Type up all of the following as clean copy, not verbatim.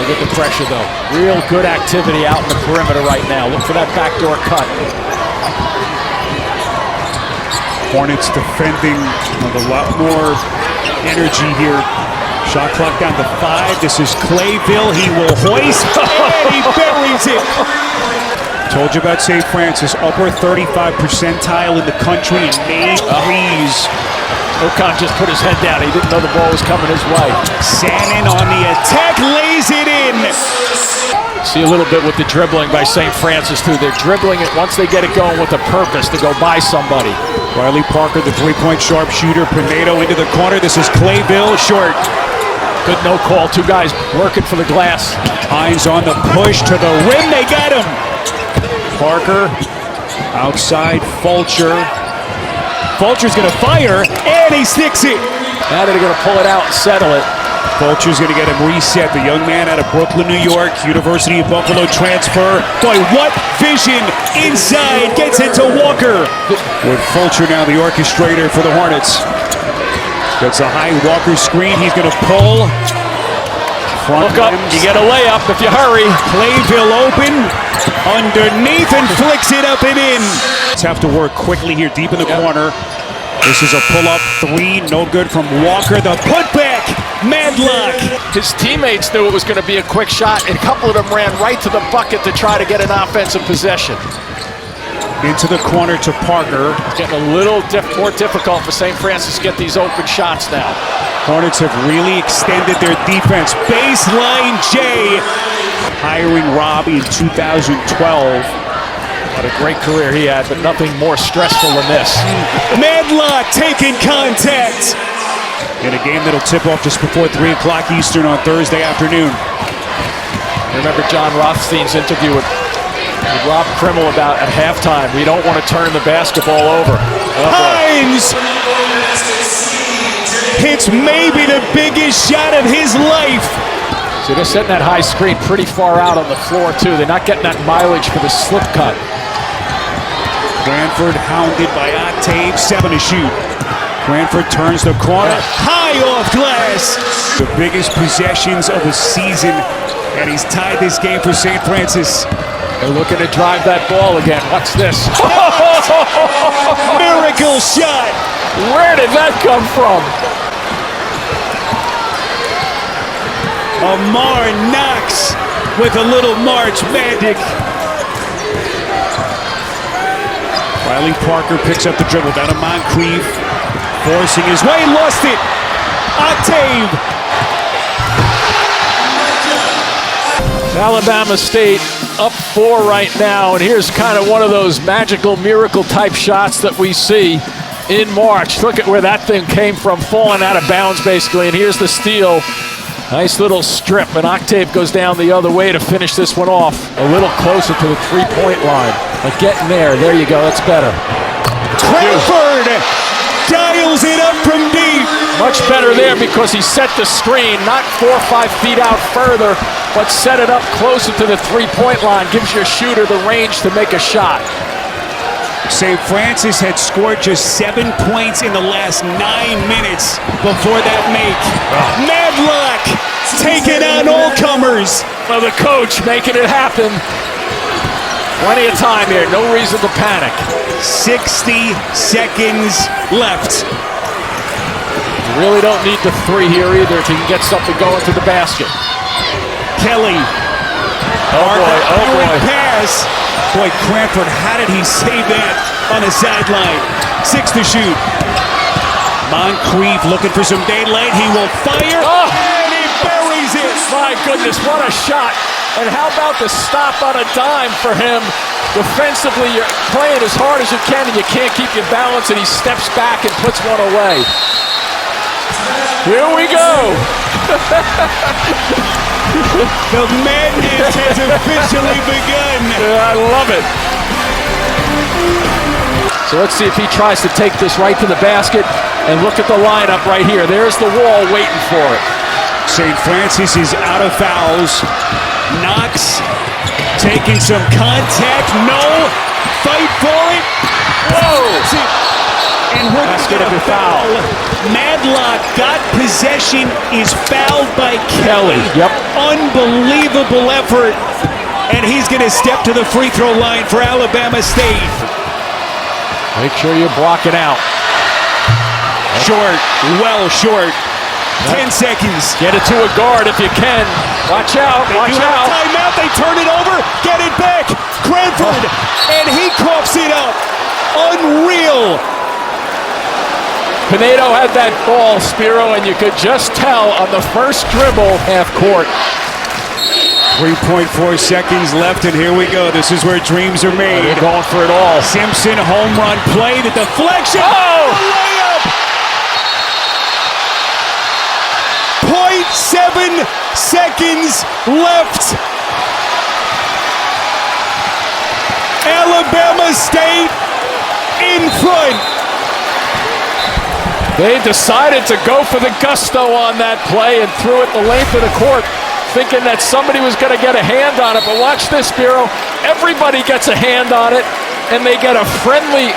with the pressure, though. Real good activity out in the perimeter right now. Look for that backdoor cut. Hornets defending with a lot more energy here. Shot clock down to 5. This is Clayville. He will hoist, and he buries it. Told you about St. Francis, upper 35 percentile in the country in made threes. UConn just put his head down. He didn't know the ball was coming his way. Sannon on the attack, lays it in. See a little bit with the dribbling by St. Francis, too. They're dribbling it once they get it going with a purpose to go by somebody. Riley Parker, the three-point sharpshooter. Pinedo into the corner. This is Clayville, short. Good no call. Two guys working for the glass. Hines on the push to the rim. They got him. Parker outside. Fulcher. Fulcher's going to fire, and he sticks it. Now they're going to pull it out and settle it. Fulcher's going to get him reset. The young man out of Brooklyn, New York, University of Buffalo transfer. Boy, what vision inside. Gets it to Walker. With Fulcher now the orchestrator for the Hornets. Gets a high Walker screen. He's going to pull. Look up. You get a layup if you hurry. Clayville open. Underneath and flicks it up and in. Let's have to work quickly here deep in the corner. This is a pull-up three. No good from Walker. The putback. Madlock. His teammates knew it was going to be a quick shot, and a couple of them ran right to the bucket to try to get an offensive possession. Into the corner to Parker. It's getting a little more difficult for St. Francis to get these open shots now. Hornets have really extended their defense. Baseline J. Hiring Rob in 2012. What a great career he had, but nothing more stressful than this. Madlock taking contact. In a game that'll tip off just before 3 o'clock Eastern on Thursday afternoon. Remember John Rothstein's interview with Rob Krimmel about at halftime, we don't want to turn the basketball over. Hines hits maybe the biggest shot of his life. So they're setting that high screen pretty far out on the floor, too. They're not getting that mileage for the slip cut. Cranford hounded by Octave, 7 to shoot. Cranford turns the corner, high off glass. The biggest possessions of the season, and he's tied this game for St. Francis. They're looking to drive that ball again. Watch this. Miracle shot. Where did that come from? Amar Knox with a little March magic. Riley Parker picks up the dribble down to Moncrief. Forcing his way, lost it. Octave. Alabama State up 4 right now, and here's kind of one of those magical miracle type shots that we see in March. Look at where that thing came from, falling out of bounds basically, and here's the steal. Nice little strip, and Octave goes down the other way to finish this one off. A little closer to the 3-point line, but getting there. There you go, that's better. Crawford dials it up from deep. Much better there because he set the screen, not 4 or 5 feet out further, but set it up closer to the 3-point line. Gives your shooter the range to make a shot. St. Francis had scored just 7 points in the last 9 minutes before that make. Madlock taking on all comers. Well, the coach making it happen. Plenty of time here, no reason to panic. 60 seconds left. You really don't need the 3 here either if you can get something going to the basket. Kelly. Oh boy. Pass. Boy, Cranford, how did he save that on the sideline? 6 to shoot. Moncrief looking for some daylight. He will fire. Oh. And he buries it. My goodness, what a shot. And how about the stop on a dime for him? Defensively, you're playing as hard as you can, and you can't keep your balance, and he steps back and puts one away. Here we go. The madness has officially begun. I love it. So let's see if he tries to take this right to the basket, and look at the lineup right here. There's the wall waiting for it. St. Francis is out of fouls. Knox taking some contact. No. Fight for it. Whoa. And we're That's going to be foul. Madlock got possession, is fouled by Kelly. Yep. Unbelievable effort. And he's going to step to the free throw line for Alabama State. Make sure you're blocking out. Short, well short. 10 seconds. Get it to a guard if you can. Watch out, watch out. Timeout, they turn it over, get it back. Cranford, and he coughs it up. Unreal. Pinedo had that ball, Spiro, and you could just tell on the first dribble, half court. 3.4 seconds left, and here we go. This is where dreams are made. They're going for it all. Simpson, home run play, the deflection. Oh! The layup. 0.7 seconds left. Alabama State in front. They decided to go for the gusto on that play and threw it the length of the court, thinking that somebody was going to get a hand on it. But watch this, Spiro. Everybody gets a hand on it, and they get a friendly,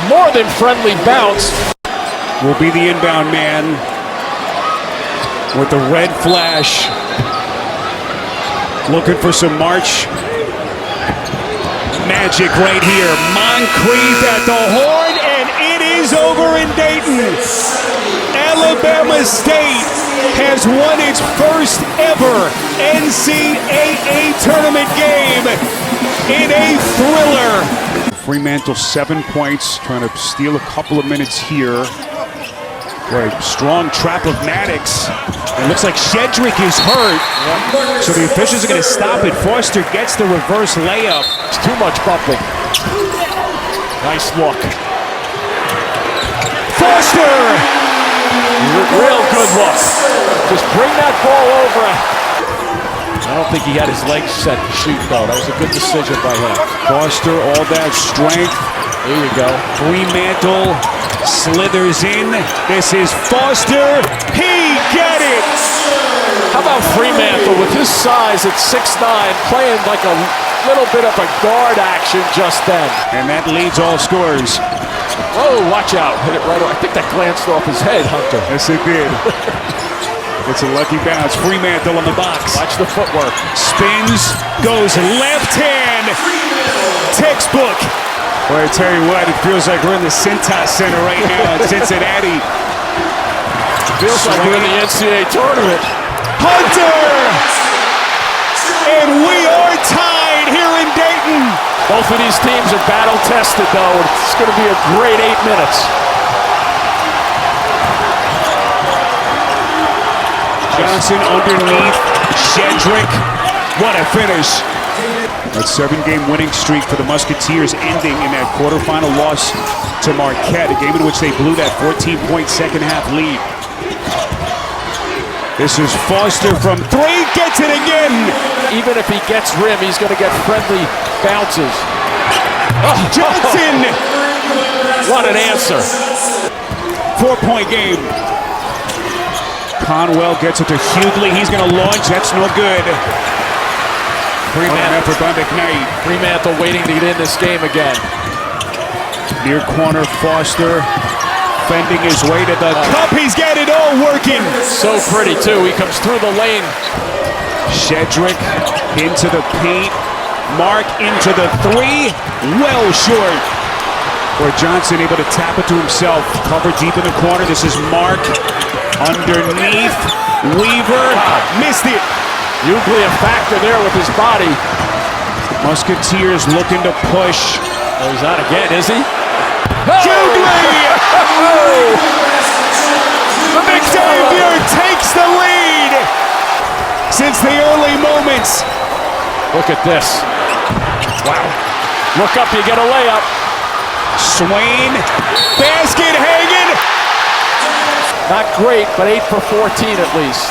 more than friendly bounce. Will be the inbound man with the red flash. Looking for some March magic right here. Moncrief at the horn, and it is over in Dayton. Alabama State has won its first ever NCAA tournament game in a thriller. Fremantle 7 points, trying to steal a couple of minutes here. Right, strong trap of Maddox. It looks like Shedrick is hurt, so the officials are going to stop it. Foster gets the reverse layup. It's too much bumping. Nice look. Foster! Real good look. Just bring that ball over. I don't think he had his legs set to shoot, though. That was a good decision by him. Foster, all that strength. There you go. Fremantle slithers in. This is Foster. He got it! How about Fremantle with his size at 6'9", playing like a little bit of a guard action just then. And that leads all scorers. Oh, watch out. Hit it right off. I think that glanced off his head, Hunter. Yes, it did. It's a lucky bounce. Fremantle on the box. Watch the footwork. Spins, goes left hand. Textbook. Boy, I tell you what, it feels like we're in the Cintas Center right now in Cincinnati. Feels like we're in the NCAA tournament. Hunter! And we are tied here in Dayton. Both of these teams are battle-tested, though. It's going to be a great 8 minutes. Johnson underneath. Shedrick. What a finish. A 7-game winning streak for the Musketeers ending in that quarterfinal loss to Marquette, a game in which they blew that 14-point second-half lead. This is Foster from 3, gets it again! Even if he gets rim, he's going to get friendly bounces. Oh, Johnson! What an answer. 4-point game. Conwell gets it to Hughley. He's going to launch. That's no good. Fremantle waiting to get in this game again. Near corner, Foster fending his way to the cup. He's got it all working. So pretty, too. He comes through the lane. Shedrick into the paint. Mark into the 3. Well short. Or Johnson able to tap it to himself. Cover deep in the corner. This is Mark. Underneath. Weaver. Missed it. Hughley a factor there with his body. Musketeers looking to push. Oh, he's on again, is he? Hughley! Xavier takes the lead since the early moments. Look at this. Wow. Look up, you get a layup. Swain, basket hanging. Not great, but 8 for 14 at least.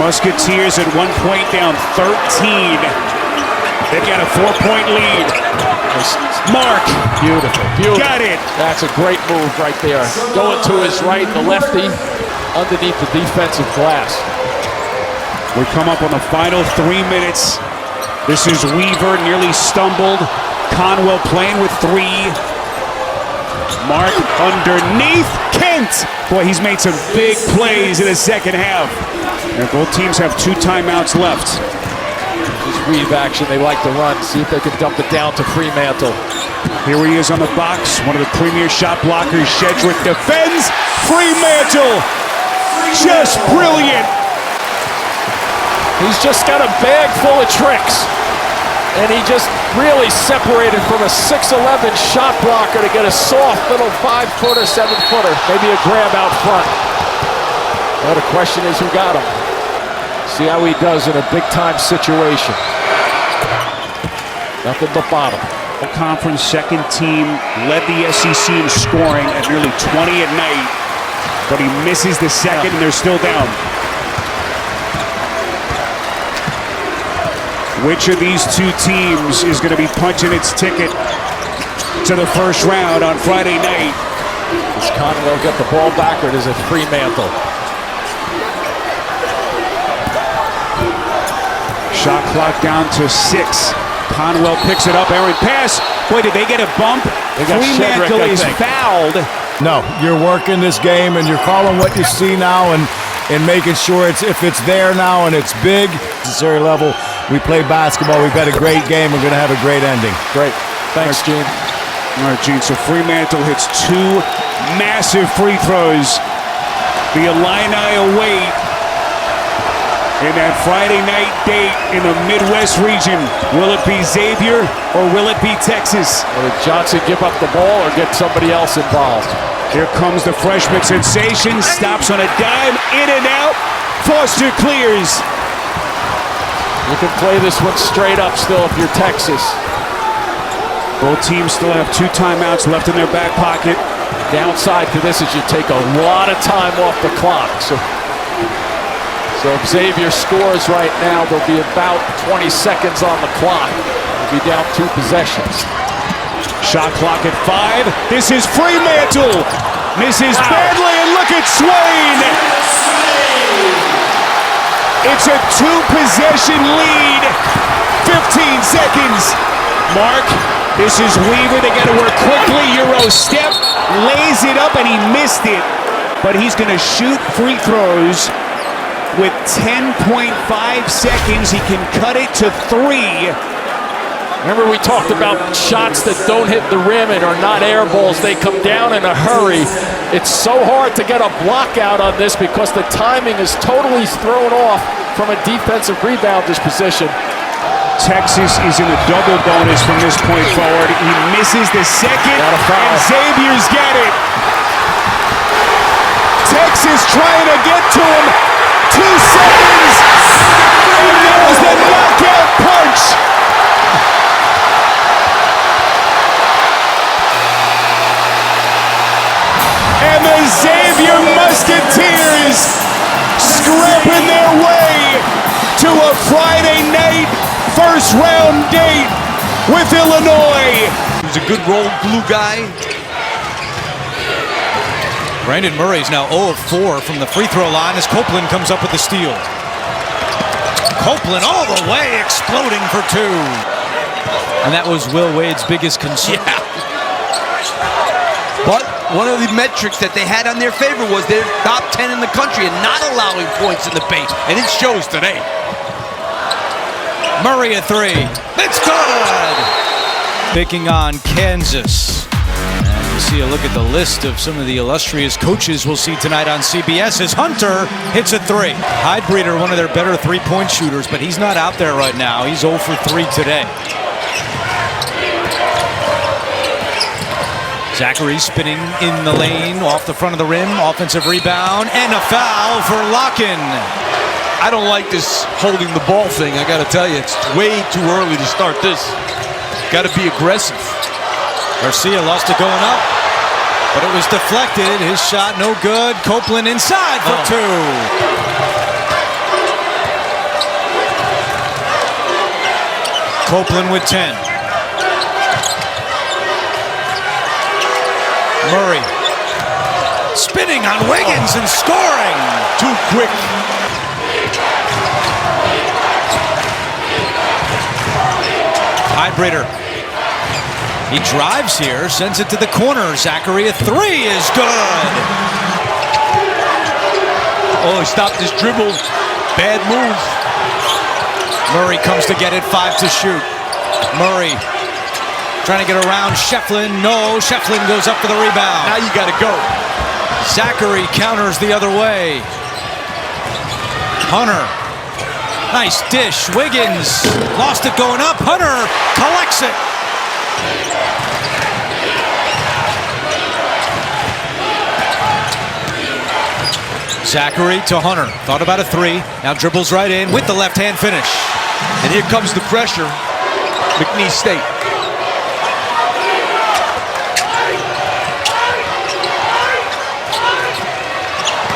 Musketeers at 1 point down 13. They've got a 4-point lead. Mark. Beautiful, beautiful. Got it. That's a great move right there. Going to his right, the lefty, underneath the defensive glass. We come up on the final 3 minutes. This is Weaver, nearly stumbled. Conwell playing with 3. Mark underneath Kent. Boy, he's made some big plays in the second half. And both teams have 2 timeouts left. This weave action they like to run. See if they can dump it down to Fremantle. Here he is on the box. One of the premier shot blockers. Shedrick defends. Fremantle. Just brilliant. He's just got a bag full of tricks. And he just really separated from a 6'11" shot blocker to get a soft little 5-footer, 7-footer. Maybe a grab out front. Now the question is who got him. See how he does in a big-time situation. Nothing but bottom. Conference second team led the SEC in scoring at nearly 20 a night. But he misses the second and they're still down. Which of these 2 teams is going to be punching its ticket to the first round on Friday night? Does Conwell get the ball back or does it Fremantle? Shot clock down to 6. Conwell picks it up. Errant pass. Boy, did they get a bump? Fremantle is fouled. No, you're working this game and you're calling what you see now and making sure if it's there now and it's big, necessary level. We play basketball. We've got a great game. We're going to have a great ending. Great. Thanks, Gene. All right, Gene. So Fremantle hits 2 massive free throws. The Illini await in that Friday night date in the Midwest region. Will it be Xavier or will it be Texas? Will Johnson give up the ball or get somebody else involved? Here comes the freshman sensation. Stops on a dime. In and out. Foster clears. You can play this one straight up still if you're Texas. Both teams still have 2 timeouts left in their back pocket. Downside to this is you take a lot of time off the clock. So if Xavier scores right now, there'll be about 20 seconds on the clock. They'll be down 2 possessions. Shot clock at 5. This is Fremantle. Misses badly, and look at Swain. It's a 2-possession lead. 15 seconds. Mark, this is Weaver. They got to work quickly. Euro step, lays it up, and he missed it. But he's going to shoot free throws with 10.5 seconds. He can cut it to 3. Remember we talked about shots that don't hit the rim and are not air balls. They come down in a hurry. It's so hard to get a block out on this because the timing is totally thrown off from a defensive rebounder position. Texas is in a double bonus from this point forward. He misses the second, and Xavier's got it. Texas trying to get to him. 2 seconds. And that was the knockout punch. And the Xavier Musketeers scrapping their way to a Friday night first round date with Illinois. He's a good roll glue guy. Brandon Murray's now 0 of 4 from the free throw line as Copeland comes up with the steal. Copeland all the way, exploding for 2. And that was Will Wade's biggest concern. Yeah. But one of the metrics that they had on their favor was they're top 10 in the country and not allowing points in the paint. And it shows today. Murray a 3. It's good! Picking on Kansas. And you see a look at the list of some of the illustrious coaches we'll see tonight on CBS as Hunter hits a 3. Hydebreeder, one of their better 3-point shooters, but he's not out there right now. He's 0 for 3 today. Zachary spinning in the lane, off the front of the rim, offensive rebound, and a foul for Locken. I don't like this holding the ball thing. I got to tell you, it's way too early to start this. Got to be aggressive. Garcia lost it going up, but it was deflected. His shot no good. Copeland inside for 2. Copeland with 10. Murray spinning on Wiggins and scoring. Too quick. Hydebreeder He drives here, sends it to the corner. Zachary, a three is good. Oh, he stopped his dribble. Bad move. Murray comes to get it, 5 to shoot. Murray trying to get around Shefflin. No, Shefflin goes up for the rebound. Now you got to go. Zachary counters the other way. Hunter. Nice dish. Wiggins lost it going up. Hunter collects it. Zachary to Hunter. Thought about a three. Now dribbles right in with the left-hand finish. And here comes the pressure. McNeese State.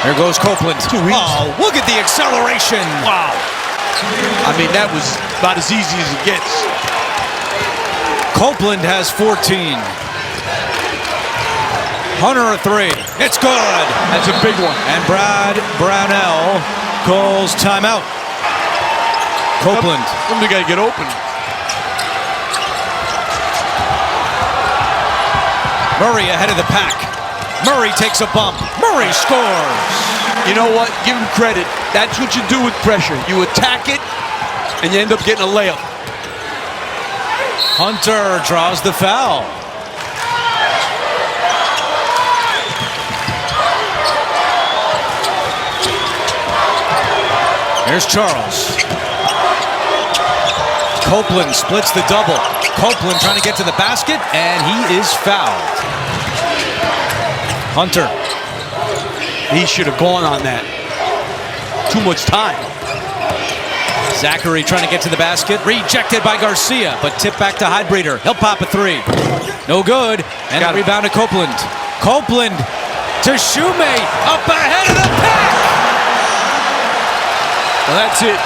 Here goes Copeland. Oh, look at the acceleration. Wow. I mean, that was about as easy as it gets. Copeland has 14. Hunter a three. It's good. That's a big one. And Brad Brownell calls timeout. Copeland. Somebody got to get open. Murray ahead of the pack. Murray takes a bump. Murray scores. You know what? Give him credit. That's what you do with pressure. You attack it, and you end up getting a layup. Hunter draws the foul. Here's Charles. Copeland splits the double. Copeland trying to get to the basket, and he is fouled. Hunter. He should have gone on that. Too much time. Zachary trying to get to the basket. Rejected by Garcia, but tipped back to Heidbreeder. He'll pop a three. No good. And a rebound to Copeland. Copeland to Shume. Up ahead of the pack. Well, that's it.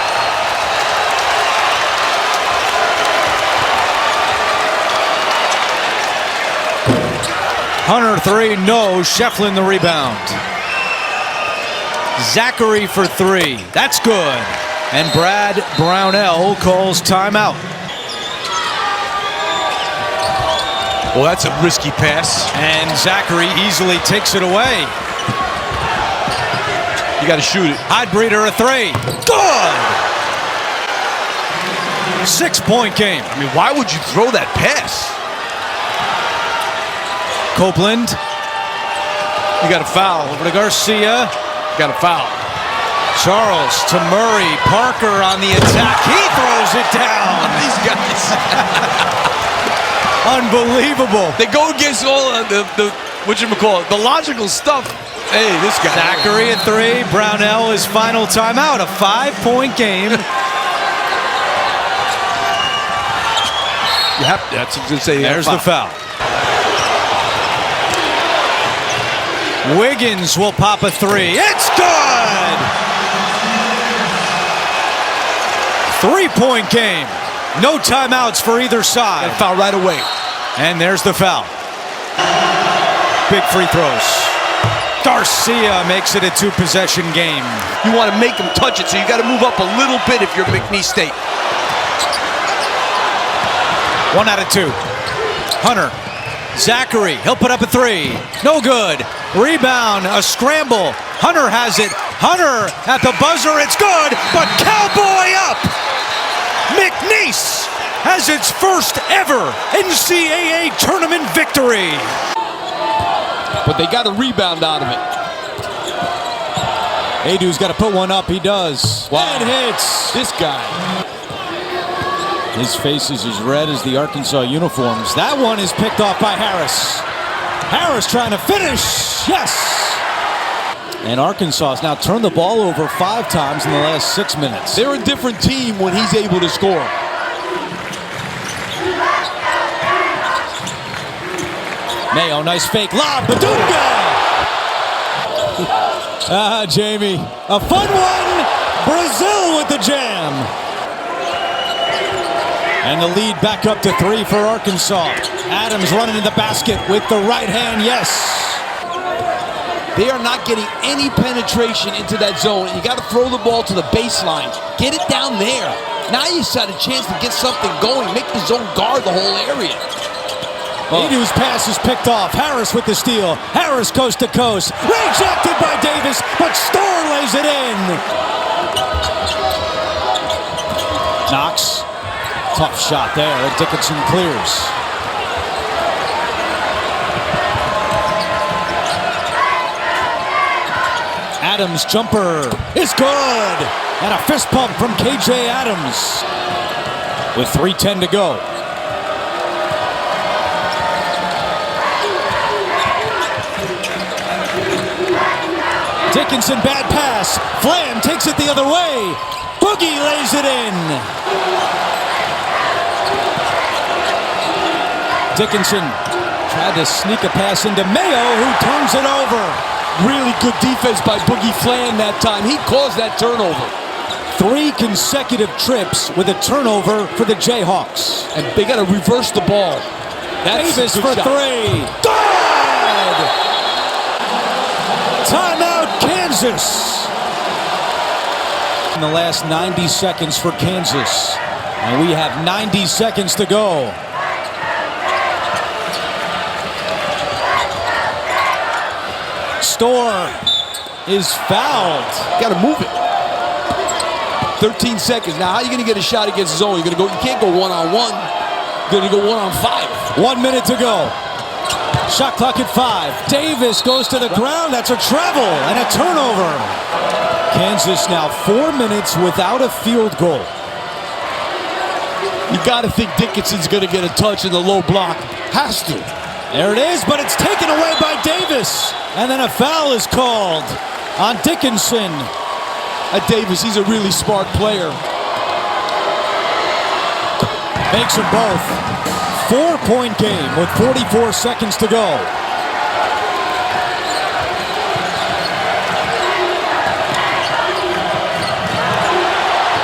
Hunter three, no. Shefflin the rebound. Zachary for three. That's good. And Brad Brownell calls timeout. Well, that's a risky pass. And Zachary easily takes it away. You got to shoot it. Heidbreeder a three. Good! 6-point game. I mean, why would you throw that pass? Copeland. You got a foul. Over to Garcia. Got a foul. Charles to Murray. Parker on the attack. He throws it down. These guys. Unbelievable. They go against all of the logical stuff. Hey, this guy. Zachary at three. Brownell his final timeout. A 5-point game. You have to. That's what I was going to say. There's the foul. Wiggins will pop a three. It's good! 3-point game. No timeouts for either side. That foul right away. And there's the foul. Big free throws. Garcia makes it a 2-possession game. You want to make him touch it, so you got to move up a little bit if you're McNeese State. 1 out of 2. Hunter. Zachary, he'll put up a three. No good. Rebound, a scramble. Hunter has it. Hunter at the buzzer, it's good, but Cowboy up! McNeese has its first ever NCAA tournament victory. But they got a rebound out of it. Adu's got to put one up, he does. Wow. And hits. This guy. His face is as red as the Arkansas uniforms. That one is picked off by Harris. Harris trying to finish. Yes! And Arkansas has now turned the ball over 5 times in the last 6 minutes. They're a different team when he's able to score. Mayo, nice fake lob. Badunga! Jamie. A fun one. Brazil with the jam. And the lead back up to 3 for Arkansas. Adams running in the basket with the right hand, yes. They are not getting any penetration into that zone. You got to throw the ball to the baseline. Get it down there. Now you got a chance to get something going. Make the zone guard the whole area. Edu's pass is picked off. Harris with the steal. Harris coast to coast. Rejected by Davis, but Storr lays it in. Knox. Tough shot there, and Dickinson clears. Adams' jumper is good. And a fist pump from KJ Adams. With 3:10 to go. Dickinson, bad pass. Flam takes it the other way. Boogie lays it in. Dickinson tried to sneak a pass into Mayo, who turns it over. Really good defense by Boogie Flam that time. He caused that turnover. 3 consecutive trips with a turnover for the Jayhawks. And they got to reverse the ball. That's Davis a for good shot. 3. Good! Timeout, Kansas. In the last 90 seconds for Kansas. And we have 90 seconds to go. Storr is fouled. Got to move it. 13 seconds. Now, how are you going to get a shot against his own? You can't go one-on-1. You're going to go one-on-5. 1 minute to go. Shot clock at 5. Davis goes to the ground. That's a travel and a turnover. Kansas now 4 minutes without a field goal. You got to think Dickinson's going to get a touch in the low block. Has to. There it is, but it's taken away by Davis. And then a foul is called on Dickinson. Davis, he's a really smart player. Makes them both. 4-point game with 44 seconds to go.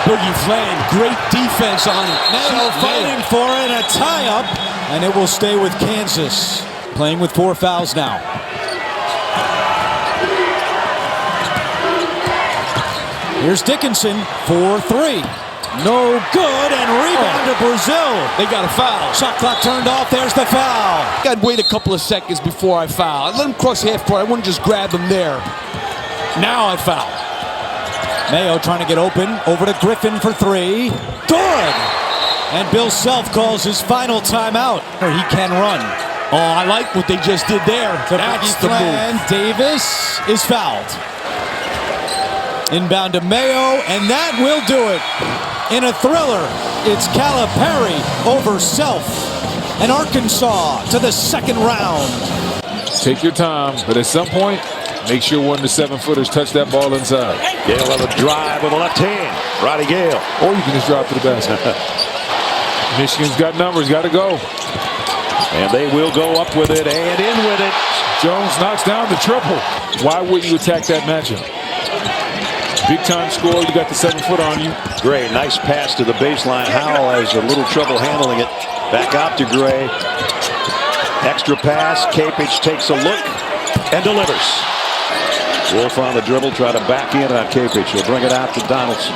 Boogie Flam, great defense on Mayo fighting for it, a tie-up, and it will stay with Kansas. Playing with 4 fouls now. Here's Dickinson for 3. No good, and rebound to Brazil. They got a foul. Shot clock turned off. There's the foul. I'd wait a couple of seconds before I foul. I'd let him cross half court. I wouldn't just grab him there. Now I foul. Mayo trying to get open. Over to Griffin for 3. Good. And Bill Self calls his final timeout. He can run. Oh, I like what they just did there. That's the move. Davis is fouled. Inbound to Mayo, and that will do it. In a thriller, it's Calipari over Self. And Arkansas to the second round. Take your time, but at some point, make sure one of the 7-footers touch that ball inside. Gale on a drive with the left hand. Roddy Gale. Or you can just drop to the basket. Michigan's got numbers, got to go. And they will go up with it and in with it. Jones knocks down the triple. Why wouldn't you attack that matchup? Big time score, you got the 7-foot on you. Gray, nice pass to the baseline. Howell has a little trouble handling it. Back out to Gray. Extra pass. Capich takes a look and delivers. Wolf on the dribble, try to back in on Capich. He'll bring it out to Donaldson.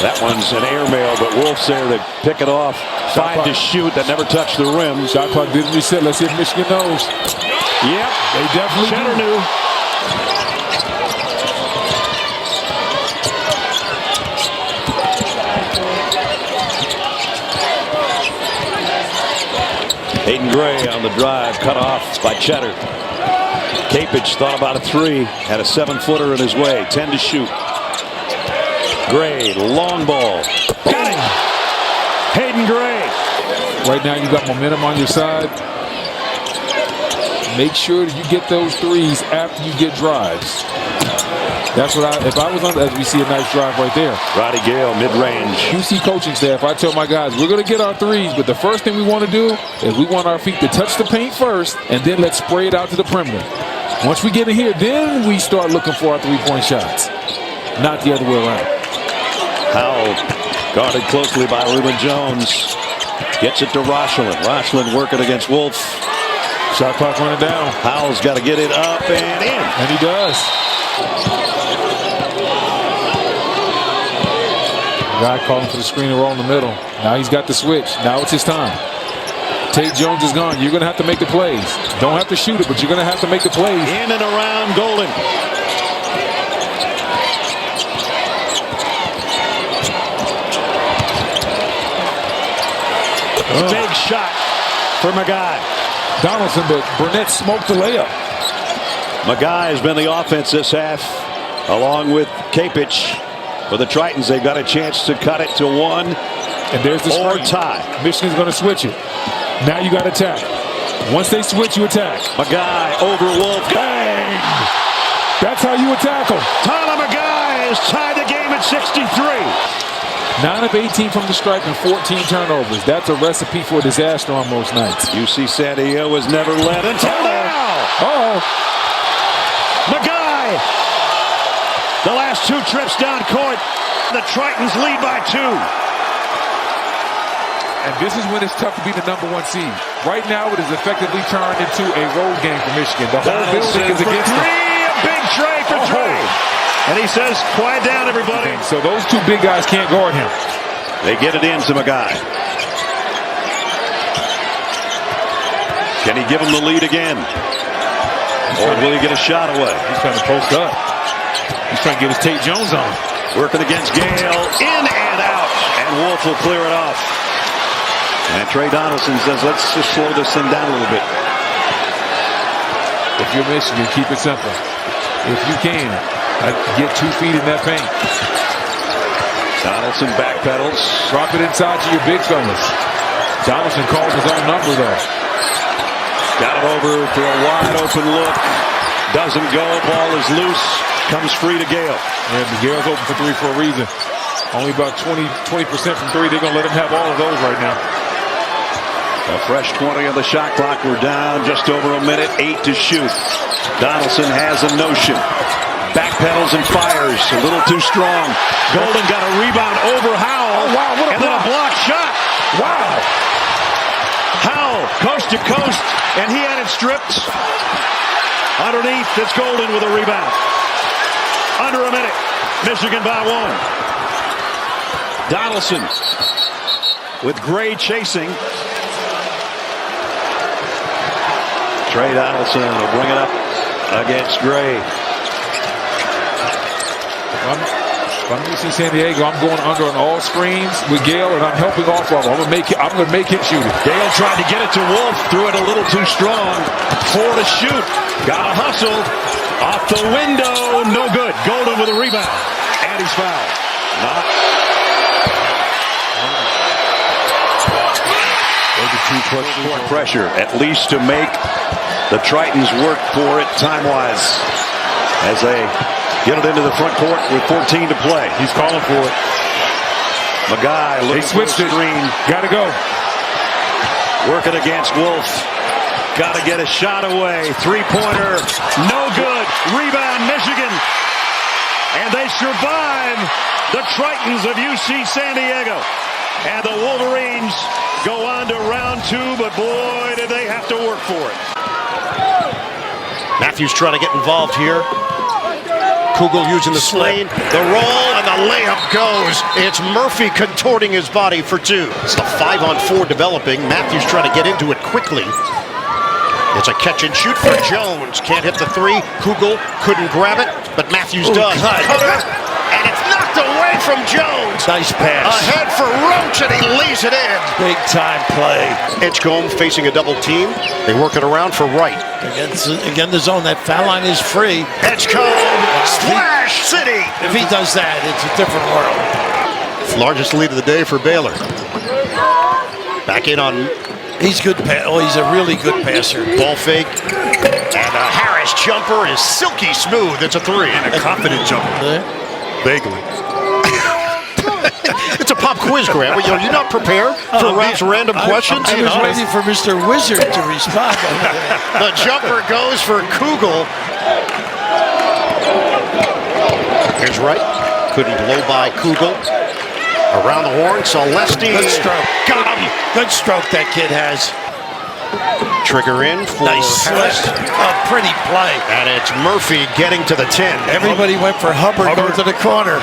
That one's an airmail, but Wolf's there to pick it off. Find to shoot that never touched the rim. Shot clock didn't reset. Let's see if Michigan knows. Yep, they definitely knew. Hayden Gray on the drive, cut off by Cheddar. Capich thought about a 3, had a 7-footer in his way, 10 to shoot. Gray, long ball. Got it! Hayden Gray. Right now you got momentum on your side. Make sure that you get those 3s after you get drives. That's what if I was on, as we see a nice drive right there. Roddy Gale, mid-range. QC coaching staff, I tell my guys, we're going to get our 3s, but the first thing we want to do is we want our feet to touch the paint first, and then let's spray it out to the perimeter. Once we get in here, then we start looking for our 3-point shots, not the other way around. Howell guarded closely by Reuben Jones. Gets it to Rochlin. Rochlin working against Wolf. Shot clock running down. Howell's got to get it up and in. And he does. Guy calling for the screen and roll in the middle. Now he's got the switch. Now it's his time. Tate Jones is gone. You're going to have to make the plays. Don't have to shoot it, but you're going to have to make the plays. In and around Golden. Big shot for Magai. Donaldson, but Burnett smoked the layup. Magai has been the offense this half, along with Kapich. For the Tritons, they've got a chance to cut it to 1 and there's the or screen. tie. Michigan's going to switch it. Now you got to attack. Once they switch, you attack. Magai over Wolf. Bang! That's how you attack them. Tyler Magai has tied the game at 63. 9 of 18 from the stripe and 14 turnovers. That's a recipe for disaster on most nights. UC San Diego was never led until now. Magai! The last 2 trips down court. The Tritons lead by 2. And this is when it's tough to be the #1 seed. Right now, it is effectively turned into a road game for Michigan. The whole building is against them. A big tray for Trey. And he says, quiet down, everybody. So those 2 big guys can't guard him. They get it in to Magai. Can he give him the lead again? Or will he get a shot away? He's trying to post up. He's trying to get his Tate Jones on. Working against Gale. In and out. And Wolf will clear it off. And Trey Donaldson says, let's just slow this thing down a little bit. If you're Michigan, keep it simple. If you can, get 2 feet in that paint. Donaldson backpedals. Drop it inside to your big fellas. Donaldson calls his own number, though. Got it over for a wide open look. Doesn't go. Ball is loose. Comes free to Gale. Yeah, Gale's open for 3 for a reason. Only about 20% from 3. They're going to let him have all of those right now. A fresh 20 on the shot clock. We're down just over a minute. 8 to shoot. Donaldson has a notion. Backpedals and fires. A little too strong. Golden got a rebound over Howell. Oh, wow, what a and block. then a block shot. Wow. Howell, coast to coast, and he had it stripped. Underneath, it's Golden with a rebound. Under a minute. Michigan by 1. Donaldson with Gray chasing. Trey Donaldson will bring it up against Gray. If I'm UC San Diego, I'm going under on all screens with Gale, and I'm helping off of him. I'm going to make him shoot it. Gale tried to get it to Wolf, threw it a little too strong. 4 to shoot. Got a hustle. Off the window, no good. Golden with a rebound. And he's fouled. Not. Pressure, at least to make the Tritons work for it time-wise as they get it into the front court with 14 to play. He's calling for it. Magai looking for the screen. Got to go. Working against Wolf. Got to get a shot away. 3-pointer. No good. Rebound, Michigan. And they survive the Tritons of UC San Diego. And the Wolverines go on to round 2, but boy, did they have to work for it. Matthews trying to get involved here. Kugel using the sling. The roll and the layup goes. It's Murphy contorting his body for 2. It's the 5-on-4 developing. Matthews trying to get into it quickly. It's a catch and shoot for Jones. Can't hit the 3. Kugel couldn't grab it, but Matthews does. And it's knocked away from Jones. Nice pass. Ahead for Roach, and he lays it in. Big time play. Edgecombe facing a double team. They work it around for Wright. Again, the zone. That foul line is free. Edgecombe, Splash City. If he does that, it's a different world. Largest lead of the day for Baylor. Back in on. He's good. He's a really good passer. Ball fake. And a Harris jumper is silky smooth. It's a 3. And a confident jumper. Vaguely. It's a pop quiz, Grant. You're not prepared for Ralph's random questions? I was waiting for Mr. Wizard to respond. The jumper goes for Kugel. Here's Wright. Couldn't blow by Kugel. Around the horn, Celesti. Good stroke. Got him. Good stroke that kid has. Trigger in for nice Harris. A pretty play. And it's Murphy getting to the 10. Everybody went for Hubbard. Going to the corner.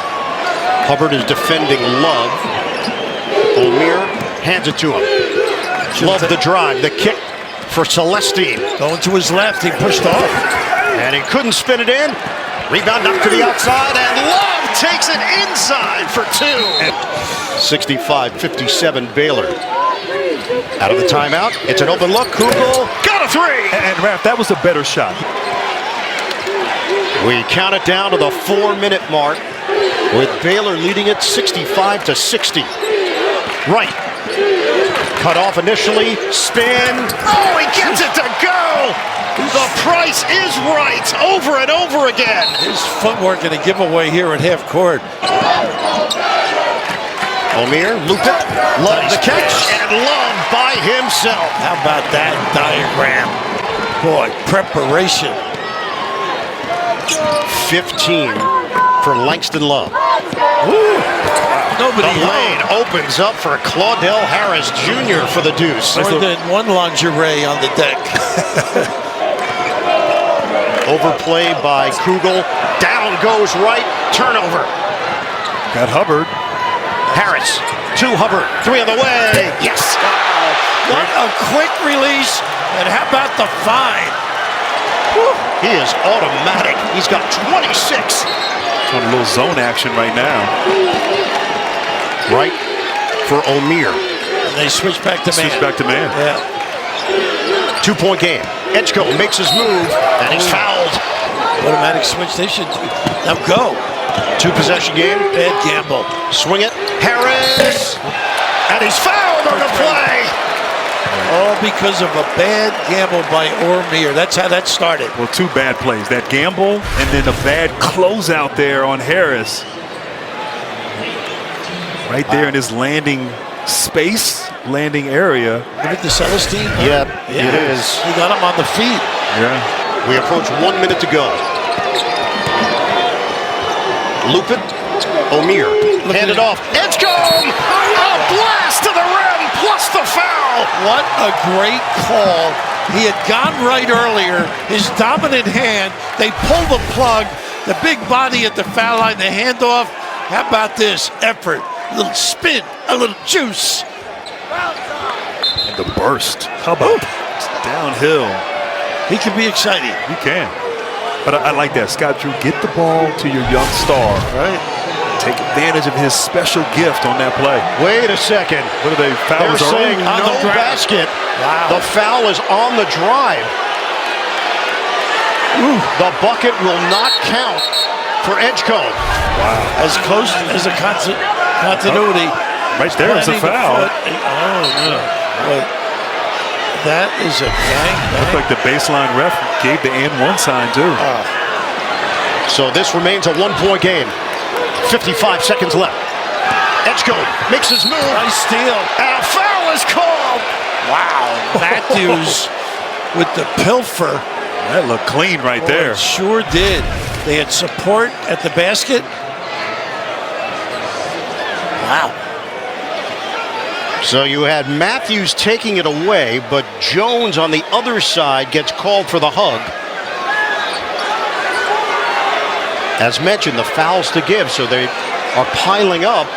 Hubbard is defending Love. O'Meara hands it to him. Love the drive. The kick for Celestine. Going to his left, he pushed off. And he couldn't spin it in. Rebound up to the outside, and Love takes it inside for 2. 65-57 Baylor. Out of the timeout, it's an open look. Kugel got a 3. And Raph, that was a better shot. We count it down to the 4-minute mark, with Baylor leading it 65-60. Right. Cut off initially. Spin. Oh, he gets it to go. The price is right over and over again. His footwork and a giveaway here at half court. Omier, loop it. Love the catch, and Love by himself. How about that diagram? Boy, preparation. 15 for Langston Love. Nobody The lane opens up for Claudell Harris Jr. for the deuce. more than one lingerie on the deck. Overplay by Kugel. Down goes right. Turnover. Got Hubbard. Harris to Hubbard. 3 on the way. Yes. What a quick release. And how about the find? He is automatic. He's got 26. On a little zone action right now. Right for Omier. And they switch back to man. Switch back to man. Yeah. 2-point game. Edgecombe makes his move, and he's fouled. Automatic switch. They should now go. 2-possession game. Bad gamble. Swing it. Harris. And he's fouled on the play. All because of a bad gamble by Ormier. That's how that started. Well, 2 bad plays. That gamble and then a bad closeout there on Harris. Right there in his landing space, landing area. Look at the Celestine. Yep, it is. He got him on the feet. Yeah. We approach 1 minute to go. Loop it. Omier. Hand it off. Edgecombe. A blast to the rim plus the foul. What a great call. He had gone right earlier. His dominant hand. They pull the plug. The big body at the foul line. The handoff. How about this effort? A little spin. A little juice. And the burst. How about downhill? He can be exciting. He can. But I like that. Scott Drew, get the ball to your young star. Right. Take advantage of his special gift on that play. Wait a second. What are they? They're saying no basket. Wow. The foul is on the drive. The bucket will not count for Edgecombe. Wow. As close as a continuity. Right there is a foul. But that is a bang. Looked like the baseline ref gave the and 1 sign too. So this remains a 1-point game. 55 seconds left. Edgecombe makes his move. Nice steal. And a foul is called. Wow. Matthews with the pilfer. That looked clean right there. It sure did. They had support at the basket. Wow. So you had Matthews taking it away, but Jones on the other side gets called for the hug. As mentioned, the fouls to give, so they are piling up,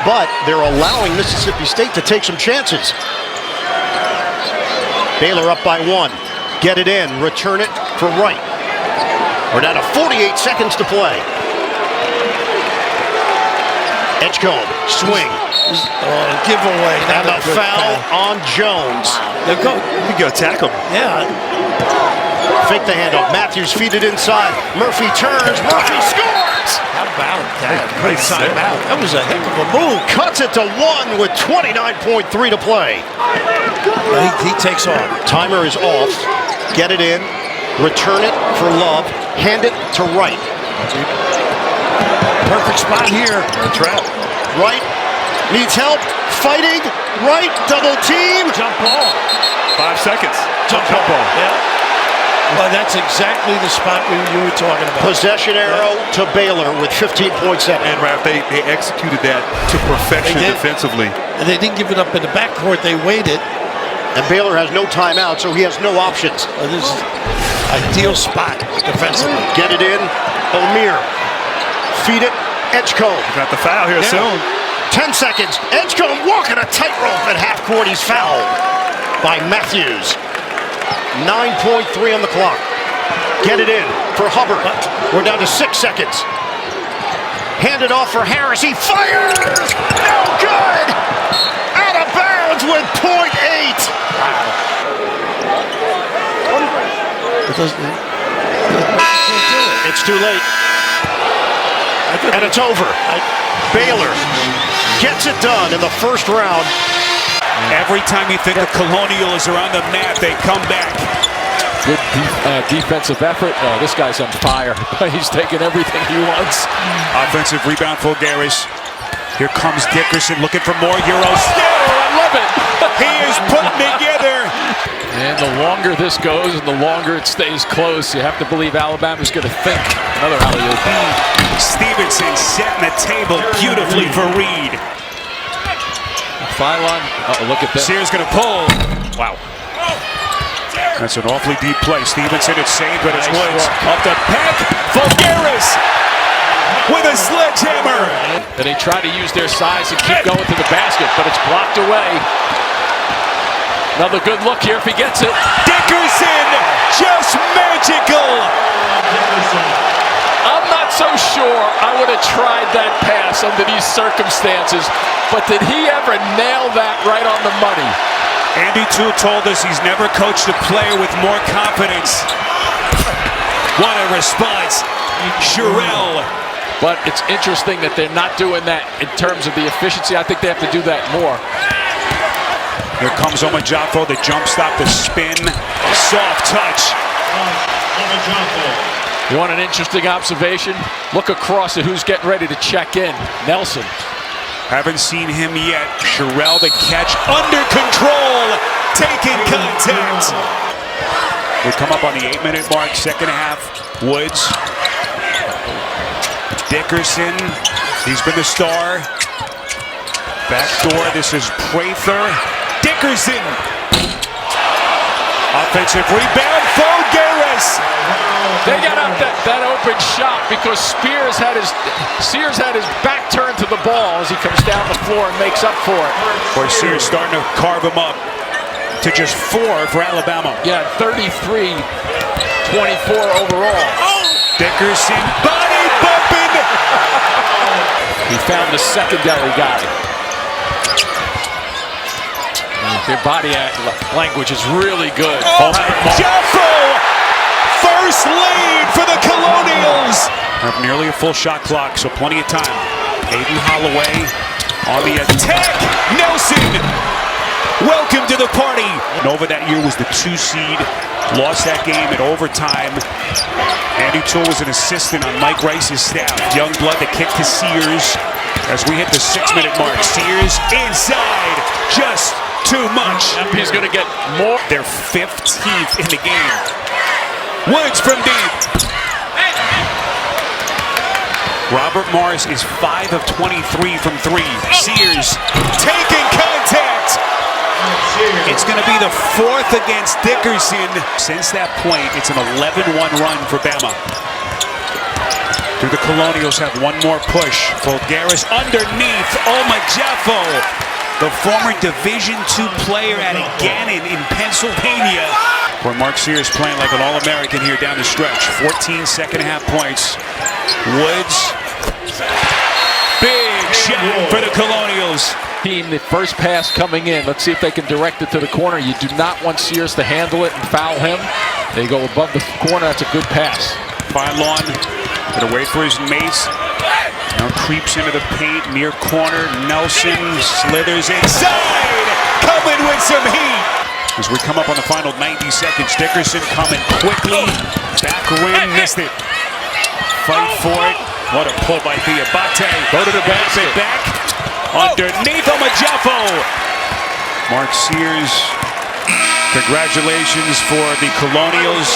but they're allowing Mississippi State to take some chances. Baylor up by 1. Get it in, return it for Wright. We're down to 48 seconds to play. Edgecombe, swing. Giveaway. And the foul on Jones. Wow. You got to tackle him. Yeah. Fake the handoff. Matthews feed it inside. Murphy turns. Murphy scores. How about that? Great timeout. That was a heck of a move. Cuts it to 1 with 29.3 to play. He takes off. Timer is off. Get it in. Return it for Love. Hand it to Wright. Perfect spot here. Trap. Wright needs help. Fighting. Wright double team. Jump ball. 5 seconds. Jump ball. Yeah. Well, that's exactly the spot you were talking about. Possession arrow to Baylor with 15.7. And Raph, they executed that to perfection defensively. And they didn't give it up in the backcourt. They waited. And Baylor has no timeout, so he has no options. This is ideal spot defensively. Get it in. Omier. Feed it. Edgecombe. Got the foul here soon. 10 seconds. Edgecombe walking a tightrope at half court. He's fouled. by Matthews. 9.3 on the clock. Get it in for Hubbard. We're down to 6 seconds. Hand it off for Harris. He fires! No good! Out of bounds with .8. It's too late. And it's over. Baylor gets it done in the first round. Every time you think the Colonials are on the map, they come back. Good defensive effort. This guy's on fire. He's taking everything he wants. Offensive rebound, Fulgaris. Here comes Dickerson looking for more Euros. I love it. He is putting together. And the longer this goes and the longer it stays close, you have to believe Alabama's going to think. Another alley-oop. Stevenson setting the table beautifully for Reed. Phylon, look at this. Sears going to pull. Wow. That's an awfully deep play. Stevenson, it's saved, but it's Woods. Up the Peck. Fulgaris with a sledgehammer. And they try to use their size and keep going to the basket, but it's blocked away. Another good look here if he gets it. Dickerson, just magical. I'm not so sure I would have tried that pass under these circumstances, but did he ever nail that right on the money? Andy Toole told us he's never coached a player with more confidence. What a response. Sherrill. But it's interesting that they're not doing that in terms of the efficiency. I think they have to do that more. Here comes Omajafo, the jump stop, the spin, soft touch. You want an interesting observation? Look across at who's getting ready to check in. Nelson. Haven't seen him yet. Sherrill the catch under control, taking contact. We come up on the 8-minute mark, second half. Woods. Dickerson, he's been the star. Backdoor, this is Prather. Dickerson. Offensive rebound, Fulgaris. They got up that open shot because Sears had his back turned to the ball as he comes down the floor and makes up for it. Boy, Sears starting to carve him up to just 4 for Alabama. Yeah, 33-24 overall. Dickerson, body bumping. He found the secondary guy. Their body language is really good. Jaffo! First lead for the Colonials. Have nearly a full shot clock, so plenty of time. Aiden Holloway on the attack. Nelson, welcome to the party. Nova that year was the 2 seed. Lost that game in overtime. Andy Toole was an assistant on Mike Rice's staff. Young blood, the kick to Sears as we hit the 6-minute mark. Sears inside, just too much. He's going to get more. They're 15th in the game. Woods from deep. Robert Morris is 5 of 23 from 3. Sears taking contact. It's going to be the 4th against Dickerson. Since that point, it's an 11-1 run for Bama. Do the Colonials have one more push? Fulgaris underneath. Omajafo, the former Division II player at Gannon in Pennsylvania. For Mark Sears playing like an All-American here down the stretch. 14 second-half points. Woods. Big shot for the Colonials. Team, the first pass coming in. Let's see if they can direct it to the corner. You do not want Sears to handle it and foul him. They go above the corner. That's a good pass. Phylon gonna wait for his mace. Now creeps into the paint, near corner. Nelson slithers inside. Coming with some heat. As we come up on the final 90 seconds, Dickerson coming quickly. Back rim, missed it. Fight for it. What a pull by Diabate. Go to the basket. Back. Underneath Omajafo. Mark Sears, congratulations for the Colonials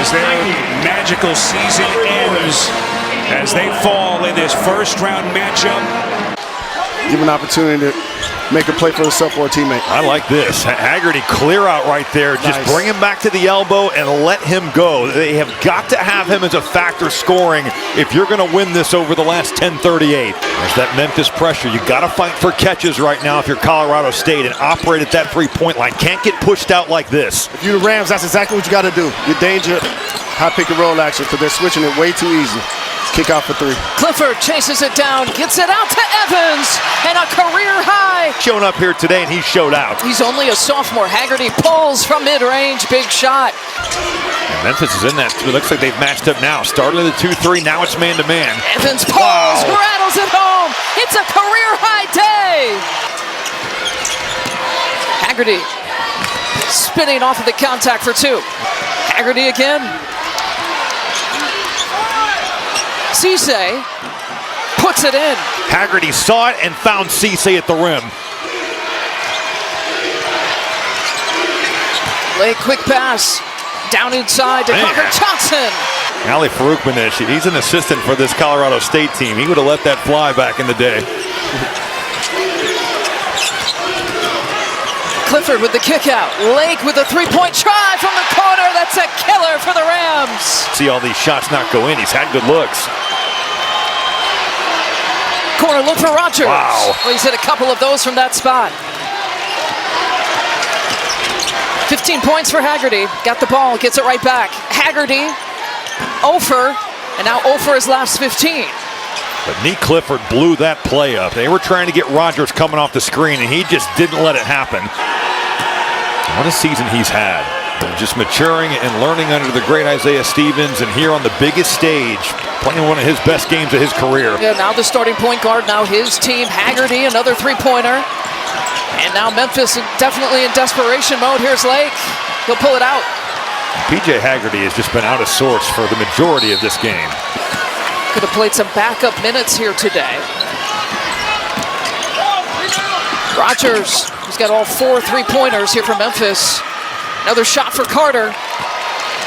as their magical season ends as they fall in this first round matchup. Give an opportunity to make a play for himself or a teammate. I like this. Haggerty clear out right there. Just bring him back to the elbow and let him go. They have got to have him as a factor scoring if you're going to win this over the last 10:38. There's that Memphis pressure. You got to fight for catches right now if you're Colorado State and operate at that 3-point line. Can't get pushed out like this. If you're the Rams, that's exactly what you got to do. You're danger, high pick and roll action because they're switching it way too easy. Kick out for 3. Clifford chases it down, gets it out to Evans, and a career high. Showing up here today, and he showed out. He's only a sophomore. Haggerty pulls from mid-range, big shot. And Memphis is in that. It looks like they've matched up now. Started at the 2-3, now it's man-to-man. Evans pulls, rattles it home. It's a career-high day. Haggerty spinning off of the contact for 2. Haggerty again. Cisse puts it in. Haggerty saw it and found Cisse at the rim. Late quick pass. Down inside to Carter Johnson. Ali Faroukmanish, he's an assistant for this Colorado State team. He would have let that fly back in the day. Clifford with the kick out. Lake with a 3-point try from the corner. That's a killer for the Rams. See all these shots not go in. He's had good looks. Corner look for Rogers. Wow. Well, he's hit a couple of those from that spot. 15 points for Haggerty. Got the ball, gets it right back. Haggerty, Ofer, and now Ofer his last 15. But Nee Clifford blew that play up. They were trying to get Rogers coming off the screen, and he just didn't let it happen. What a season he's had. Just maturing and learning under the great Isaiah Stevens, and here on the biggest stage, playing one of his best games of his career. Yeah, now the starting point guard, now his team. Haggerty, another 3-pointer. And now Memphis definitely in desperation mode. Here's Lake. He'll pull it out. PJ Haggerty has just been out of sorts for the majority of this game. Could have played some backup minutes here today. Rogers, he's got all 4 3-pointers here for Memphis. Another shot for Carter.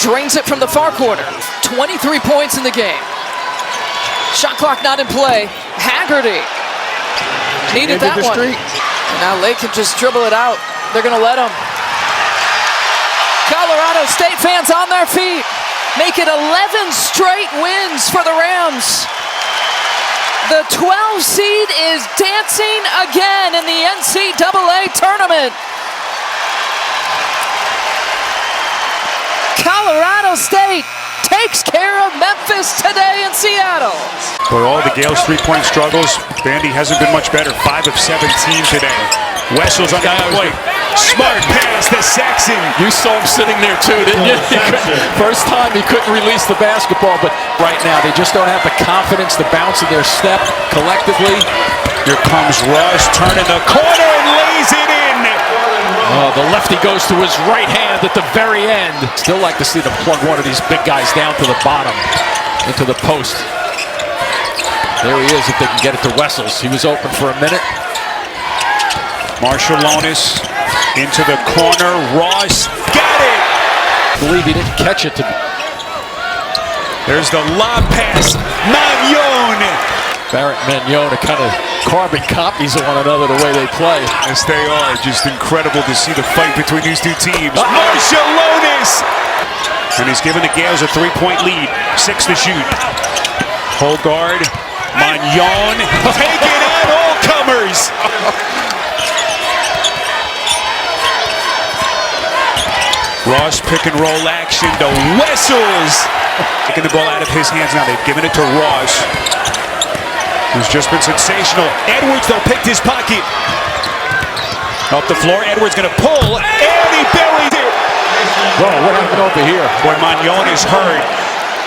Drains it from the far corner. 23 points in the game. Shot clock not in play. Haggerty needed that one. And now Lake can just dribble it out. They're going to let him. Colorado State fans on their feet. Make it 11 straight wins for the Rams. The 12 seed is dancing again in the NCAA tournament. Colorado State takes care of Memphis today in Seattle. For all the Gales' 3-point struggles, Vandy hasn't been much better. 5 of 17 today. Wessel's on the plate. Smart pass to Saxon. You saw him sitting there too, didn't you? First time he couldn't release the basketball, but right now they just don't have the confidence, the bounce in their step collectively. Here comes Ross, turning the corner and lays it in. Oh, the lefty goes to his right hand at the very end. Still like to see them plug one of these big guys down to the bottom, into the post. There he is if they can get it to Wessels. He was open for a minute. Marshallonis into the corner. Ross got it. I believe he didn't catch it. There's the lob pass. Magnon. Barrett and Magnon are kind of carbon copies of one another the way they play. Yes, they are. Just incredible to see the fight between these two teams. Marshallonis. And he's giving the Gales a 3-point lead. 6 to shoot. Hold guard. Magnon taking out all comers. Ross pick and roll action to Wessels. Taking the ball out of his hands now. They've given it to Ross, who's just been sensational. Edwards, though, picked his pocket. Off the floor, Edwards going to pull, and he buried it. Whoa, what happened over here? Boy, Magnon is hurt.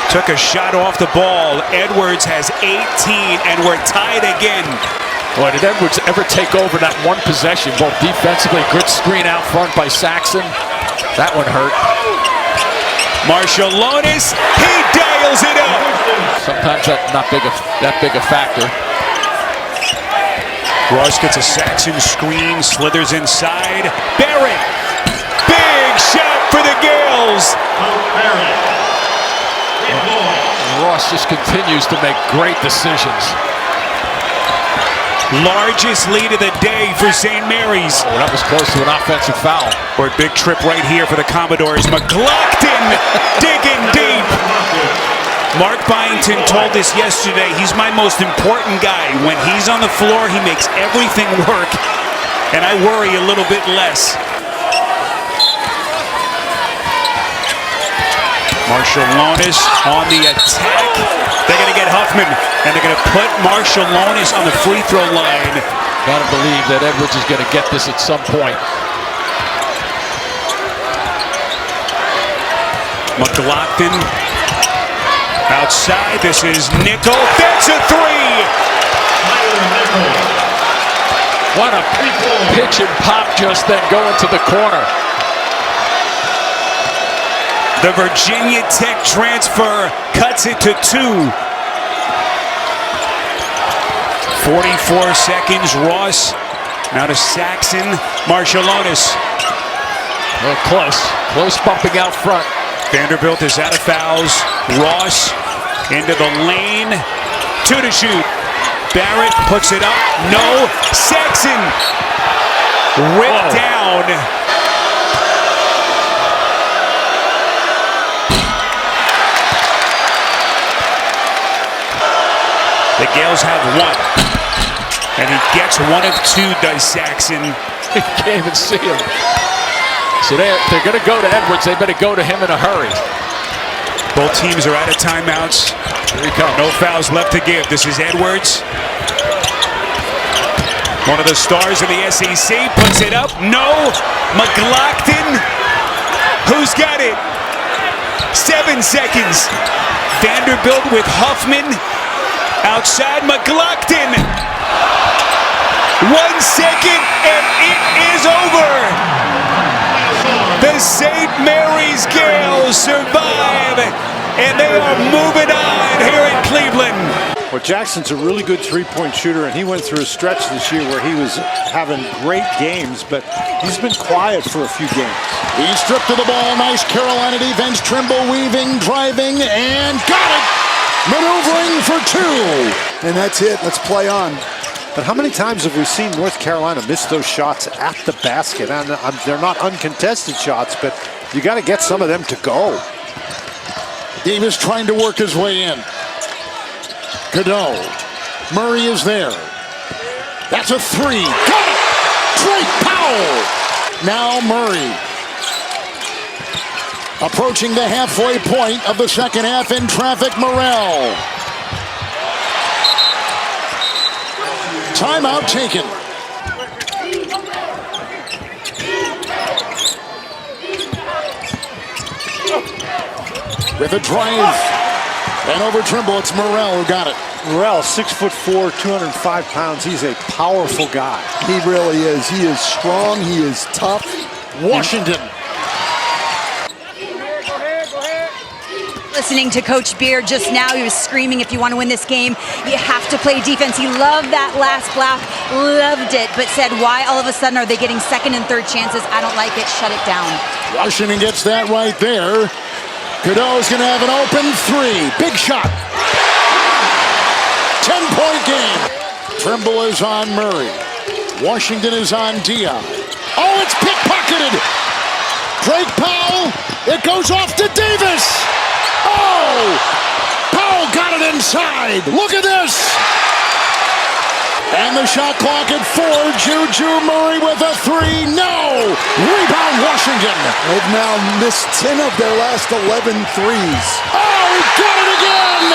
Took a shot off the ball. Edwards has 18, and we're tied again. Boy, did Edwards ever take over that one possession, both defensively, good screen out front by Saxon. That one hurt. Marshallonis, he dials it up. Sometimes that's not that big a factor. Ross gets a Saxon screen, slithers inside. Barrett, big shot for the Gales. Ross just continues to make great decisions. Largest lead of the day for St. Mary's. Oh, that was close to an offensive foul. Or a big trip right here for the Commodores. McLaughlin digging deep. Mark Byington told us yesterday he's my most important guy. When he's on the floor, he makes everything work, and I worry a little bit less. Marshallonis on the attack. They're going to get Huffman, and they're going to put Marshallonis on the free throw line. Gotta believe that Edwards is going to get this at some point. McLaughlin outside. This is Nickel. That's a three. What a pitch and pop just then going to the corner. The Virginia Tech transfer cuts it to 2. 44 seconds. Ross now to Saxon. Marshallonis. Well, close bumping out front. Vanderbilt is out of fouls. Ross into the lane. 2 to shoot. Barrett puts it up. No. Saxon ripped down. The Gales have 1. And he gets 1 of 2, does Saxon. You can't even see him. So they're going to go to Edwards. They better go to him in a hurry. Both teams are out of timeouts. Here he comes. No fouls left to give. This is Edwards. One of the stars of the SEC puts it up. No. McLaughlin. Who's got it? 7 seconds. Vanderbilt with Huffman. Outside McLaughlin. 1 second and it is over. The St. Mary's Gales survive, and they are moving on here in Cleveland. Well, Jackson's a really good three-point shooter, and he went through a stretch this year where he was having great games, but he's been quiet for a few games. He stripped of the ball. Nice Carolina defense. Trimble weaving, driving, and got it. Maneuvering for 2. And that's it. Let's play on. But how many times have we seen North Carolina miss those shots at the basket? And they're not uncontested shots, but you got to get some of them to go. Davis trying to work his way in. Cadeau. Murray is there. That's a 3. Got it! Drake Powell. Now Murray. Approaching the halfway point of the second half in traffic. Morrell. Timeout taken. With a drive. And over Trimble, it's Morrell who got it. Morrell, 6'4", 205 pounds. He's a powerful guy. He really is. He is strong. He is tough. Washington. Listening to Coach Beard just now, he was screaming, if you want to win this game, you have to play defense. He loved that last block, loved it, but said, why all of a sudden are they getting second and third chances? I don't like it. Shut it down. Washington gets that right there. Cadeau's going to have an open 3. Big shot. 10-point game. Trimble is on Murray. Washington is on Dion. Oh, it's pickpocketed. Drake Powell. It goes off to Davis. Oh! Powell got it inside. Look at this. And the shot clock at 4. Juju Murray with a 3. No! Rebound Washington. They've now missed 10 of their last 11 threes. Oh, he got it again!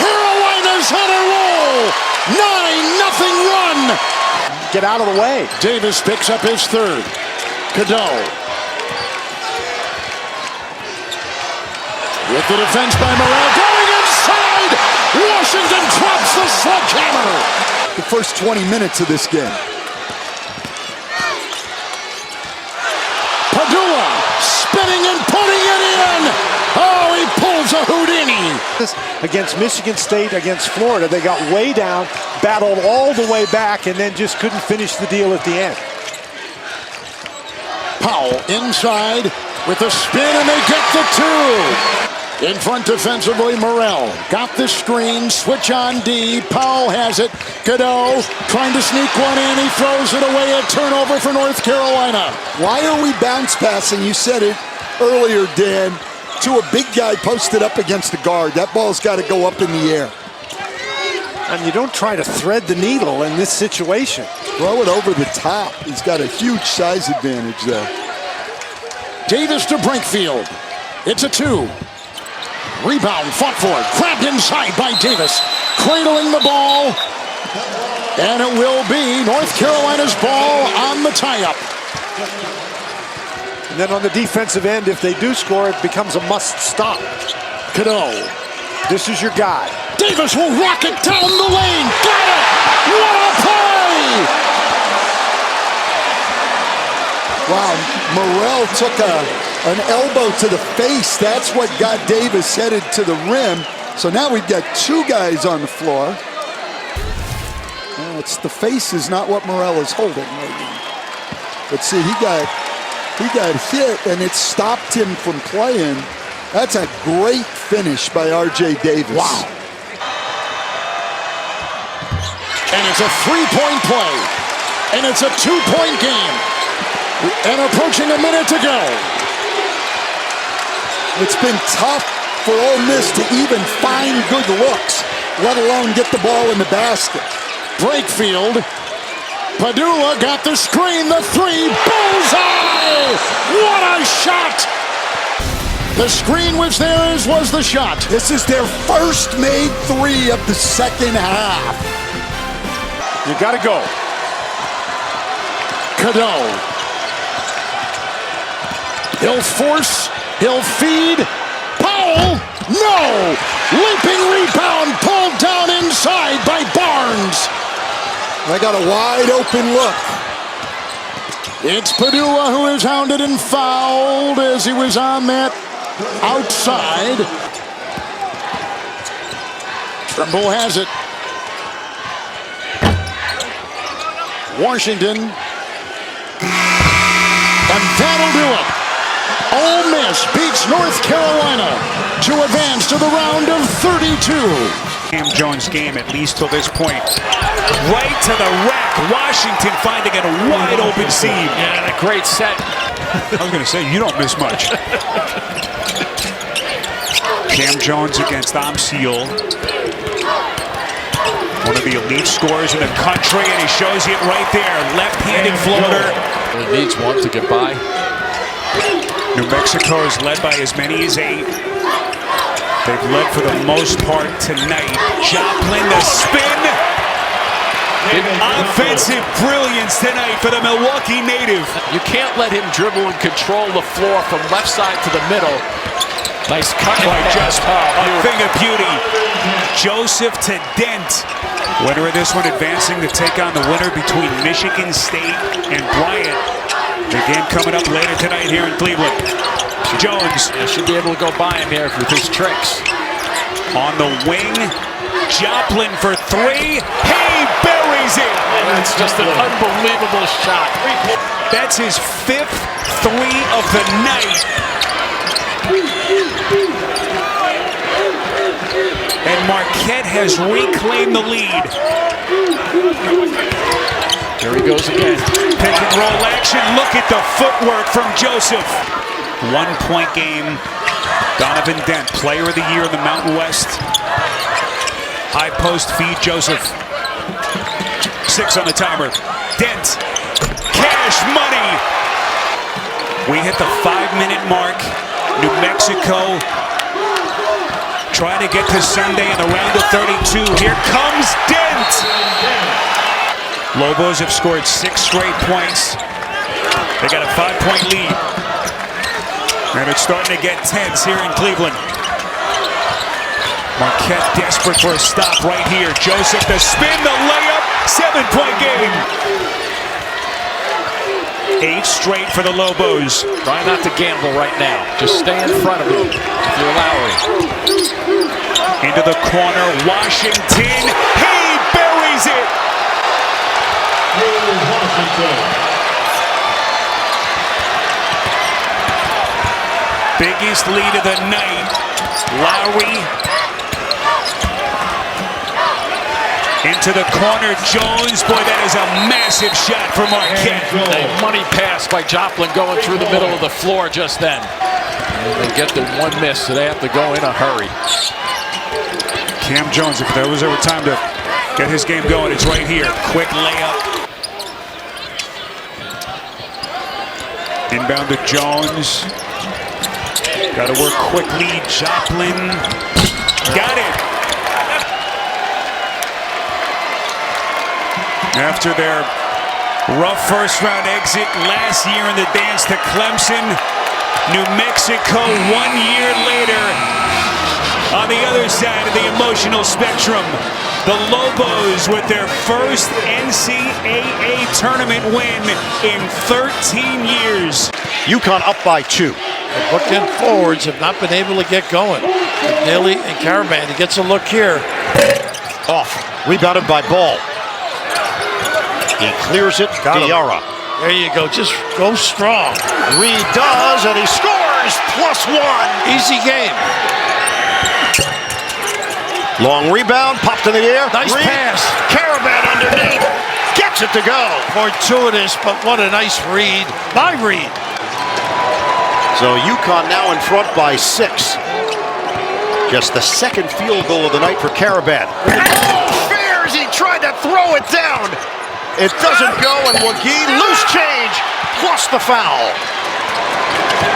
Carolina's on a roll. 9-0 run. Get out of the way. Davis picks up his 3rd. Cadeau. With the defense by Morrell going inside. Washington drops the sledgehammer. The first 20 minutes of this game. Padula spinning and putting it in. Oh, he pulls a Houdini. Against Michigan State, against Florida, they got way down, battled all the way back, and then just couldn't finish the deal at the end. Powell inside with a spin, and they get the 2. In front defensively, Morrell got the screen, switch on D. Powell has it. Cadeau trying to sneak one in. He throws it away. A turnover for North Carolina. Why are we bounce passing? You said it earlier, Dan, to a big guy posted up against the guard. That ball's got to go up in the air. And you don't try to thread the needle in this situation. Throw it over the top. He's got a huge size advantage there. Davis to Brinkfield. It's a 2. Rebound, fought for it, grabbed inside by Davis, cradling the ball, and it will be North Carolina's ball on the tie-up. And then on the defensive end, if they do score, it becomes a must-stop. Cadeau. This is your guy. Davis will rock it down the lane. Got it! What a play! Wow, Morrell took an elbow to the face. That's what got Davis headed to the rim. So now we've got 2 guys on the floor. Well, it's the face is not what Morrell is holding right now. But see, he got hit and it stopped him from playing. That's a great finish by R.J. Davis. Wow. And it's a 3-point play. And it's a 2-point game. And approaching a minute to go. It's been tough for Ole Miss to even find good looks, let alone get the ball in the basket. Breakfield. Padula got the screen, the 3, bullseye! What a shot! The screen was there, as was the shot. This is their first made 3 of the second half. You gotta go. Cadeau. He'll force, he'll feed. Powell, no! Leaping rebound, pulled down inside by Barnes. I got a wide open look. It's Padula who is hounded and fouled as he was on that outside. Trimble has it. Washington. And that'll do it. Ole Miss beats North Carolina to advance to the round of 32. Cam Jones' game, at least till this point. Right to the rack. Washington finding a wide open seam. Yeah, a great set. I was going to say, you don't miss much. Cam Jones against Amseal. One of the elite scorers in the country, and he shows you it right there. Left-handed floater. He needs one to get by. New Mexico is led by as many as 8. They've led for the most part tonight. Joplin, the spin. Offensive brilliance tonight for the Milwaukee native. You can't let him dribble and control the floor from left side to the middle. Nice cut. Just a thing of beauty. Joseph to Dent. Winner of this one advancing to take on the winner between Michigan State and Bryant. The game coming up later tonight here in Cleveland. Jones should be able to go by him here with his tricks. On the wing. Joplin for 3. He buries it. That's just an unbelievable shot. That's his 5th 3 of the night. And Marquette has reclaimed the lead. Here he goes again. Pick and roll action. Look at the footwork from Joseph. 1-point game. Donovan Dent, player of the year in the Mountain West. High post feed, Joseph. 6 on the timer. Dent. Cash money. We hit the 5-minute mark. New Mexico trying to get to Sunday in the round of 32. Here comes Dent. Lobos have scored 6 straight points. They got a 5-point lead. And it's starting to get tense here in Cleveland. Marquette desperate for a stop right here. Joseph, the spin, the layup, 7-point game. 8 straight for the Lobos. Try not to gamble right now. Just stay in front of him if you're Lowry. Into the corner, Washington. He buries it. Biggest lead of the night. Lowry. Into the corner, Jones. Boy, that is a massive shot for Marquette. A money pass by Joplin going through the middle of the floor just then. And they get the one miss, so they have to go in a hurry. Cam Jones, if there was ever time to get his game going, it's right here. Quick layup. Inbound to Jones. Got to work quickly. Joplin. Got it. After their rough first-round exit last year in the dance to Clemson, New Mexico 1 year later on the other side of the emotional spectrum. The Lobos with their first NCAA tournament win in 13 years. UConn up by 2. The bookend forwards have not been able to get going. McNeese and Caravan, he gets a look here. Off, rebounded by Ball. He clears it, Diarra. There you go, just go strong. Reed does, and he scores, +1. Easy game. Long rebound, popped in the air. Nice Reed, pass. Caravan underneath, gets it to go. Fortuitous, but what a nice read by Reed. So UConn now in front by 6. Just the second field goal of the night for Caravan. Oh, Fears, he tried to throw it down. It doesn't go, and Wagee, loose change, plus the foul.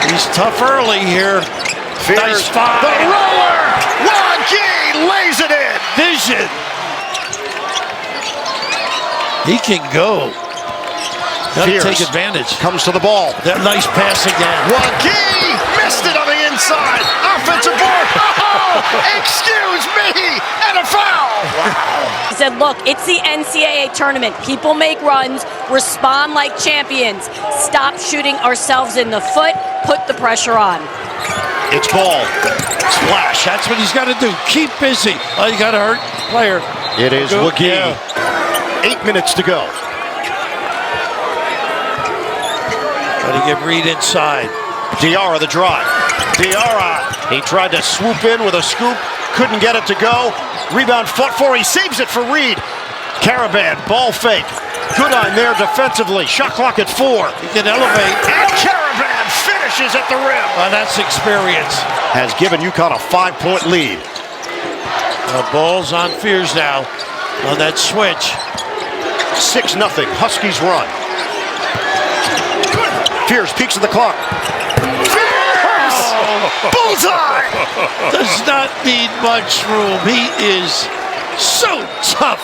He's tough early here. Fears, nice five. The roller! Wagee lays it in. Vision. He can go. Gotta take advantage. Comes to the ball. That nice pass again. Wagee missed it on the inside. Offensive board. Oh, excuse me, and a foul. Wow. He said, look, it's the NCAA tournament. People make runs, respond like champions. Stop shooting ourselves in the foot, put the pressure on. It's Ball. Splash. That's what he's got to do. Keep busy. Oh, you got to hurt player. It is Wagee. Yeah. 8 minutes to go. Got to get Reed inside. Diarra the drive. Diarra. He tried to swoop in with a scoop. Couldn't get it to go. Rebound fought for. He saves it for Reed. Caravan, ball fake. Goodine there defensively. Shot clock at 4. He can elevate. And Caravan finishes at the rim. That's experience. Has given UConn a 5-point lead. Ball's on Fears now on that switch. 6-0. Huskies run. Fears peeks at the clock. Fears! Bullseye! Does not need much room. He is so tough.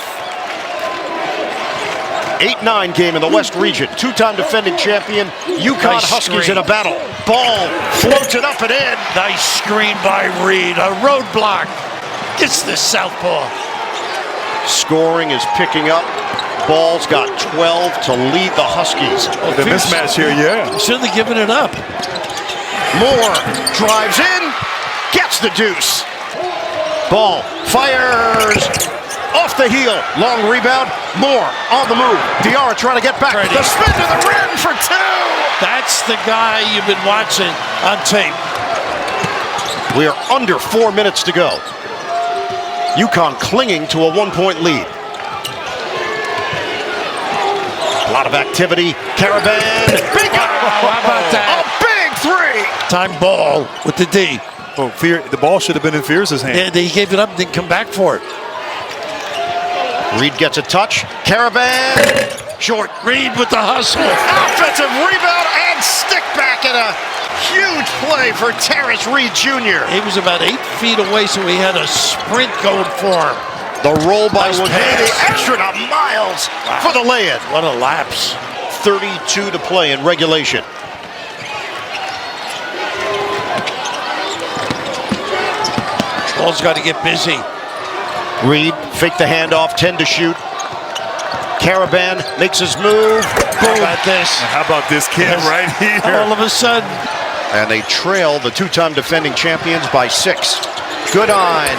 8-9 game in the West region. Two-time defending champion, UConn Nice Huskies screen. in a battle. Ball floats it up and in. Nice screen by Reed. A roadblock. Gets the southpaw. Scoring is picking up. Ball's got 12 to lead the Huskies. The mismatch here, yeah. Shouldn't have given it up. Moore drives in, gets the deuce. Ball fires off the heel. Long rebound. Moore on the move. Diarra trying to get back. The spin to the rim for 2. That's the guy you've been watching on tape. We are under 4 minutes to go. UConn clinging to a 1-point lead. A lot of activity. Caravan. Big How about that? A big 3. Time Ball with the D. Oh, the ball should have been in Fears' hand. Yeah, he gave it up and didn't come back for it. Reed gets a touch. Caravan. Short. Reed with the hustle. Offensive rebound and stick back in a huge play for Terrence Reed Jr. He was about 8 feet away, so he had a sprint going for him. The roll by Nice Wagee, the extra to Miles for the lay-in. What a lapse. 32 to play in regulation. Ball's got to get busy. Reed fake the handoff, 10 to shoot. Caravan makes his move. Boom. How about this? How about this kid right here? All of a sudden. And they trail the two-time defending champions by 6. Goodine.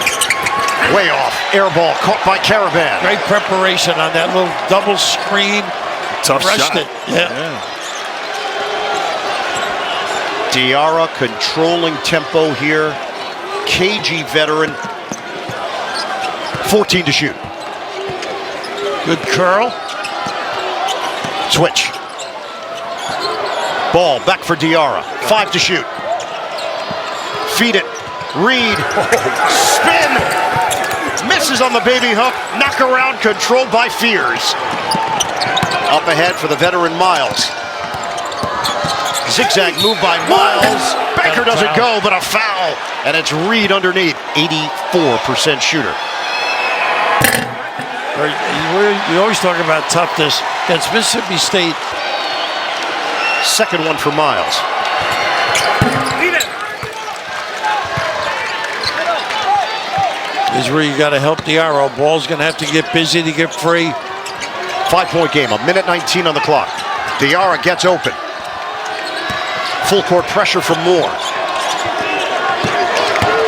Way off. Air ball caught by Caravan. Great preparation on that little double screen. Tough Rushed shot. it. Yeah. Diarra controlling tempo here. cagey veteran. 14 to shoot. Good curl. Switch. Ball back for Diarra. 5 to shoot. Feed it. Reed. Spin. Misses on the baby hook. Knock around controlled by Fears. Up ahead for the veteran Miles. Zigzag move by Miles. Banker doesn't go, but a foul. And it's Reed underneath. 84% shooter. We always talk about toughness against Mississippi State. Second one for Miles. This is where you got to help Diarra. Ball's going to have to get busy to get free. 5-point game, a minute 19 on the clock. Diarra gets open. Full court pressure from Moore.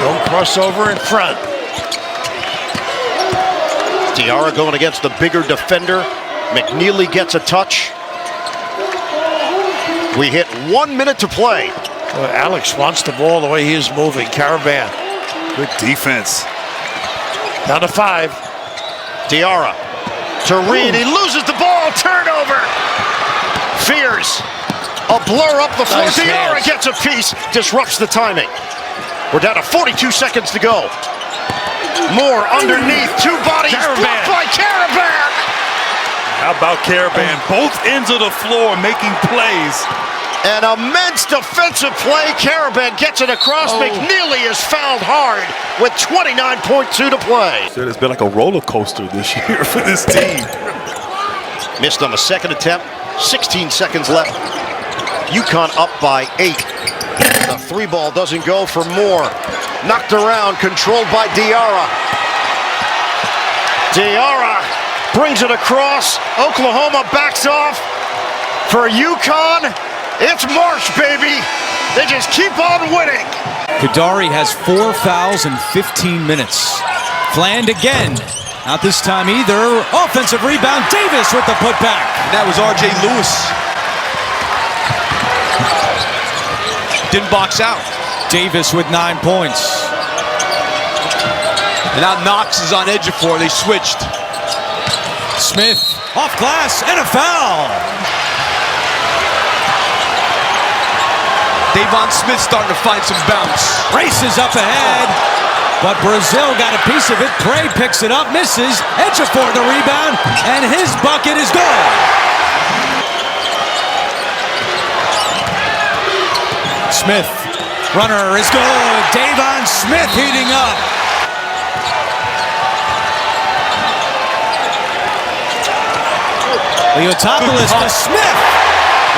Don't cross over in front. Diarra going against the bigger defender. McNeely gets a touch. We hit 1 minute to play. Well, Alex wants the ball the way he is moving. Caravan. Good defense. Down to 5. Diarra to Reed. He loses the ball. Turnover. Fears. A blur up the floor. Nice Diarra hands. gets a piece. Disrupts the timing. We're down to 42 seconds to go. Moore underneath. 2 bodies. Blocked by Caravan. How about Caravan? Both ends of the floor making plays. An immense defensive play. Caravan gets it across. McNeely is fouled hard with 29.2 to play. It's been like a roller coaster this year for this team. Missed on the second attempt. 16 seconds left. UConn up by 8. The 3-ball doesn't go for Moore. Knocked around, controlled by Diarra. Diarra brings it across. Oklahoma backs off. For UConn, it's March, baby. They just keep on winning. Kadari has 4 fouls in 15 minutes. Fland again. Not this time either. Offensive rebound. Davis with the putback. And that was R.J. Lewis. Didn't box out. Davis with 9 points. And now Knox is on Ejiofor. They switched. Smith off glass and a foul. Davon Smith starting to find some bounce. Races up ahead, but Brazil got a piece of it. Prey picks it up, misses. Ejiofor the rebound, and his bucket is good. Smith, runner is good. Davon Smith heating up. Leotopoulos to Smith.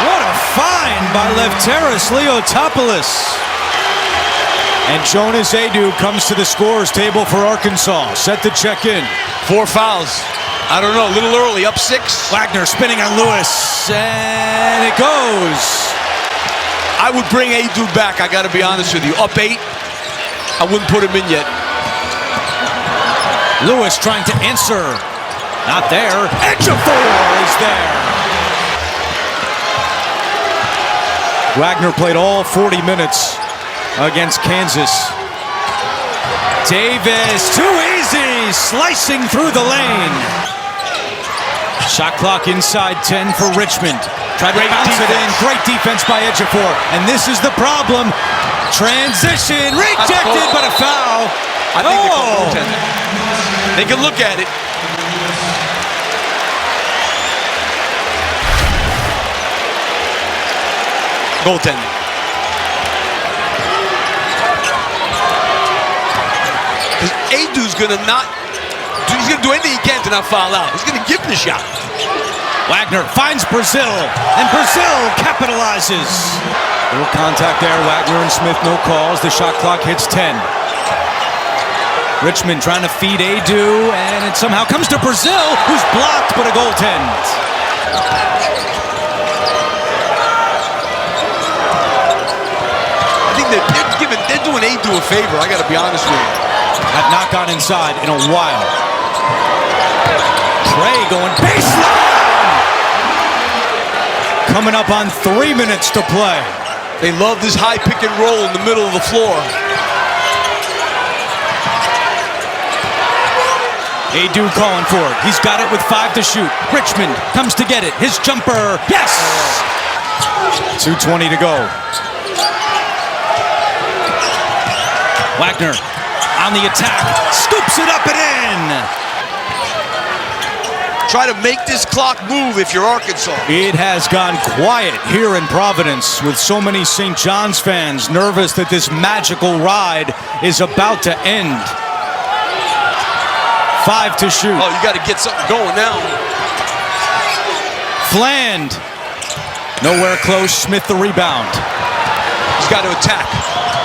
What a find by Lefteris Leotopoulos. And Jonas Adu comes to the scorer's table for Arkansas. Set to check in. 4 fouls. I don't know, a little early, up 6. Wagner spinning on Lewis, and it goes. I would bring Adu back, I gotta be honest with you. Up 8, I wouldn't put him in yet. Lewis trying to answer. Not there. Ejiofor is there. Wagner played all 40 minutes against Kansas. Davis, too easy, slicing through the lane. Shot clock inside 10 for Richmond. Tried to bounce it in. Great defense by Ejiofor. And this is the problem. Transition, rejected, but a foul. I think they can look at it. Goaltending. Because Adu's gonna he's gonna do anything he can to not foul out. He's gonna give the shot. Wagner finds Brazil, and Brazil capitalizes. Little contact there. Wagner and Smith, no calls. The shot clock hits 10. Richmond trying to feed Adu, and it somehow comes to Brazil, who's blocked, but a goaltend. They're doing Adu a favor, I gotta be honest with you. Have not gone inside in a while. Trey going baseline! Coming up on 3 minutes to play. They love this high pick and roll in the middle of the floor. Adu calling for it. He's got it with 5 to shoot. Richmond comes to get it. His jumper. Yes! 2:20 to go. Wagner on the attack. Scoops it up and in. Try to make this clock move if you're Arkansas. It has gone quiet here in Providence with so many St. John's fans nervous that this magical ride is about to end. 5 to shoot. Oh, you got to get something going now. Fland. Nowhere close. Smith the rebound. He's got to attack.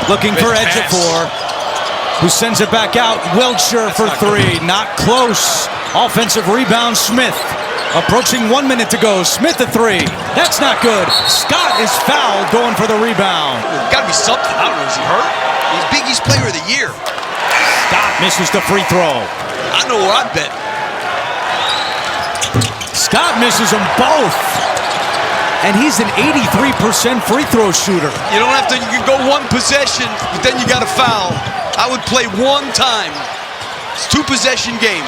Looking for Ejiofor, who sends it back out. Wiltshire for 3. Not close. Offensive rebound, Smith. Approaching 1 minute to go. Smith at 3. That's not good. Scott is fouled going for the rebound. Got to be something. I don't know. Is he hurt? He's Big East Player of the Year. Scott misses the free throw. I know where I bet. Scott misses them both. And he's an 83% free throw shooter. You don't have to, you can go one possession, but then you got to foul. I would play one time. It's 2-possession game,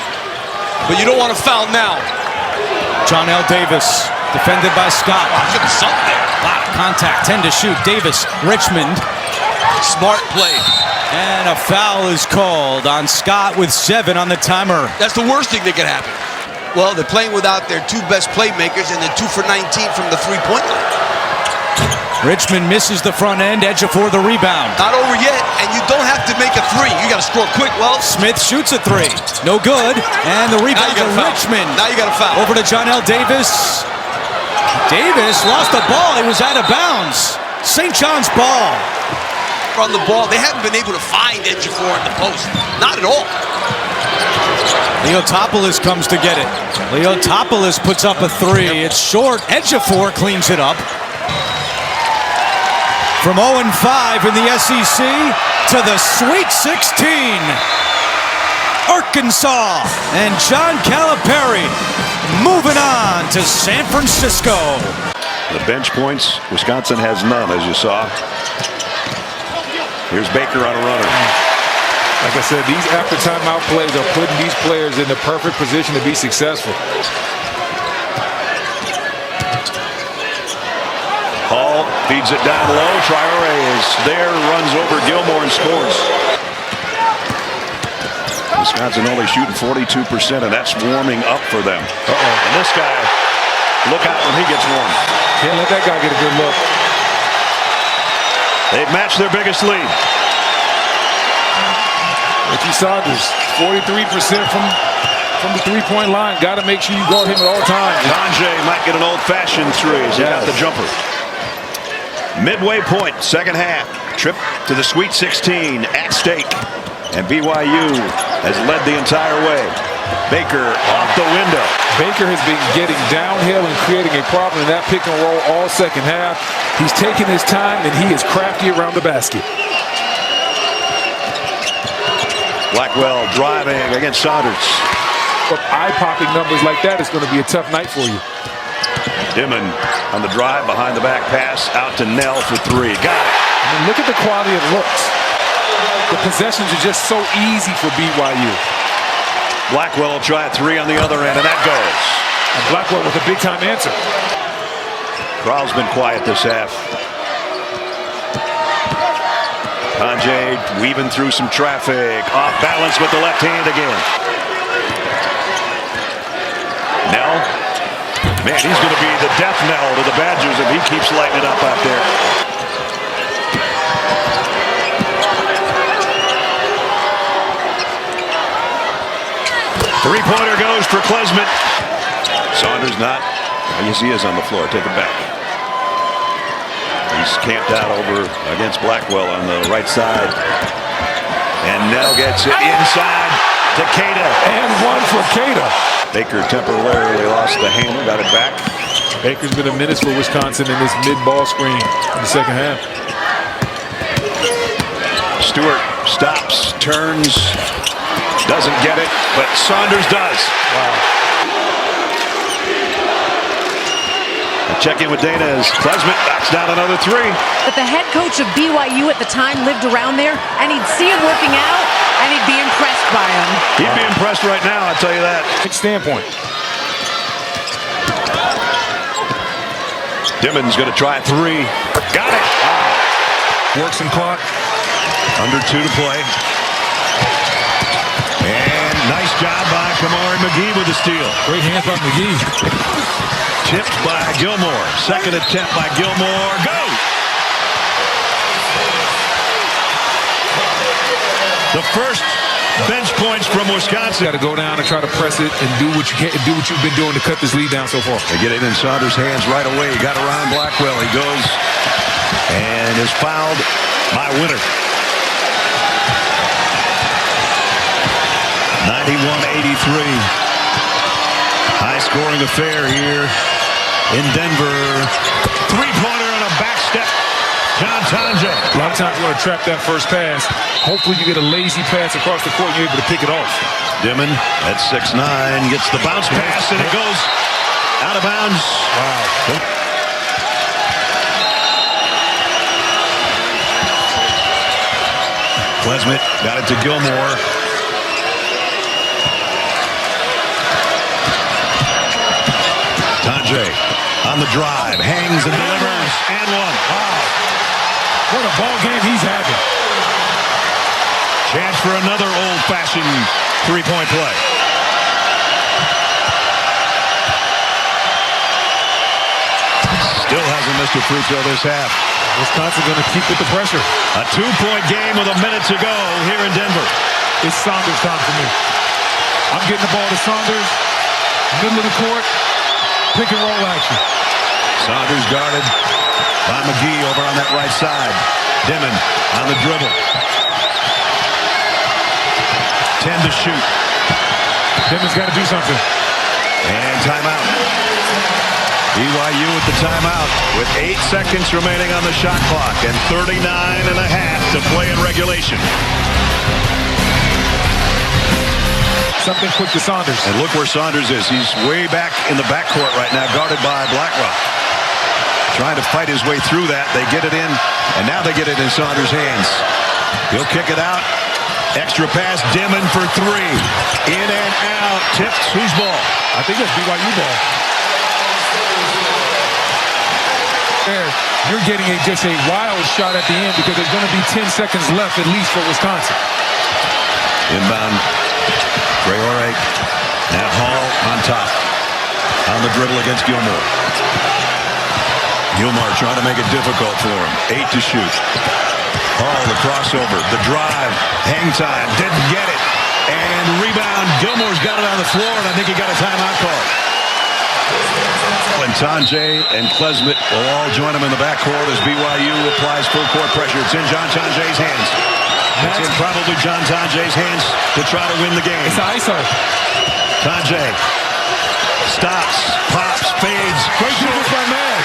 but you don't want to foul now. John L. Davis, defended by Scott. Wow, there's something there. Lot of contact, 10 to shoot. Davis, Richmond. Smart play. And a foul is called on Scott with 7 on the timer. That's the worst thing that could happen. Well, they're playing without their 2 best playmakers, and they're 2 for 19 from the three-point line. Richmond misses the front end. Ejiofor the rebound. Not over yet, and you don't have to make a 3. You got to score quick. Well, Smith shoots a 3. No good. And the rebound to Richmond. Now you got to foul. Over to John L. Davis. Davis lost the ball. He was out of bounds. St. John's ball. On the ball, they haven't been able to find Ejiofor in the post. Not at all. Leotopoulos comes to get it. Leotopoulos puts up a 3. It's short. Ejiofor cleans it up. From 0-5 in the SEC to the Sweet 16. Arkansas and John Calipari moving on to San Francisco. The bench points, Wisconsin has none, as you saw. Here's Baker on a runner. Like I said, these after timeout plays are putting these players in the perfect position to be successful. Hall feeds it down low. Traore is there, runs over Gilmore and scores. Wisconsin only shooting 42%, and that's warming up for them. And this guy, look out when he gets warm. Can't let that guy get a good look. They've matched their biggest lead. Ricky Saunders, 43% from the three-point line. Got to make sure you guard him at all times. Donjay might get an old-fashioned 3 as he got the jumper. Midway point, second half. Trip to the Sweet 16 at stake. And BYU has led the entire way. Baker off the window. Baker has been getting downhill and creating a problem in that pick and roll all second half. He's taking his time, and he is crafty around the basket. Blackwell driving against Saunders. With eye-popping numbers like that, it's going to be a tough night for you. Dimon on the drive, behind the back pass, out to Nell for 3. Got it. I mean, look at the quality of looks. The possessions are just so easy for BYU. Blackwell will try a 3 on the other end, and that goes. And Blackwell with a big-time answer. Crowell's been quiet this half. Donjay weaving through some traffic. Off balance with the left hand again. Nell. Man, he's going to be the death knell to the Badgers if he keeps lighting it up out there. Three-pointer goes for Klesmit. Saunders not. Yes, he is on the floor. Take it back. He's camped out over against Blackwell on the right side. And Nell gets it inside to Keita. And 1 for Keita. Baker temporarily lost the handle, got it back. Baker's been a menace for Wisconsin in this mid-ball screen in the second half. Stewart stops, turns, doesn't get it, but Saunders does. Wow. Check in with Dana as Klesmit knocks down another three. But the head coach of BYU at the time lived around there, and he'd see him working out, and he'd be impressed by him. He'd be impressed right now, I'll tell you that. Standpoint. Dimmon's going to try a three. Got it. Wow. Works some clock. Under 2 to play. And nice job by Kamari McGee with the steal. Great hands by McGee. Tipped by Gilmore. Second attempt by Gilmore. Go! The first bench points from Wisconsin. Got to go down and try to press it and do what you can, do what you've been doing to cut this lead down so far. They get it in Saunders' hands right away. He got around Blackwell. He goes and is fouled by Winter. 91-83. High-scoring affair here in Denver. Three-pointer on a back step. John Tonje. A lot of times you want to trap that first pass. Hopefully you get a lazy pass across the court and you're able to pick it off. Dimon at 6'9", gets the bounce pass, and it goes out of bounds. Wow. Klesmit got it to Gilmore. Tonje on the drive, hangs and delivers, and one. Wow. What a ball game he's having. Chance for another old-fashioned three-point play. Still hasn't missed a free throw this half. Wisconsin going to keep with the pressure. A 2-point game with a minute to go here in Denver. It's Saunders time for me. I'm getting the ball to Saunders, middle of the court, pick and roll action. Saunders guarded by McGee over on that right side. Dimon on the dribble. 10 to shoot. Dimon's got to do something. And timeout. BYU with the timeout with 8 seconds remaining on the shot clock and 39 and a half to play in regulation. Something quick to Saunders. And look where Saunders is. He's way back in the backcourt right now, guarded by Blackrock. Trying to fight his way through that. They get it in, and now they get it in Saunders' hands. He'll kick it out. Extra pass, Dimon for three. In and out. Tipped. Whose ball? I think it's BYU ball. There, you're getting just a wild shot at the end because there's going to be 10 seconds left at least for Wisconsin. Inbound. Traore. Now Hall on top. On the dribble against Gilmore. Gilmore trying to make it difficult for him. 8 to shoot. Hall, the crossover, the drive, hang time, didn't get it. And rebound, Gilmore's got it on the floor, and I think he got a timeout call. And Tonje and Klesmit will all join him in the backcourt as BYU applies full court pressure. It's in John Tonje's hands. It's in probably John Tonje's hands to try to win the game. It's ISO. Tonje stops, pops, fades. Great shooter by Mag.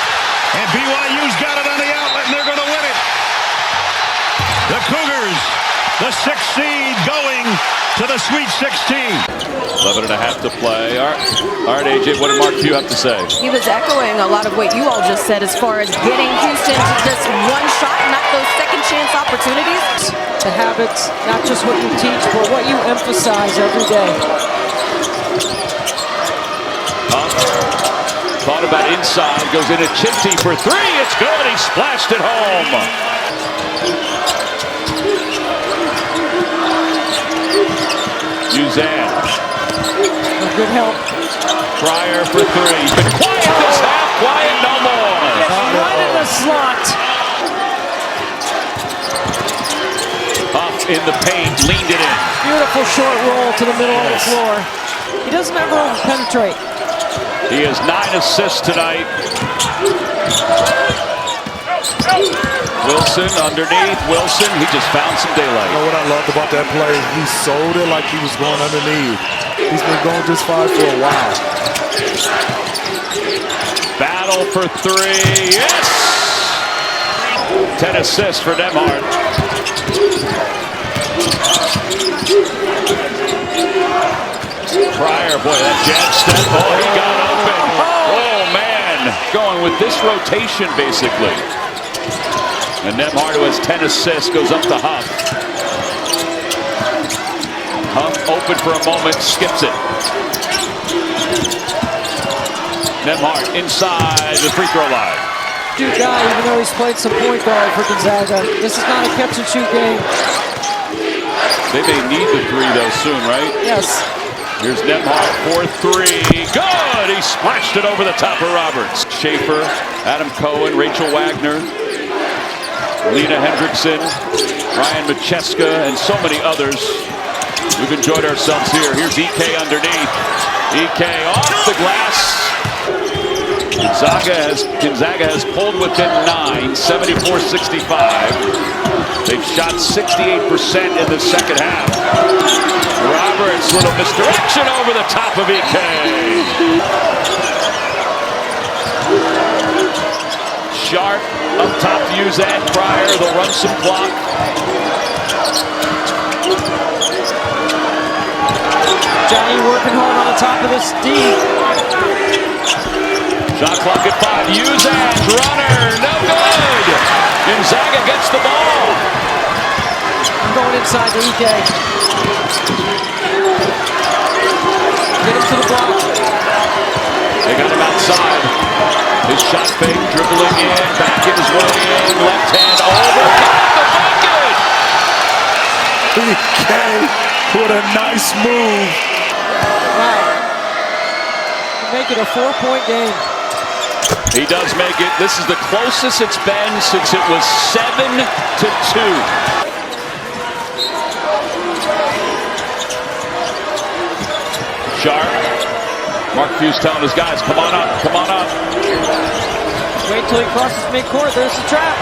And BYU's got it on the outlet, and they're going to win it. The Cougars, the 6th seed, going to the Sweet 16. 11 and a half to play. All right, AJ, what did Mark Few have to say? He was echoing a lot of what you all just said as far as getting Houston to just one shot, not those second chance opportunities. The habits, not just what you teach, but what you emphasize every day. Thought about inside, goes in at Chipsy for three. It's good. He splashed it home. Uzan. Good help. Fryer for three. He's been quiet this half. Quiet no more. It's right in the slot. Up in the paint, leaned it in. Beautiful short roll to the middle of the floor. He doesn't ever penetrate. He has 9 assists tonight. Wilson underneath. Wilson, he just found some daylight. You know what I loved about that play? He sold it like he was going underneath. He's been going this far for a while. Battle for three. Yes! 10 assists for Demhart. Pryor, boy, that jab step. Oh, he got open. Oh, man. going with this rotation, basically. And Nembhard, who has 10 assists, goes up to Huff. Huff open for a moment, skips it. Nembhard inside the free throw line. Dude guy, even though he's played some point guard for Gonzaga. This is not a catch and shoot game. They may need the three though soon, right? Yes. Here's Nembhard for three. Good! He splashed it over the top of Roberts. Schaefer, Adam Cohen, Rachel Wagner, Lena Hendrickson, Ryan Macheska, and so many others. We've enjoyed ourselves here. Here's EK underneath. EK off the glass. Gonzaga has pulled within 9, 74-65. They've shot 68% in the second half. Roberts, little misdirection over the top of EK. Sharp up top to use that Pryor. They'll run some clock. Johnny working hard on the top of this D. Shot clock at 5. Uzan, runner, no good. Gonzaga gets the ball. I'm going inside to EK. Get him to the block. They got him outside. His shot fake, dribbling in, back in his way in, left hand over, got the bucket! EK with a nice move. Wow. Make it a 4-point game. He does make it. This is the closest it's been since it was 7-2. Sharp. Mark Few's telling his guys, come on up, come on up. Wait till he crosses midcourt. There's the trap.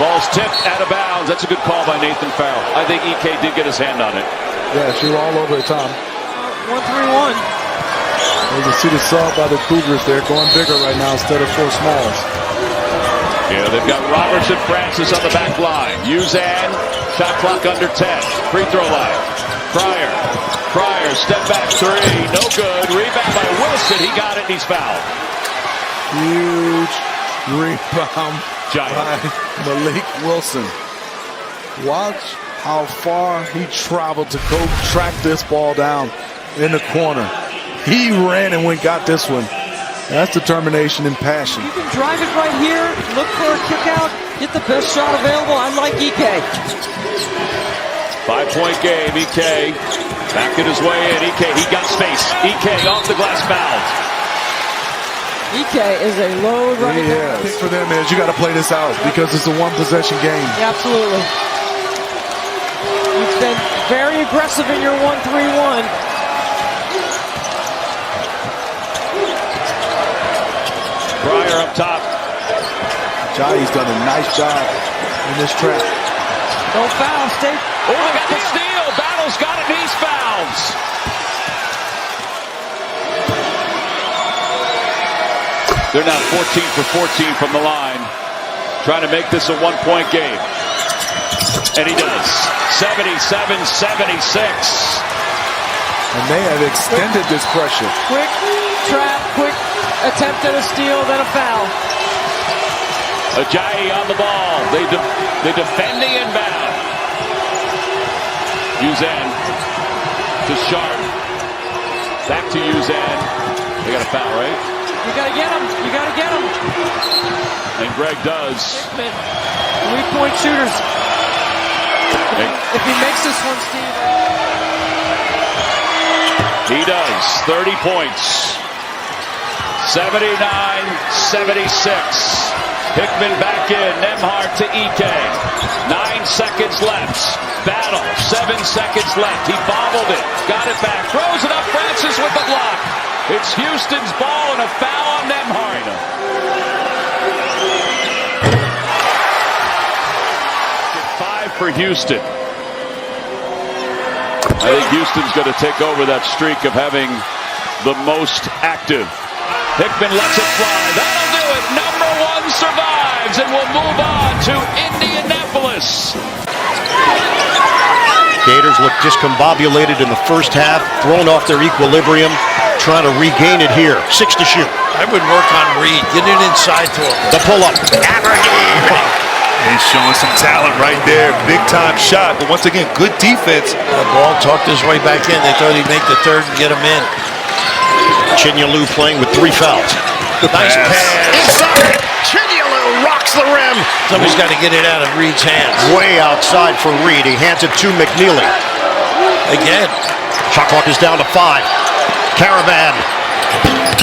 Ball's tipped out of bounds. That's a good call by Nathan Farrell. I think EK did get his hand on it. Yeah, she was all over it, Tom. 1-3-1. You can see the sub by the Cougars. They're going bigger right now instead of 4 smalls. Yeah, they've got Roberts and Francis on the back line. Uzan, shot clock under 10. Free throw line. Pryor, step back 3. No good. Rebound by Wilson. He got it and he's fouled. Huge rebound by Malik Wilson. Watch how far he traveled to go track this ball down in the corner. He ran and went got this one. That's determination and passion. You can drive it right here, look for a kick out, get the best shot available. I like EK. 5-point game. EK back in his way in. EK, he got space. EK off the glass fouled. EK is a load right now. I think for them is you got to play this out because it's a one-possession game. Yeah, absolutely. You've been very aggressive in your 1-3-1. Pryor up top. Jai's done a nice job in this trap. Don't foul, stay. Oh, they got the steal. Battle's got it, and he's fouls. They're now 14 for 14 from the line. Trying to make this a 1-point game. And he does. 77-76. And they have extended this pressure. Quick trap, quick attempt at a steal, then a foul. Ajayi on the ball. They defend the inbound. Uzan to Sharp. Back to Uzan. They got a foul, right? You gotta get him. You gotta get him. And Greg does. 3-point shooters. If he makes this one, Steve. He does. 30 points. 79-76. Hickman back in. Nembhard to EK. 9 seconds left. Battle. 7 seconds left. He bobbled it. Got it back. Throws it up. Francis with the block. It's Houston's ball and a foul on Nembhard. 5 for Houston. I think Houston's going to take over that streak of having the most active. Hickman lets it fly. That'll do it. Number 1 survives, and we'll move on to Indianapolis. Gators look discombobulated in the first half, thrown off their equilibrium, trying to regain it here. 6 to shoot. I would work on Reed. Get it inside to him. The pull-up. He's showing some talent right there. Big-time shot, but once again, good defense. The ball talked his way back in. They thought he'd make the third and get him in. Chinyalu playing with 3 fouls. Nice pass. Inside. Chinyalu rocks the rim. Somebody's got to get it out of Reed's hands. Way outside for Reed. He hands it to McNeely. Again. Shot clock is down to 5. Caravan.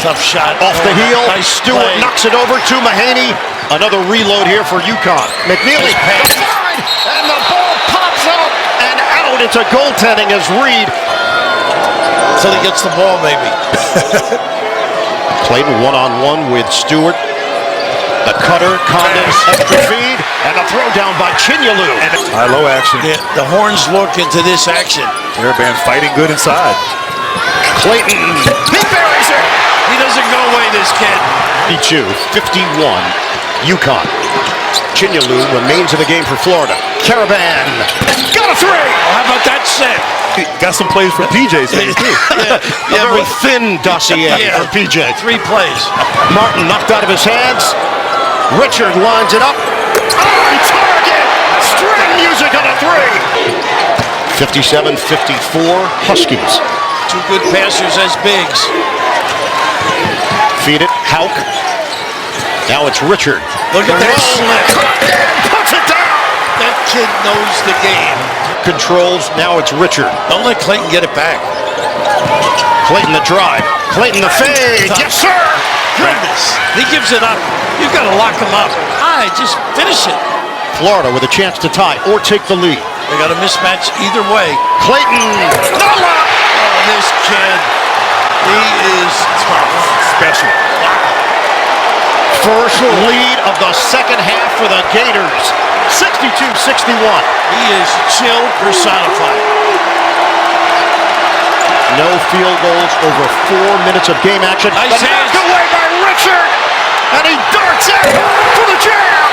Tough shot. Off the heel. Nice Stewart play. knocks it over to Mahaney. Another reload here for UConn. McNeely. And the ball pops up and out. It's a goaltending as Reed. Until he gets the ball, maybe. Clayton one-on-one with Stewart. The cutter, Condon, extra feed, and a throw down by Chinyalu. High-low action. The Horns look into this action. Caravan fighting good inside. Clayton. He buries it. He doesn't go away, this kid. 52-51, UConn. Chinyalu remains in the game for Florida. Caravan. Got a 3. How about that set? Got some plays for PJ's face, too. A very thin dossier for PJ. 3 plays. Martin knocked out of his hands. Richard lines it up. On target! String music on a 3. 57-54, Huskies. 2 good passers as bigs. Feed it, Hauk. Now it's Richard. Look at that slip. Puts it down! That kid knows the game. Controls, now it's Richard. Don't let Clayton get it back. Clayton the drive. Clayton the fade. Yes, sir! Goodness. He gives it up. You've got to lock him up. Just finish it. Florida with a chance to tie or take the lead. They got a mismatch either way. Clayton. No lock. Oh, this kid. He is tough. Special. First lead of the second half for the Gators. 62-61. He is chill personified. No field goals over 4 minutes of game action. Nice hands. Knocked away by Richard. And he darts out for the jam.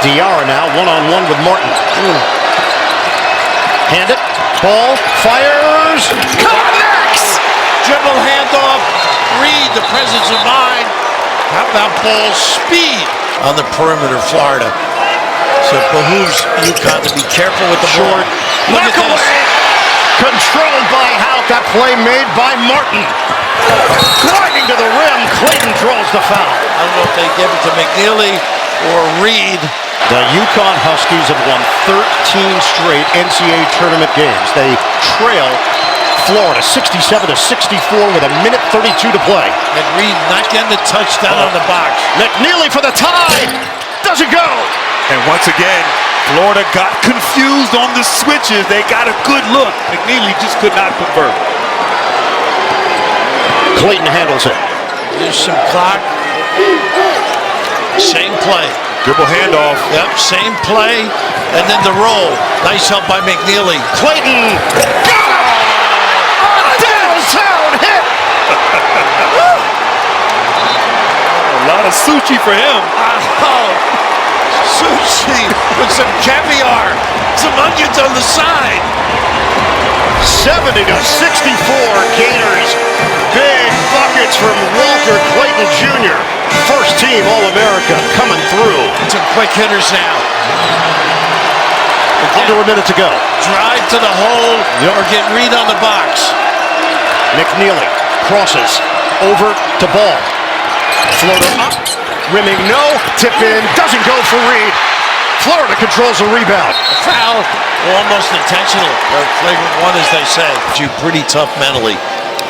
Diarra now one-on-one with Martin. Hand it. Ball. Fires. Connects. Dribble handoff. Reed, the presence of mind. How about ball speed on the perimeter, Florida? So it behooves UConn to be careful with the ball. Look at this. Controlled by Hauk. That play made by Martin. Gliding to the rim. Clayton draws the foul. I don't know if they give it to McNeely or Reed. The UConn Huskies have won 13 straight NCAA tournament games. They trail Florida 67-64 with 1:32 to play. And Reed not getting the touchdown on the box. McNeely for the tie. Doesn't go. And once again, Florida got confused on the switches. They got a good look. McNeely just could not convert. Clayton handles it. There's some clock. Same play. Dribble handoff. Yep, same play. And then the roll. Nice help by McNeely. Clayton. Got him! On a downtown hit. A lot of sushi for him. Sushi with some caviar. Some onions on the side. 70-64 Gators. Big buckets from Walter Clayton Jr. First team All-America coming through. Some quick hitters now. Under a minute to go. Drive to the hole or get Reed on the box. McNeely crosses over to Ball. Floater up. Rimming no. Tip in. Doesn't go for Reed. Florida controls the rebound. Foul. Almost intentional. Or flagrant one, as they say. You're pretty tough mentally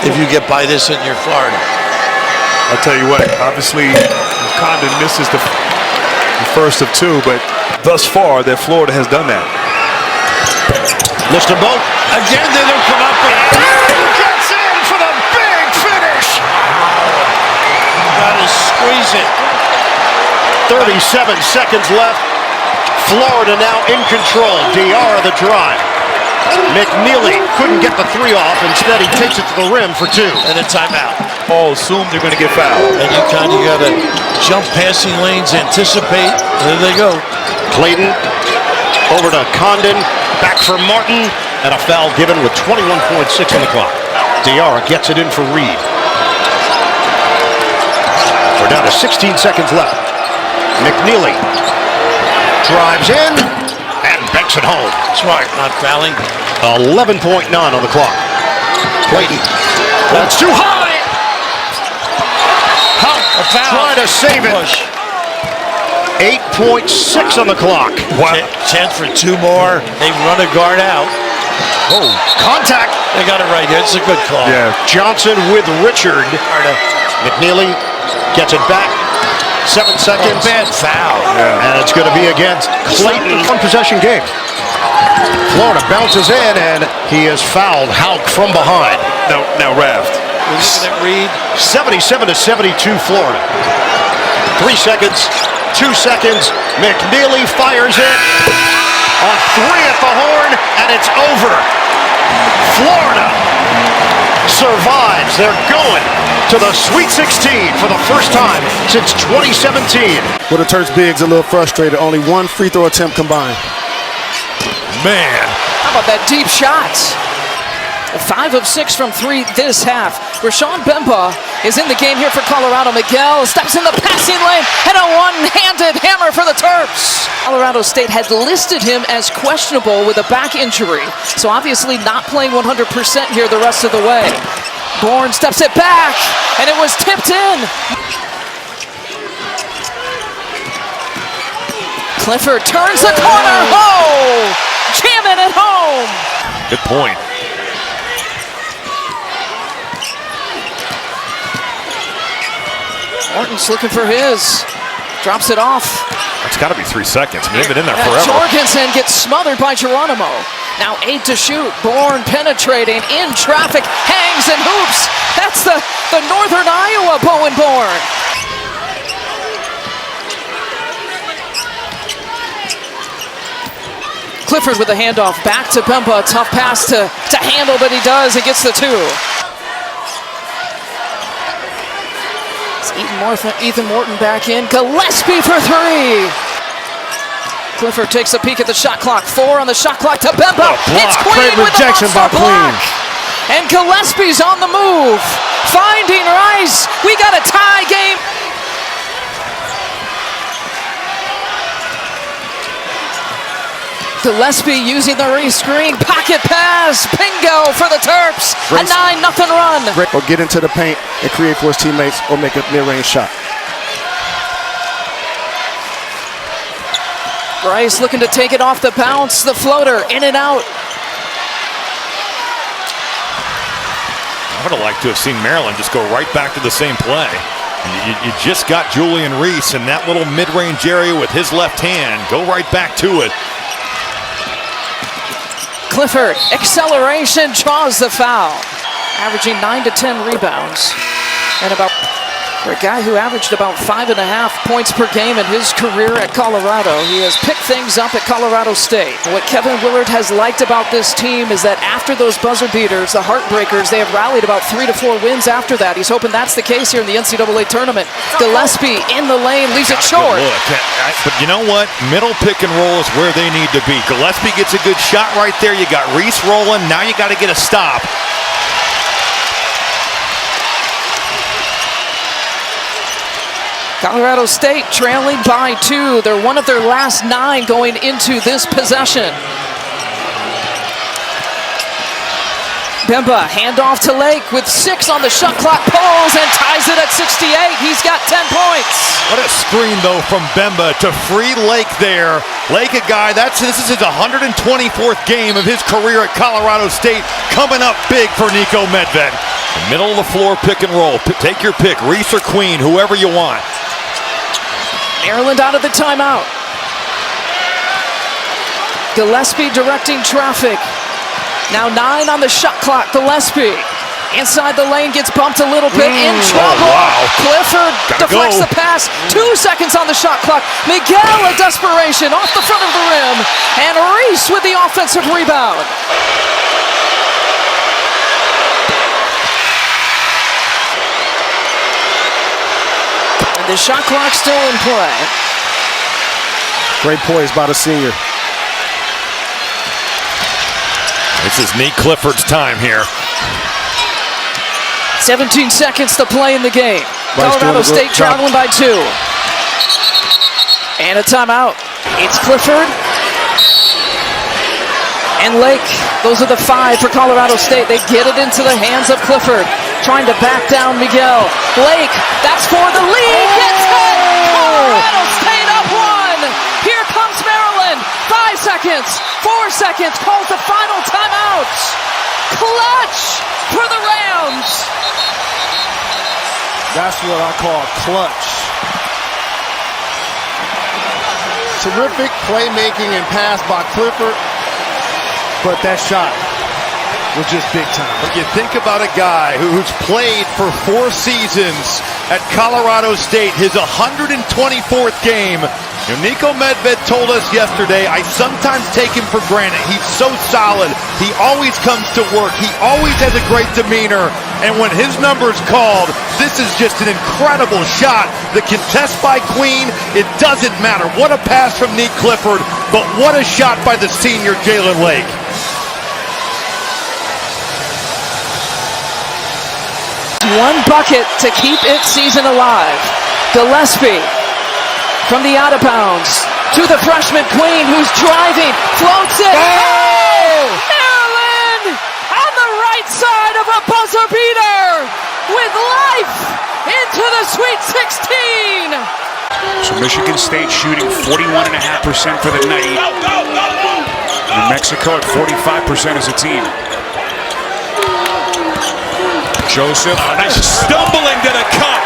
if you get by this in your Florida. I'll tell you what, obviously, Condon misses the first of 2, but thus far, that Florida has done that. Mr. Boat. Again, they don't come up with it. Gets in for the big finish. Got to squeeze it. 37 seconds left. Florida now in control. Diarra the drive. McNeely couldn't get the 3 off. Instead, he takes it to the rim for 2. And a timeout. All assume they're going to get fouled. And you got to jump passing lanes, anticipate. There they go. Clayton over to Condon. Back for Martin. And a foul given with 21.6 on the clock. Diarra gets it in for Reed. We're down to 16 seconds left. McNeely drives in and banks it home. Smart, not fouling. 11.9 on the clock. Clayton. That's too high. A foul. Try to save it. 8.6 on the clock. Wow. Chance for 2 more. They run a guard out. Oh, contact. They got it right here. It's a good call. Yeah. Johnson with Richard. McNeely gets it back. 7 seconds. Bad foul. Yeah. And it's going to be against Clayton. One possession game. Florida bounces in, and he is fouled. Hauk from behind. Now Raft. We're looking at Reed. 77-72 Florida. 3 seconds. 2 seconds. McNeely fires it. On 3 at the horn, and it's over. Florida survives. They're going to the Sweet 16 for the first time since 2017. Would have turns Biggs a little frustrated. Only 1 free throw attempt combined. Man. How about that deep shot? 5 of 6 from 3 this half. Rashawn Bemba is in the game here for Colorado. Miguel steps in the passing lane and a one-handed hammer for the Terps. Colorado State had listed him as questionable with a back injury, so obviously not playing 100% here the rest of the way. Bourne steps it back, and it was tipped in. Clifford turns the corner. Oh! Jamming it home. Good point. Morton's looking for his. Drops it off. It's got to be 3 seconds. I mean, they've been in there forever. Jorgensen gets smothered by Geronimo. Now 8 to shoot. Bourne penetrating in traffic. Hangs and hoops. That's the Northern Iowa Bowen Bourne. Clifford with the handoff. Back to Bemba. Tough pass to handle, but he does. He gets the 2. Ethan Morton back in. Gillespie for 3. Clifford takes a peek at the shot clock. 4 on the shot clock to Bemba. It's Queen with the monster block. And Gillespie's on the move. Finding Rice. We got a tie game. Gillespie using the re-screen. Pocket pass. Bingo for the Terps. A 9-0 run. Or get into the paint and create for his teammates or make a mid-range shot. Bryce looking to take it off the bounce. The floater in and out. I would have liked to have seen Maryland just go right back to the same play. You just got Julian Reese in that little mid-range area with his left hand. Go right back to it. Clifford, acceleration, draws the foul. Averaging 9 to 10 rebounds. And for a guy who averaged about 5.5 points per game in his career at Colorado, he has picked things up at Colorado State. What Kevin Willard has liked about this team is that after those buzzer beaters, the heartbreakers, they have rallied about 3 to 4 wins after that. He's hoping that's the case here in the NCAA tournament. Gillespie in the lane, leaves it short. But you know what? Middle pick and roll is where they need to be. Gillespie gets a good shot right there. You got Reese rolling. Now you got to get a stop. Colorado State trailing by 2. They're one of their last 9 going into this possession. Bemba, handoff to Lake with 6 on the shot clock, pulls and ties it at 68. He's got 10 points. What a screen, though, from Bemba to free Lake there. Lake, a guy, this is his 124th game of his career at Colorado State, coming up big for Nico Medved. Middle of the floor pick and roll. Take your pick, Reese or Queen, whoever you want. Maryland out of the timeout. Gillespie directing traffic. Now 9 on the shot clock. Gillespie inside the lane, gets bumped a little bit, in trouble. Oh, wow. Clifford deflects the pass. 2 seconds on the shot clock. Miguel, a desperation off the front of the rim. And Reese with the offensive rebound. And the shot clock still in play. Great poise by the senior. This is Nate Clifford's time here. 17 seconds to play in the game. Bryce Colorado doing a State good job. traveling by 2. And a timeout. It's Clifford and Lake. Those are the 5 for Colorado State. They get it into the hands of Clifford, trying to back down Miguel. Lake, that's for the lead. Gets it! Colorado State up 1. Here comes Maryland. 5 seconds, 4 seconds, calls the final timeout. Clutch for the Rams. That's what I call clutch. Terrific playmaking and pass by Clifford, but that shot was just big time. When you think about a guy who's played for 4 seasons at Colorado State, his 124th game, Niko Medved told us yesterday, I sometimes take him for granted. He's so solid. He always comes to work. He always has a great demeanor. And when his number's called, this is just an incredible shot. The contest by Queen, it doesn't matter. What a pass from Nate Clifford, but what a shot by the senior Jalen Lake. One bucket to keep its season alive. Gillespie from the out of bounds to the freshman Queen, who's driving, floats it. Oh! Maryland on the right side of a buzzer beater with life into the Sweet 16. So Michigan State shooting 41.5% for the night. New Mexico at 45% as a team. Joseph, nice stumbling to the cup.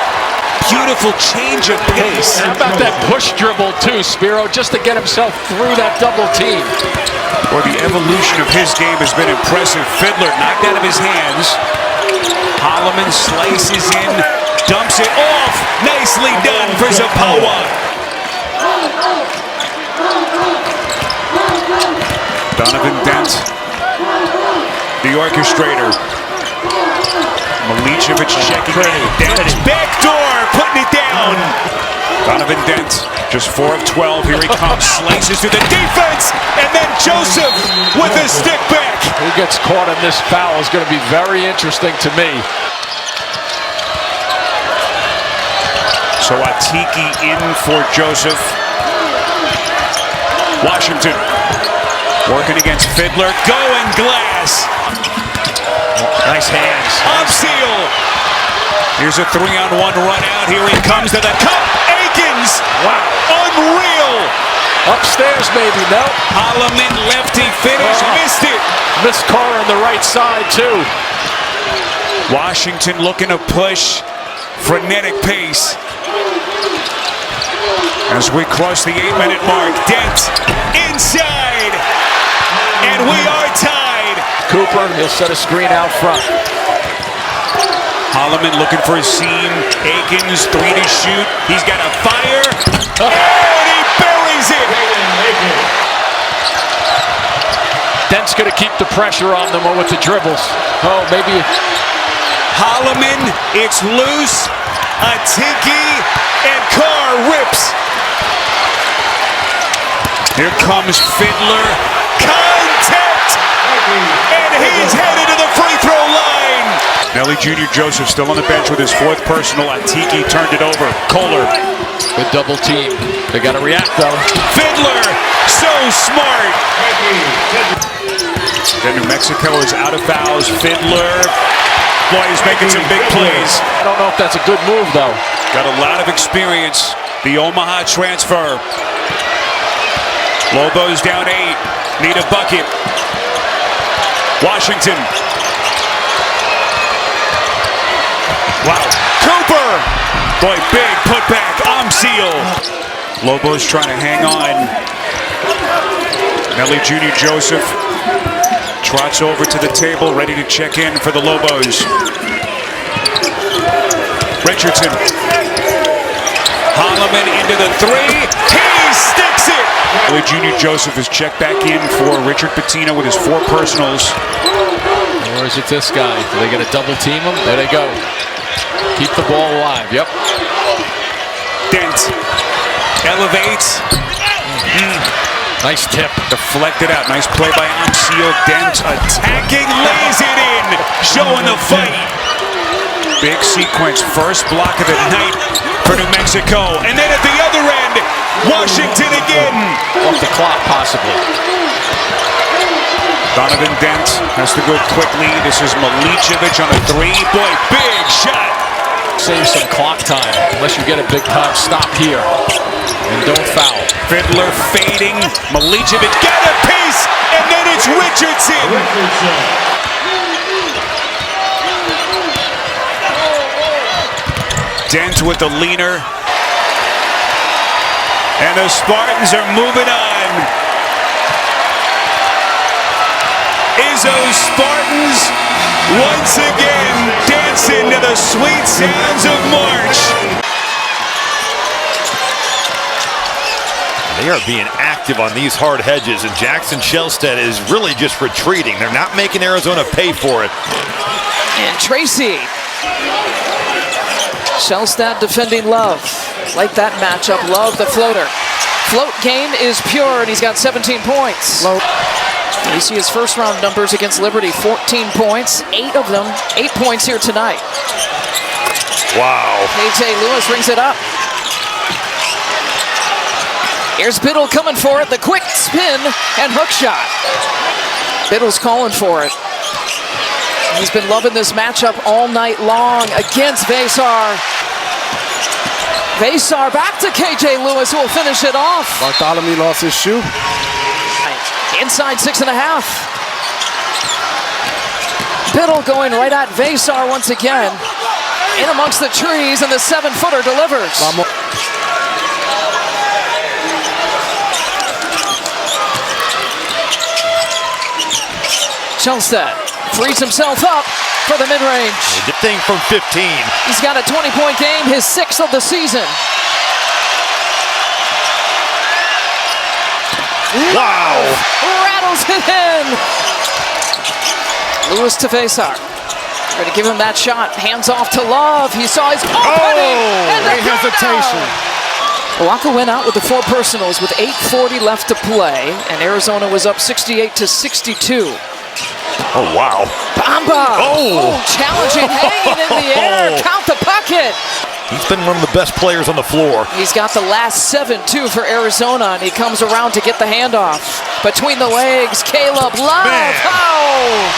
Beautiful change of pace. How about that push dribble too, Spiro, just to get himself through that double team. Or the evolution of his game has been impressive. Fiddler knocked out of his hands. Holloman slices in, dumps it off. Nicely done for Zapawa. Donovan Dent, the orchestrator. Milicevic checking in. Dent, backdoor, putting it down. Donovan Dent, just 4 of 12. Here he comes, slices through the defense, and then Joseph with a stick back. Who gets caught in this foul is going to be very interesting to me. So Atiki in for Joseph. Washington working against Fiddler, going glass. Nice hands. Seal. Here's a 3-on-1 run out. Here he comes to the cup. Akins. Wow. Unreal. Upstairs maybe, no. Holloman lefty finish. Missed it. Missed Carr on the right side too. Washington looking to push. Frenetic pace. As we cross the 8-minute mark. Dent inside. And we are tied. Cooper, he'll set a screen out front. Holloman looking for a seam. Akins, 3 to shoot. He's got a fire. And he buries it. Dent's going to keep the pressure on them with the dribbles. Oh, maybe. Holloman, it's loose. Atiki, and Carr rips. Here comes Fiddler. Contact! And he's headed to the free throw line. Nelly Jr. Joseph still on the bench with his 4th personal. Atiki turned it over. Kohler. Good double team. They got to react though. Fiddler, so smart. Then New Mexico is out of fouls. Fiddler, boy, he's making some big plays. I don't know if that's a good move though. Got a lot of experience. The Omaha transfer. Lobos down 8. Need a bucket. Washington. Wow. Cooper. Boy, big putback. Seal. Lobos trying to hang on. Nelly Jr. Joseph trots over to the table, ready to check in for the Lobos. Richardson. Holloman into the 3. He sticks it. Nelly Jr. Joseph is checked back in for Richard Pitino with his 4 personals. Or is it this guy? Do they get a double team him? There they go. Keep the ball alive. Yep. Dent elevates. Nice tip. Deflected out. Nice play by Amsil. Dent attacking, lays it in. Showing the fight. Big sequence. First block of the night for New Mexico. And then at the other end, Washington again. Off the clock, possibly. Donovan Dent has to go quickly. This is Milicevic on a three. Boy, big shot. Save some clock time unless you get a big time stop here. And don't foul. Fiddler fading. Milicevic got a piece. And then it's Richardson. Dent with the leaner. And the Spartans are moving on. Izzo Spartans once again dancing to the sweet sounds of March. They are being active on these hard hedges, and Jackson Shellstead is really just retreating. They're not making Arizona pay for it. And Tracy. Shellstead defending Love. Like that matchup. Love the floater. Float game is pure, and he's got 17 points. And you see his first round numbers against Liberty. 14 points. 8 of them. 8 points here tonight. Wow. KJ Lewis rings it up. Here's Biddle coming for it. The quick spin and hook shot. Biddle's calling for it. He's been loving this matchup all night long against Vesar. Vesar back to KJ Lewis, who will finish it off. Bartholomew lost his shoe. Inside 6.5. Biddle going right at Vesar once again. In amongst the trees, and the 7-footer delivers. Shellstead frees himself up for the mid-range. Good thing from 15. He's got a 20-point game, his 6th of the season. Wow! Rattles it in. Lewis to Vesar. Trying to give him that shot. Hands off to Love. He saw his opening. And the hesitation. Oaxaca went out with the 4 personals with 8:40 left to play, and Arizona was up 68-62. Oh, wow. Bamba. Oh, challenging, hanging in the air. Count the bucket. He's been one of the best players on the floor. He's got the last 7, too, for Arizona, and he comes around to get the handoff. Between the legs, Caleb Love. Man. Oh!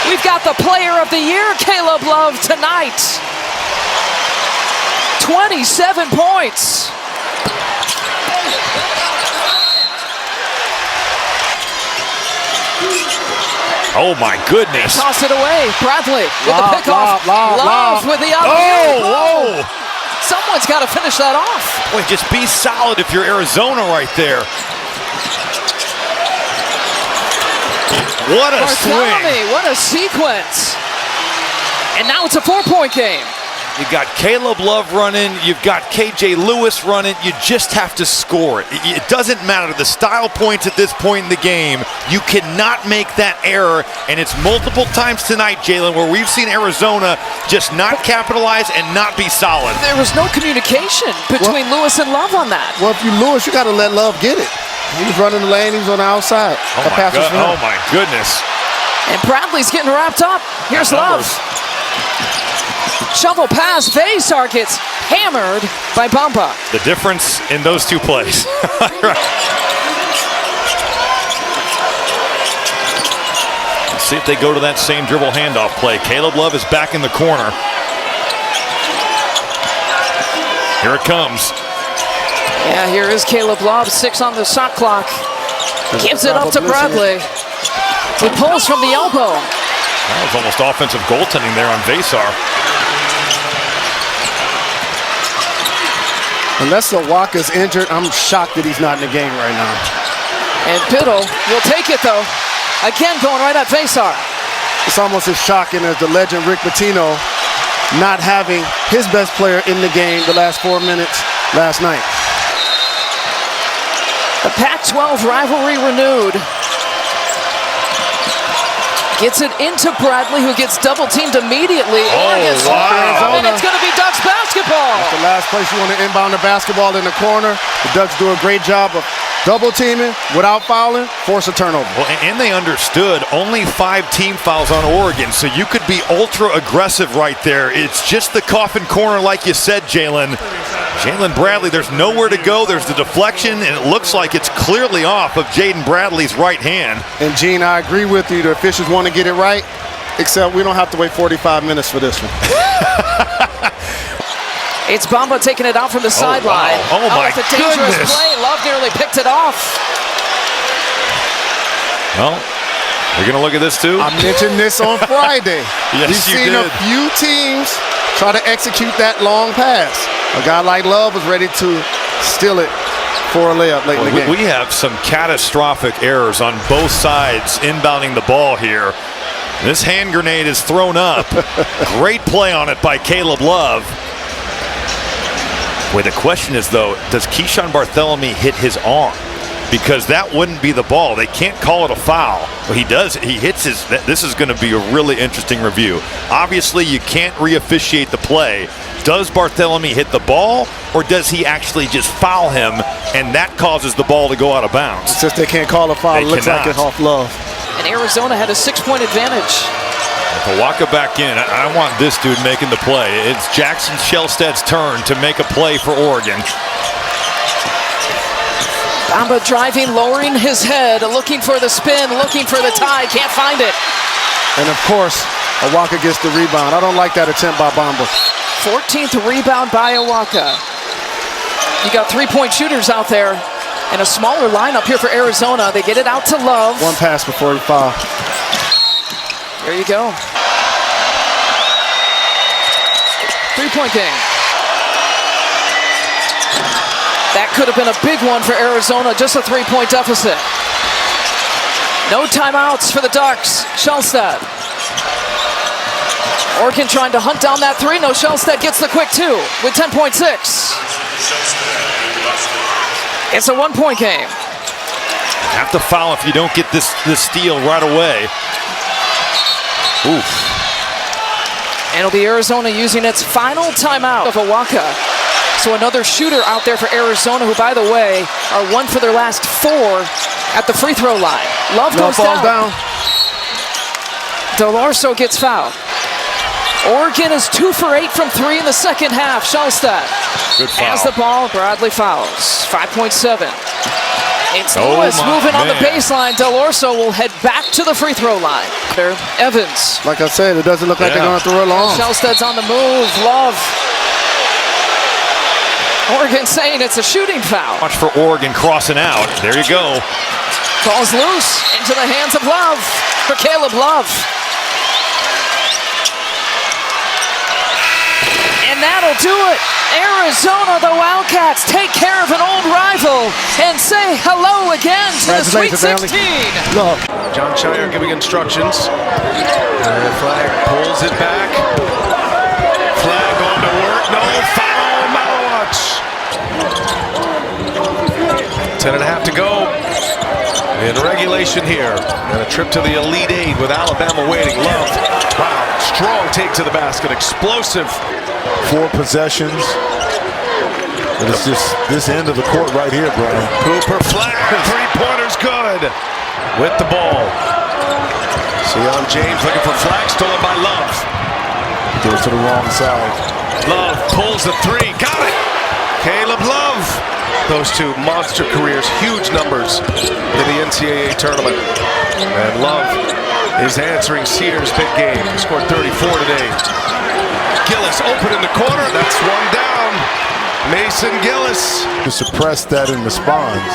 We've got the player of the year, Caleb Love, tonight. 27 points. Oh, my goodness. Toss it away. Bradley with the pickoff. Love with the other. Oh, whoa. Someone's got to finish that off. Boy, just be solid if you're Arizona right there. What a swing. What a sequence. And now it's a 4-point game. You've got Caleb Love running. You've got KJ Lewis running. You just have to score it. It doesn't matter the style points at this point in the game. You cannot make that error, and it's multiple times tonight, Jalen, where we've seen Arizona just not capitalize and not be solid. There was no communication between Lewis and Love on that. Well, if you Lewis, you got to let Love get it. He was running the lane. He was on the outside. Oh, my goodness. And Bradley's getting wrapped up. Here's Love. Shovel pass. Vesar gets hammered by Bamba. The difference in those 2 plays. Let's see if they go to that same dribble handoff play. Caleb Love is back in the corner. Here it comes. Yeah, here is Caleb Love, 6 on the shot clock. Gives it up to Bradley. He pulls from the elbow. That was almost offensive goaltending there on Vesar. Unless Oaxaca's injured, I'm shocked that he's not in the game right now. And Biddle will take it, though. Again, going right at Vesar. It's almost as shocking as the legend Rick Pitino not having his best player in the game the last 4 minutes last night. The Pac-12 rivalry renewed. Gets it into Bradley, who gets double-teamed immediately. Oh, wow. And it's going to be Ducks basketball. That's the last place you want to inbound the basketball in the corner. The Ducks do a great job of double teaming without fouling, force a turnover. Well, and they understood only 5 team fouls on Oregon, so you could be ultra aggressive right there. It's just the coffin corner, like you said, Jalen. Jalen Bradley, there's nowhere to go. There's the deflection, and it looks like it's clearly off of Jaden Bradley's right hand. And Gene, I agree with you. The officials want to get it right, except we don't have to wait 45 minutes for this one. It's Bamba taking it out from the sideline. Wow. Oh my it's a dangerous goodness. play. Love nearly picked it off. Well, we're going to look at this too. I mentioned this on Friday. Yes, We've you seen did. a few teams try to execute that long pass. A guy like Love was ready to steal it for a layup late in the game. We have some catastrophic errors on both sides inbounding the ball here. This hand grenade is thrown up. Great play on it by Caleb Love. Boy, the question is, though, does Keyshawn Bartholomew hit his arm? Because that wouldn't be the ball. They can't call it a foul. But he does. He hits his. This is going to be a really interesting review. Obviously, you can't re-officiate the play. Does Bartholomew hit the ball, or does he actually just foul him, and that causes the ball to go out of bounds? It's just they can't call a foul. It looks like it's off Love. And Arizona had a 6-point advantage. Walker back in. I want this dude making the play. It's Jackson Shellstead's turn to make a play for Oregon. Bamba driving, lowering his head, looking for the spin, looking for the tie, can't find it. And of course, Awaka gets the rebound. I don't like that attempt by Bamba. 14th rebound by Awaka. You got 3-point shooters out there and a smaller lineup here for Arizona. They get it out to Love. One pass before he fouled. There you go. 3-point game. That could have been a big one for Arizona, just a 3-point deficit. No timeouts for the Ducks. Shellstead. Oregon trying to hunt down that 3. No, Shellstead gets the quick 2 with 10.6. It's a 1-point game. Have to foul if you don't get this steal right away. Oof. And it'll be Arizona using its final timeout of Awaka. So another shooter out there for Arizona, who, by the way, are 1 for their last 4 at the free throw line. Love goes down. Delorso gets fouled. Oregon is 2 for 8 from 3 in the second half. Shellstead has the ball. Bradley fouls. 5.7. It's Lewis moving on the baseline. Delorso will head back to the free throw line. Evans. Like I said, it doesn't look like they're going to throw it long. Shellstead's on the move. Love. Oregon saying it's a shooting foul. Watch for Oregon crossing out. There you go. Ball's loose into the hands of Love for Caleb Love. And that'll do it. Arizona, the Wildcats, take care of an old rival and say hello again to the Sweet 16. John Shire giving instructions. And Flag pulls it back. Flag on to work. No foul. Malawatch. 10.5 to go in regulation here. And a trip to the Elite Eight with Alabama waiting. Love. Wow. Strong take to the basket. Explosive. 4 possessions. And it's just this end of the court right here, Brian. Cooper Flag. 3-pointer's good. With the ball. Sion James looking for Flag. Stolen by Love. Goes to the wrong side. Love pulls the 3. Got it. Caleb Love. Those 2 monster careers. Huge numbers in the NCAA tournament. And Love is answering Sears' big game. He scored 34 today. Gillis open in the corner. That's one down. Mason Gillis. To suppress that and responds.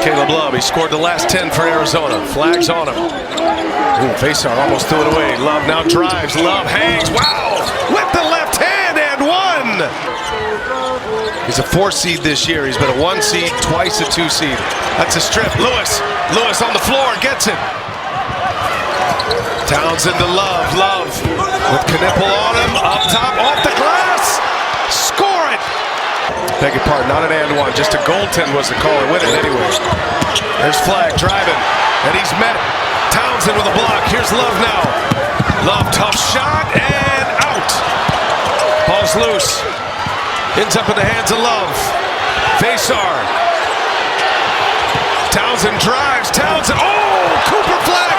Caleb Love, he scored the last 10 for Arizona. Flags on him. Ooh, Faisar almost threw it away. Love now drives. Love hangs. Wow! With the left hand and 1. He's a 4 seed this year. He's been a 1 seed, twice a 2 seed. That's a strip. Lewis on the floor, gets it. Townsend to Love. Love with Knipple on him. Up top, off the glass. Score it. Beg your pardon, not an and 1. Just a goaltend was the call to win it anyway. There's Flag driving, and he's met. Townsend with a block. Here's Love now. Love, tough shot, and out. Ball's loose. Ends up in the hands of Love. Faisar. Townsend drives. Townsend. Oh, Cooper flag.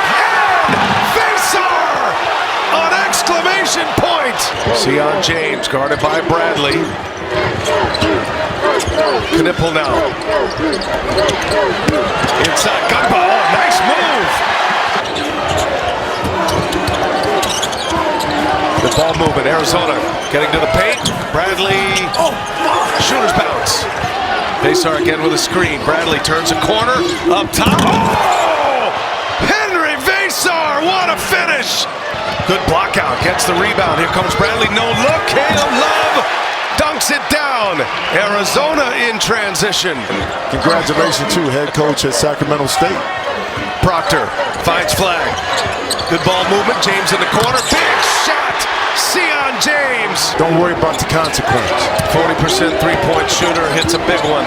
And Faisar! An exclamation point. Sion James guarded by Bradley. Knipple now. Inside Gumbo. Oh, nice move. Good ball movement. Arizona getting to the paint. Bradley. Oh, shooter's bounce. Faisar again with a screen. Bradley turns a corner. Up top. Oh! Henry Faisar. What a finish. Good block out. Gets the rebound. Here comes Bradley. No look. Caleb Love dunks it down. Arizona in transition. Congratulations to head coach at Sacramento State. Proctor finds flag. Good ball movement. James in the corner. Big shot. Sion James. Don't worry about the consequence. 40% three-point shooter hits a big one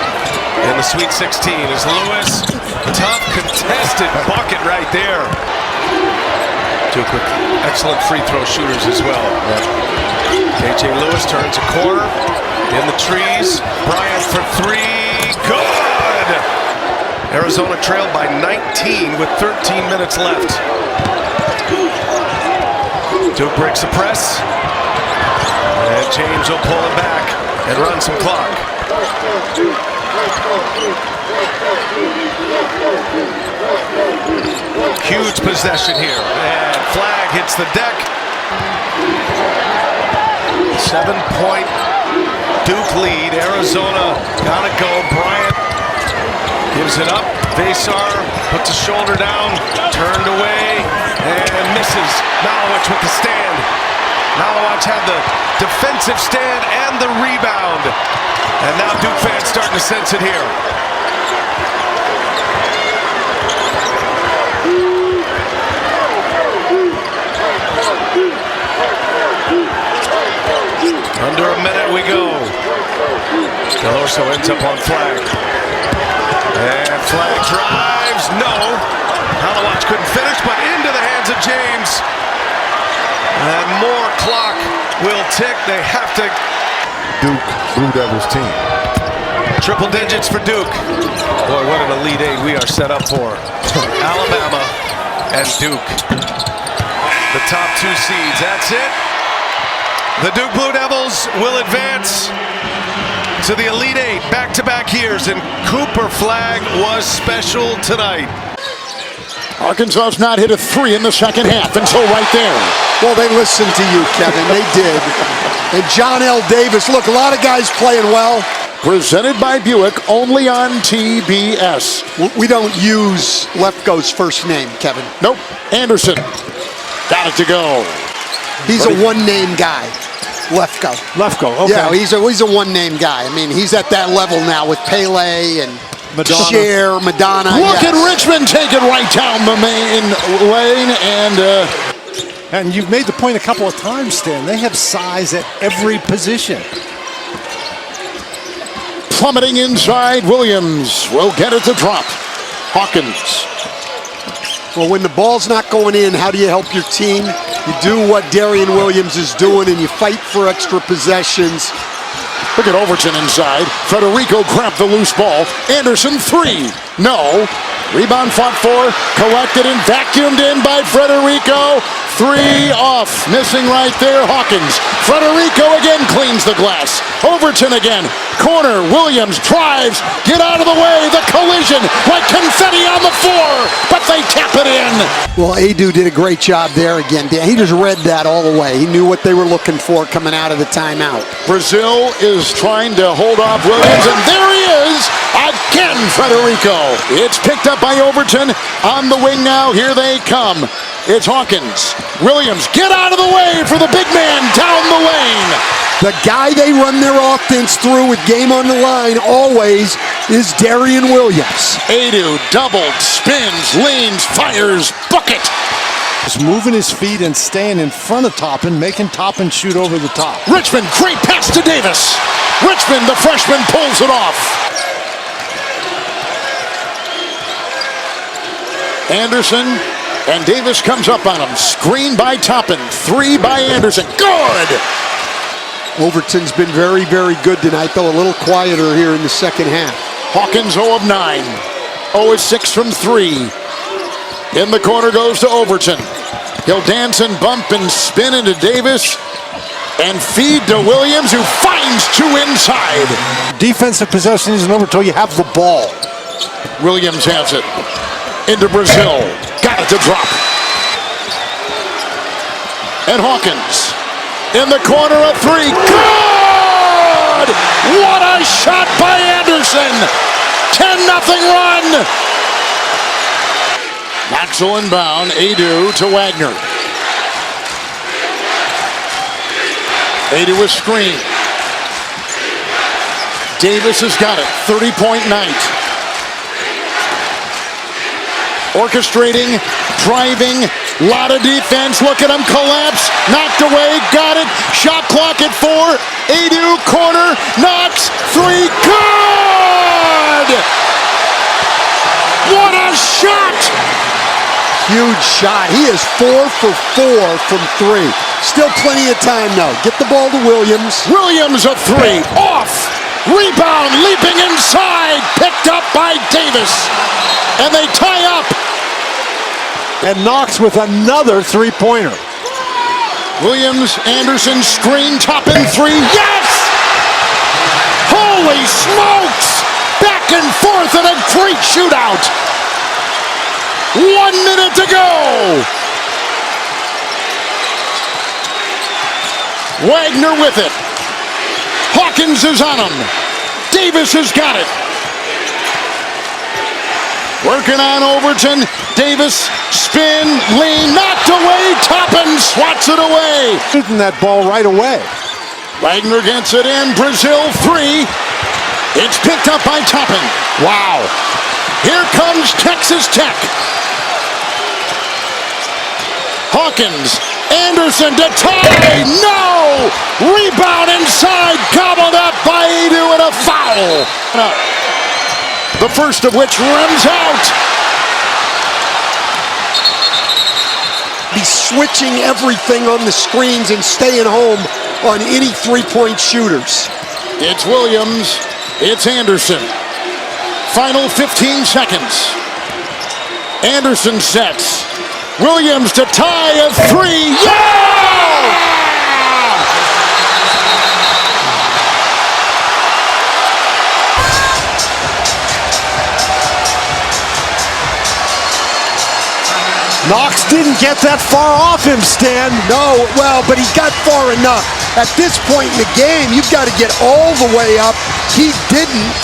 in the Sweet 16 as Lewis. Tough contested bucket right there. Two quick, excellent free throw shooters as well. KJ Lewis turns a corner in the trees. Bryant for three. Good! Arizona trailed by 19 with 13 minutes left. Duke breaks the press. And James will pull it back and run some clock. Huge possession here. And flag hits the deck. 7-point Duke lead. Arizona gotta go. Bryant gives it up. Faisar puts a shoulder down, turned away, and misses. Malowich with the stand. Malowich had the defensive stand and the rebound. And now Duke fans starting to sense it here. Under a minute we go. Deloso ends up on flag. And flag drives, no. Malowich couldn't finish, but into the hands of James. And more clock will tick. They have to. Duke Blue Devils team. Triple digits for Duke. Boy, what an Elite Eight we are set up for. Alabama and Duke. The top two seeds, that's it. The Duke Blue Devils will advance to the Elite Eight back-to-back years, and Cooper flag was special tonight. Arkansas's not hit a three in the second half until right there. Well, they listened to you, Kevin. They did. And John L. Davis, look, a lot of guys playing well. Presented by Buick, only on TBS. We don't use Lefko's first name, Kevin. Nope. Anderson. Got it to go. He's a one-name guy. Lefko. Lefko, okay. Yeah, he's a one-name guy. I mean, he's at that level now with Pele and Cher, Madonna. Look at Richmond taking right down the main lane, and you've made the point a couple of times, Stan. They have size at every position. Plummeting inside, Williams will get it to drop. Hawkins. Well, when the ball's not going in, how do you help your team? You do what Darian Williams is doing, and you fight for extra possessions. Look at Overton inside. Federico grabbed the loose ball. Anderson, three. No. Rebound fought for. Collected and vacuumed in by Federico. Three off. Missing right there, Hawkins. Federico again cleans the glass. Overton again. Corner. Williams drives. Get out of the way. The collision like confetti on the floor. But they tap it in. Well, Adu did a great job there again. He just read that all the way. He knew what they were looking for coming out of the timeout. Brazil is trying to hold off Williams, and there he is again, Federico. It's picked up by Overton on the wing now. Here they come. It's Hawkins. Williams, get out of the way for the big man down the lane. The guy they run their offense through with game on the line always is Darian Williams. Adu doubled, spins, leans, fires, bucket. Just moving his feet and staying in front of Toppin, making Toppin shoot over the top. Richmond, great pass to Davis. Richmond, the freshman, pulls it off. Anderson, and Davis comes up on him. Screen by Toppin. Three by Anderson. Good! Overton's been very, very good tonight, though a little quieter here in the second half. Hawkins 0 of 9. 0 of 6 from 3. In the corner goes to Overton. He'll dance and bump and spin into Davis and feed to Williams, who finds 2 inside. Defensive possession isn't over until you have the ball. Williams has it into Brazil. Got it to drop. And Hawkins in the corner of 3. Good! What a shot by Anderson! 10-0 run! Maxwell inbound. Adu to Wagner. Adu with screen. Davis has got it. 30-point night. Orchestrating, driving, lot of defense. Look at him collapse. Knocked away. Got it. Shot clock at 4. Adu corner. Knocks. 3. Good! What a shot! Huge shot. He is 4 for 4 from 3. Still plenty of time now. Get the ball to Williams. Williams a 3. Off. Rebound. Leaping inside. Picked up by Davis. And they tie up. And Knox with another three-pointer. Williams, Anderson, screen, top and 3. Yes! Holy smokes! Back and forth in a great shootout. 1 minute to go. Wagner with it. Hawkins is on him. Davis has got it. Working on Overton. Davis, spin, lean, knocked away. Toppin swats it away. Shooting that ball right away. Wagner gets it in. Brazil 3. It's picked up by Toppin. Wow. Here comes Texas Tech. Hawkins, Anderson to tie. No! Rebound inside, gobbled up by Adu and a foul. The first of which runs out. Be switching everything on the screens and staying home on any three-point shooters. It's Williams. It's Anderson. Final 15 seconds. Anderson sets. Williams to tie a 3. Yeah! Knox didn't get that far off him, Stan. No, well, but he got far enough. At this point in the game, you've got to get all the way up. He didn't.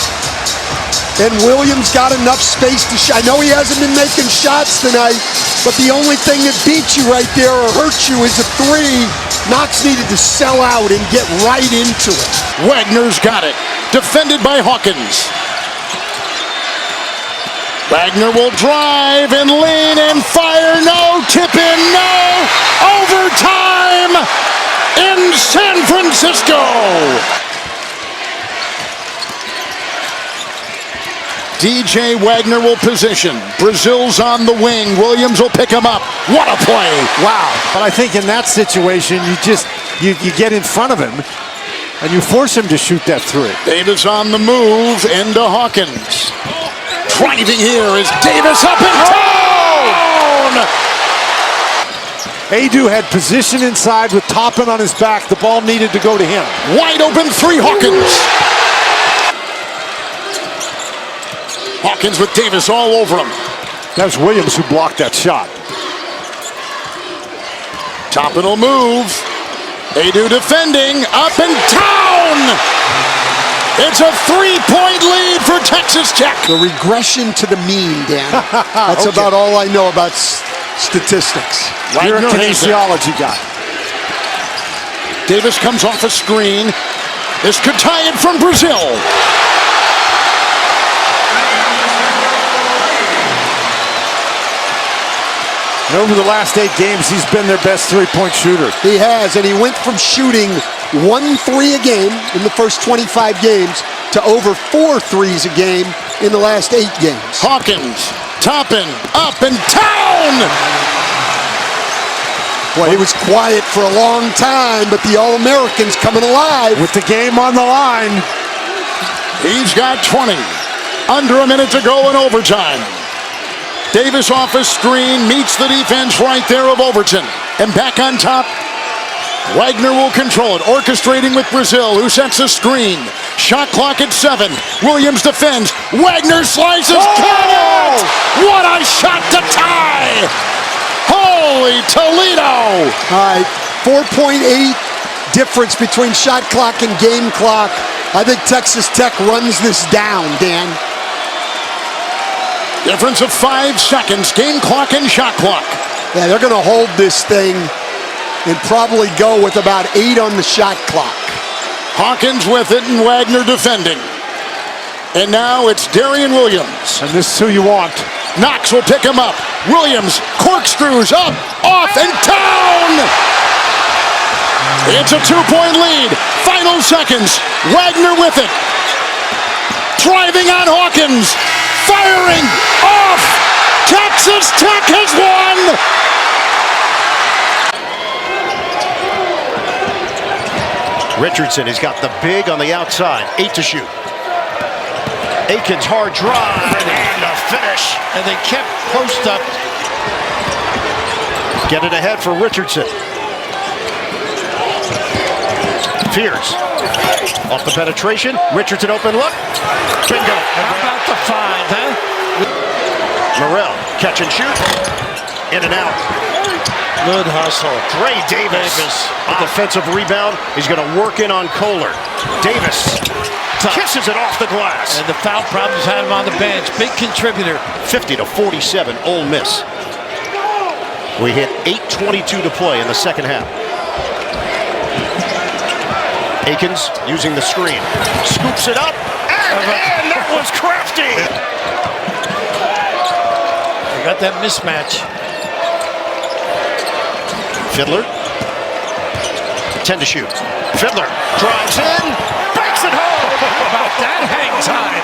And Williams got enough space to shot. I know he hasn't been making shots tonight, but the only thing that beats you right there or hurts you is a 3. Knox needed to sell out and get right into it. Wagner's got it. Defended by Hawkins. Wagner will drive and lean and fire. No. Tip in. No. Overtime in San Francisco. DJ Wagner will position. Brazil's on the wing. Williams will pick him up. What a play. Wow. But I think in that situation, you get in front of him and you force him to shoot that 3. Davis on the move into Hawkins. Driving here is Davis up and down. Adu had position inside with Toppin on his back. The ball needed to go to him. Wide open 3, Hawkins. Hawkins with Davis all over him. That was Williams who blocked that shot. Toppin will move. Adu defending. Up and down. It's a 3-point lead for Texas Tech. The regression to the mean, Dan. That's about all I know about statistics. You're a kinesiology guy. Davis comes off a screen. This could tie it from Brazil. And over the last 8 games, he's been their best 3-point shooter. He has, and he went from shooting 1 3 a game in the first 25 games to over 4 threes a game in the last 8 games. Hawkins, Toppin, up and down! Well, he was quiet for a long time, but the All-American's coming alive. With the game on the line. He's got 20. Under a minute to go in overtime. Davis off a screen, meets the defense right there of Overton. And back on top, Wagner will control it, orchestrating with Brazil, who sets a screen. Shot clock at 7. Williams defends. Wagner slices. Count it! What a shot to tie! Holy Toledo! All right, 4.8 difference between shot clock and game clock. I think Texas Tech runs this down, Dan. Difference of 5 seconds, game clock and shot clock. Yeah, they're going to hold this thing and probably go with about 8 on the shot clock. Hawkins with it and Wagner defending. And now it's Darian Williams. And this is who you want. Knox will pick him up. Williams corkscrews up, off, and down! It's a 2-point lead. Final seconds. Wagner with it. Driving on Hawkins. Firing off. Texas Tech has won. Richardson has got the big on the outside. 8 to shoot. Aikens hard drive and a finish. And they kept post up. Get it ahead for Richardson. Fears. Off the penetration. Richardson open look. Bingo. How about the find, huh? Morrell, catch and shoot. In and out. Good hustle. Gray Davis. A defensive rebound. He's going to work in on Kohler. Davis kisses it off the glass. And the foul problems had him on the bench. Big contributor. 50-47, Ole Miss. We hit 8:22 to play in the second half. Aikens using the screen. Scoops it up. And that was crafty. They got that mismatch. Fiddler. 10 to shoot. Fiddler drives in. Banks it home. About that hang time.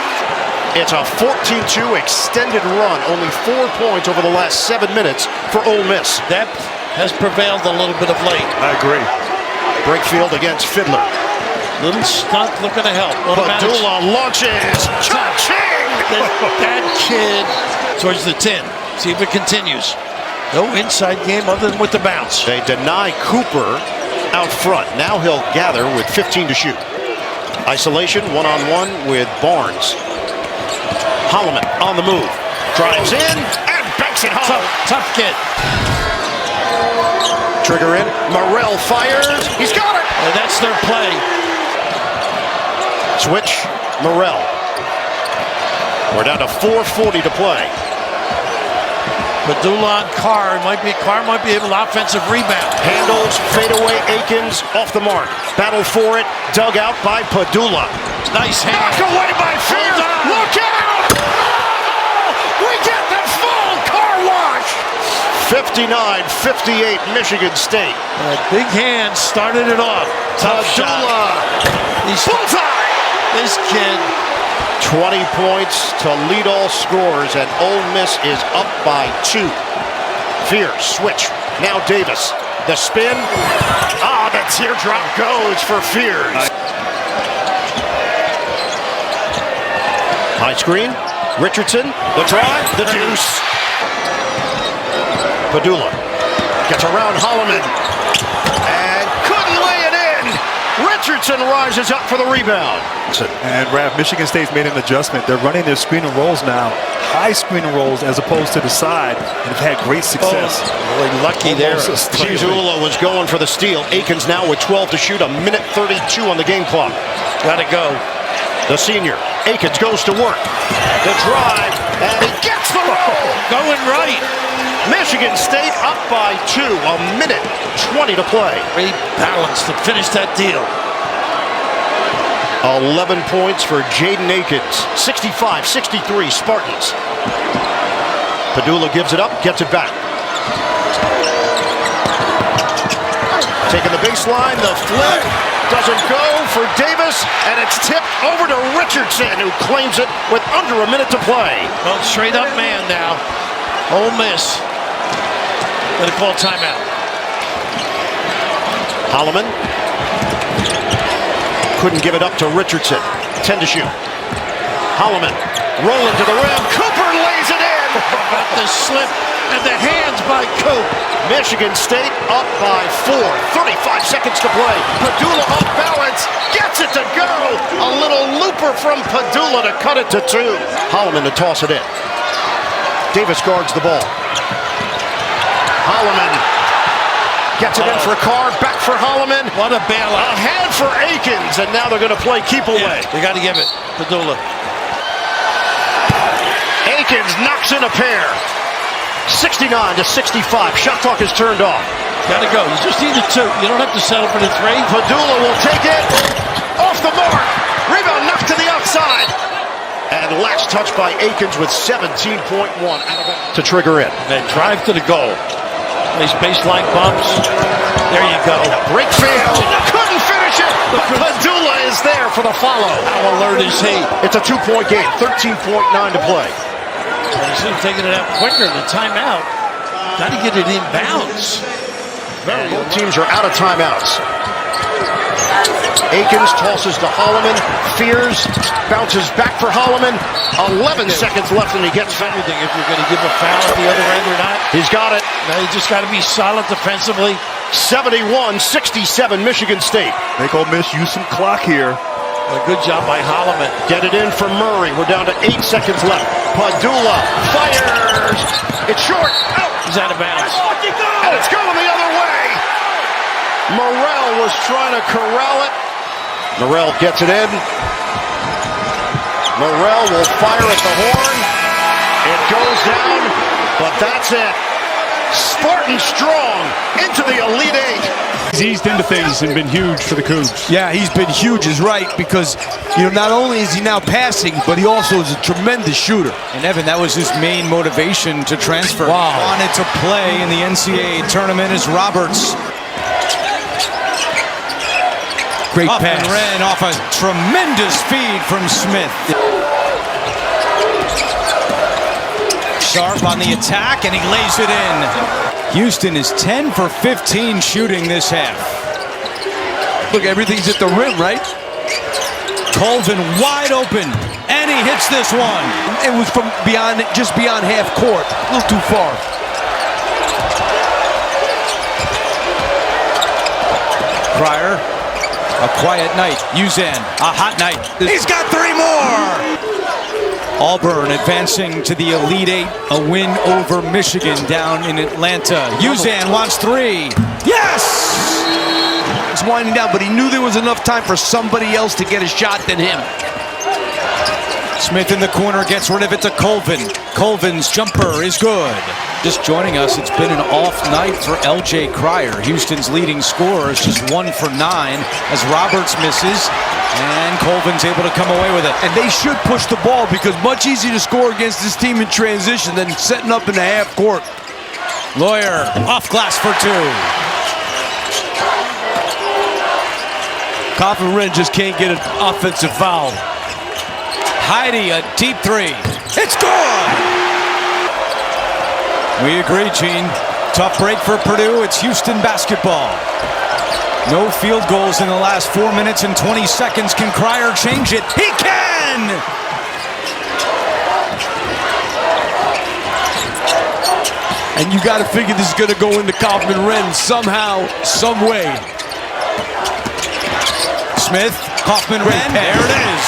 It's a 14-2 extended run. Only 4 points over the last 7 minutes for Ole Miss. Depth has prevailed a little bit of late. I agree. Brakefield against Fiddler. Little stunt looking to help. Padula launches. Cha-ching! That kid towards the 10. See if it continues. No inside game other than with the bounce. They deny Cooper out front. Now he'll gather with 15 to shoot. Isolation, one-on-one with Barnes. Holloman on the move. Drives in and banks it home. Tough kid. Trigger in. Morrell fires. He's got it. And that's their play. Switch. Morrell. We're down to 4:40 to play. Padula on Carr might be able to offensive rebound. Handles, fadeaway, Aikens off the mark. Battle for it, dug out by Padula. Nice hand. Knocked away by Fears. Look out! Oh, we get the full car wash. 59-58 Michigan State. That big hand started it off. Tough shot. He's bullseye. This kid. 20 points to lead all scorers, and Ole Miss is up by 2. Fears, switch. Now Davis. The spin. The teardrop goes for Fears. High screen. Richardson. The drive. The deuce. Padula gets around Holloman. And couldn't lay it in. Richardson rises up for the rebound. And Raph, Michigan State's made an adjustment. They're running their screen and rolls now. High screen and rolls as opposed to the side. And have had great success. Really lucky there. Padula was going for the steal. Aikens now with 12 to shoot. 1:32 on the game clock. Gotta go. The senior. Aikens goes to work. The drive. And he gets the roll. Going right. Michigan State up by 2. 1:20 to play. Great balance to finish that deal. 11 points for Jaden Aikens. 65-63 Spartans. Padula gives it up, gets it back. Taking the baseline, the flip doesn't go for Davis, and it's tipped over to Richardson, who claims it with under a minute to play. Well, straight up man now. Ole Miss. Gonna call timeout. Holloman couldn't give it up to Richardson. 10 to shoot. Holloman rolling to the rim. Cooper lays it in. The slip and the hands by Coop. Michigan State up by 4. 35 seconds to play. Padula off balance. Gets it to go. A little looper from Padula to cut it to 2. Holloman to toss it in. Davis guards the ball. Holloman gets it in for Carr. Back for Holloman. What a bailout. Ahead for Akins. And now they're going to play keep away. Yeah, they got to give it. Padula. Akins knocks in a pair. 69 to 65. Shot clock is turned off. Got to go. You just need the 2. You don't have to settle for the 3. Padula will take it. Off the mark. Rebound knocked to the outside. And last touch by Akins with 17.1 to trigger in. They drive to the goal. Nice baseline bumps. There you go. Break fail. Couldn't finish it. But Padula is there for the follow. How alert is he? It's a 2-point game. 13.9 to play. He should have taken it out quicker in the timeout. Got to get it in bounds. Both teams are out of timeouts. Akins tosses to Holloman. Fears. Bounces back for Holloman. 11 seconds left and he gets fouled. If you're going to give a foul at the other end or not. He's got it. Now you just got to be solid defensively. 71-67 Michigan State. Make Ole Miss use some clock here. A good job by Holloman. Get it in for Murray. We're down to 8 seconds left. Padula fires. It's short. Out. He's out of bounds. And it's going the other way. Morrell was trying to corral it. Morrell gets it in. Morrell will fire at the horn. It goes down, but that's it. Spartan strong into the Elite Eight. He's eased into things and been huge for the Cougs. Yeah, he's been huge is right because, not only is he now passing, but he also is a tremendous shooter. And Evan, that was his main motivation to transfer. Wow. Wanted to play in the NCAA tournament as Roberts. Great Up pass. and ran off a tremendous feed from Smith. Sharp on the attack, and he lays it in. Houston is 10 for 15 shooting this half. Look, everything's at the rim, right? Colvin wide open, and he hits this one. It was from just beyond half court. A little too far. Pryor, a quiet night. Uzan, a hot night. He's got 3 more. Auburn advancing to the Elite Eight, a win over Michigan down in Atlanta. Uzan wants 3. Yes! He's winding down, but he knew there was enough time for somebody else to get a shot than him. Smith in the corner gets rid of it to Colvin. Colvin's jumper is good. Just joining us, it's been an off night for L.J. Cryer. Houston's leading scorer is just 1 for 9 as Roberts misses, and Colvin's able to come away with it. And they should push the ball because much easier to score against this team in transition than setting up in the half court. Lawyer off glass for 2. Coffin Wren just can't get an offensive foul. Heidi, a deep 3. It's good! We agree, Gene. Tough break for Purdue. It's Houston basketball. No field goals in the last 4 minutes and 20 seconds. Can Cryer change it? He can! And you got to figure this is going to go into Kaufman Wren somehow, some way. Smith, Kaufman Wren, there it is.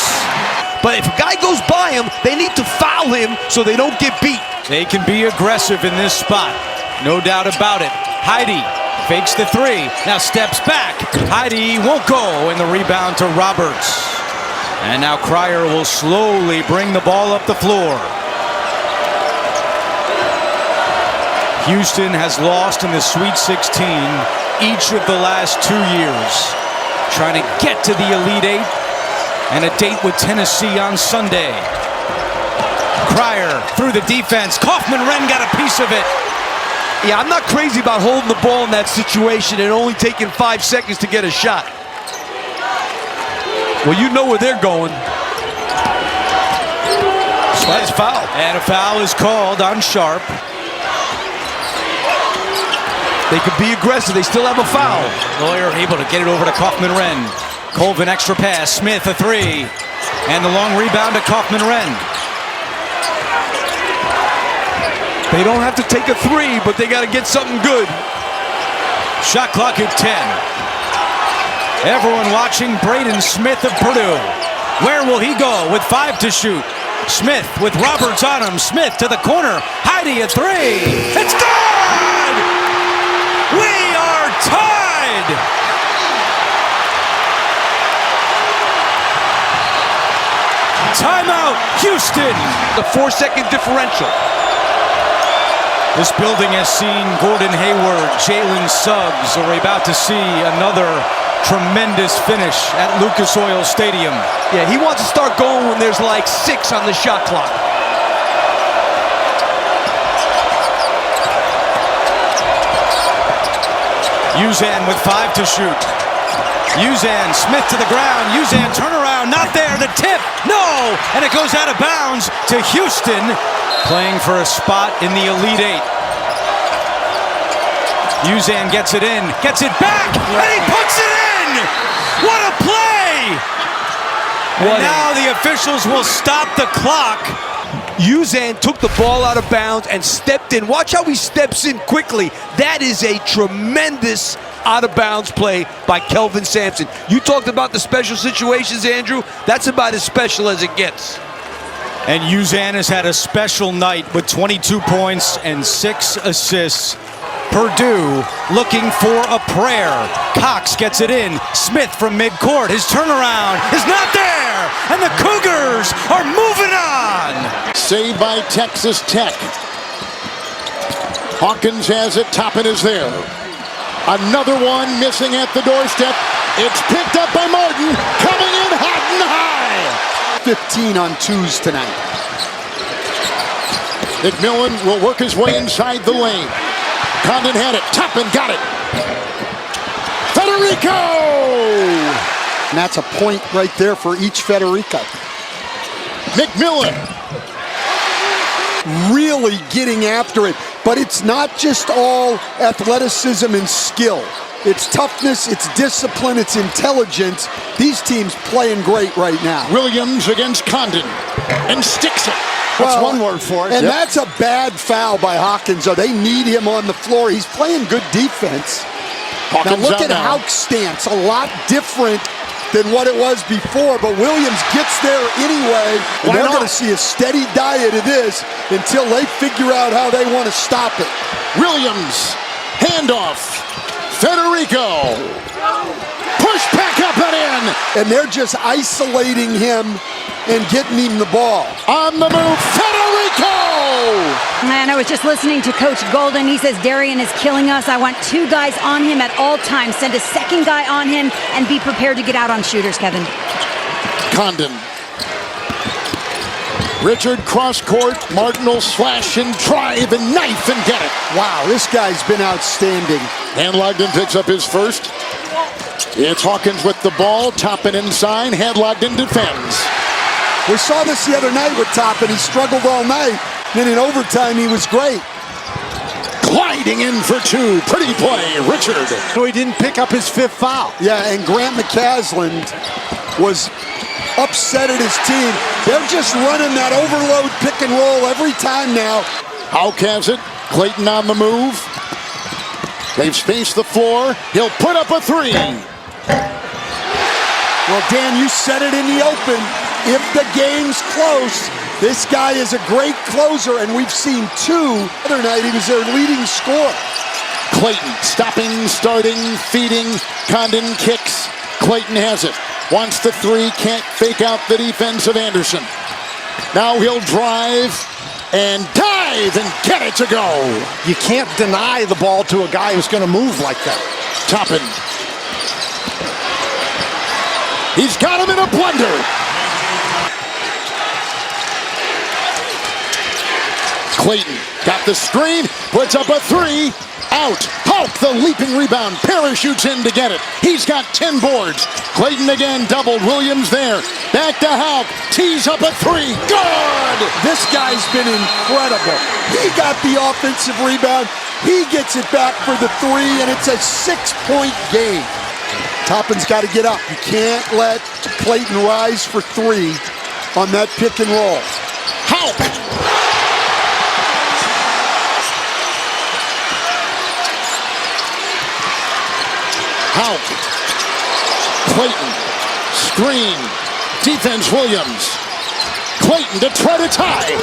But if a guy goes by him, they need to foul him so they don't get beat. They can be aggressive in this spot. No doubt about it. Heidi fakes the 3. Now steps back. Heidi won't go, and the rebound to Roberts. And now Cryer will slowly bring the ball up the floor. Houston has lost in the Sweet 16 each of the last 2 years. Trying to get to the Elite Eight and a date with Tennessee on Sunday. Cryer through the defense. Kaufman Wren got a piece of it. Yeah, I'm not crazy about holding the ball in that situation and only taking 5 seconds to get a shot. Well, you know where they're going. That's foul. And a foul is called on Sharp. They could be aggressive. They still have a foul. Lawyer able to get it over to Kaufman-Renn. Colvin extra pass. Smith a three. And the long rebound to Kaufman-Renn. They don't have to take a three, but they got to get something good. Shot clock at 10. Everyone watching Braden Smith of Purdue. Where will he go with 5 to shoot? Smith with Roberts on him. Smith to the corner. Heidi a three. It's good! We are tied! Timeout, Houston. The 4-second differential. This building has seen Gordon Hayward, Jalen Suggs. Are we about to see another tremendous finish at Lucas Oil Stadium? Yeah, he wants to start going when there's like 6 on the shot clock. Uzan with 5 to shoot. Uzan, Smith to the ground. Uzan, turnaround, not there. The tip, no! And it goes out of bounds to Houston, playing for a spot in the Elite Eight. Uzan gets it in, gets it back, and he puts it in! What a play! And now the officials will stop the clock. Uzan took the ball out of bounds and stepped in. Watch how he steps in quickly. That is a tremendous out-of-bounds play by Kelvin Sampson. You talked about the special situations, Andrew. That's about as special as it gets. And Uzan has had a special night with 22 points and 6 assists. Purdue looking for a prayer. Cox gets it in. Smith from midcourt. His turnaround is not there. And the Cougars are moving on. Saved by Texas Tech. Hawkins has it. Toppin is there. Another one missing at the doorstep. It's picked up by Martin. Coming in hot and high. 15 on twos tonight. McMillan will work his way inside the lane. Condon had it. Toppin got it. Federico! And that's a point right there for each Federico. McMillan. Really getting after it. But it's not just all athleticism and skill. It's toughness, it's discipline, it's intelligence. These teams playing great right now. Williams against Condon. And sticks it. That's one word for it. And that's a bad foul by Hawkins. So they need him on the floor. He's playing good defense. Hawkins now look at Hauk's stance. A lot different than what it was before. But Williams gets there anyway. And they're going to see a steady diet of this until they figure out how they want to stop it. Williams. Handoff. Federico. Push back up and in. And they're just isolating him and getting him the ball. On the move, Federico! Man, I was just listening to Coach Golden. He says Darian is killing us. I want 2 guys on him at all times. Send a second guy on him and be prepared to get out on shooters, Kevin. Condon. Richard cross court. Martin will slash and drive and knife and get it. Wow, this guy's been outstanding. And Logden picks up his first. It's Hawkins with the ball. Toppin inside. Hadlogden defends. We saw this the other night with Toppin. He struggled all night. Then in overtime, he was great. Gliding in for 2. Pretty play, Richard. So he didn't pick up his 5th foul. Yeah, and Grant McCasland was upset at his team. They're just running that overload pick and roll every time now. Hauk has it. Clayton on the move. They've spaced the floor. He'll put up a 3. Well, Dan, you said it in the open. If the game's close, this guy is a great closer, and we've seen 2. The other night, he was their leading scorer. Clayton stopping, starting, feeding. Condon kicks. Clayton has it. Wants the 3. Can't fake out the defense of Anderson. Now he'll drive and dive and get it to go. You can't deny the ball to a guy who's going to move like that. Toppin. He's got him in a blunder. Clayton got the screen, puts up a 3, out. Houck, the leaping rebound, parachutes in to get it. He's got 10 boards. Clayton again doubled. Williams there. Back to Houck. Tees up a three. Good! This guy's been incredible. He got the offensive rebound. He gets it back for the three, and it's a 6-point game. Toppin's got to get up. You can't let Clayton rise for three on that pick and roll. Houck! Houck. Clayton. Screen. Defense Williams. Clayton to try to tie.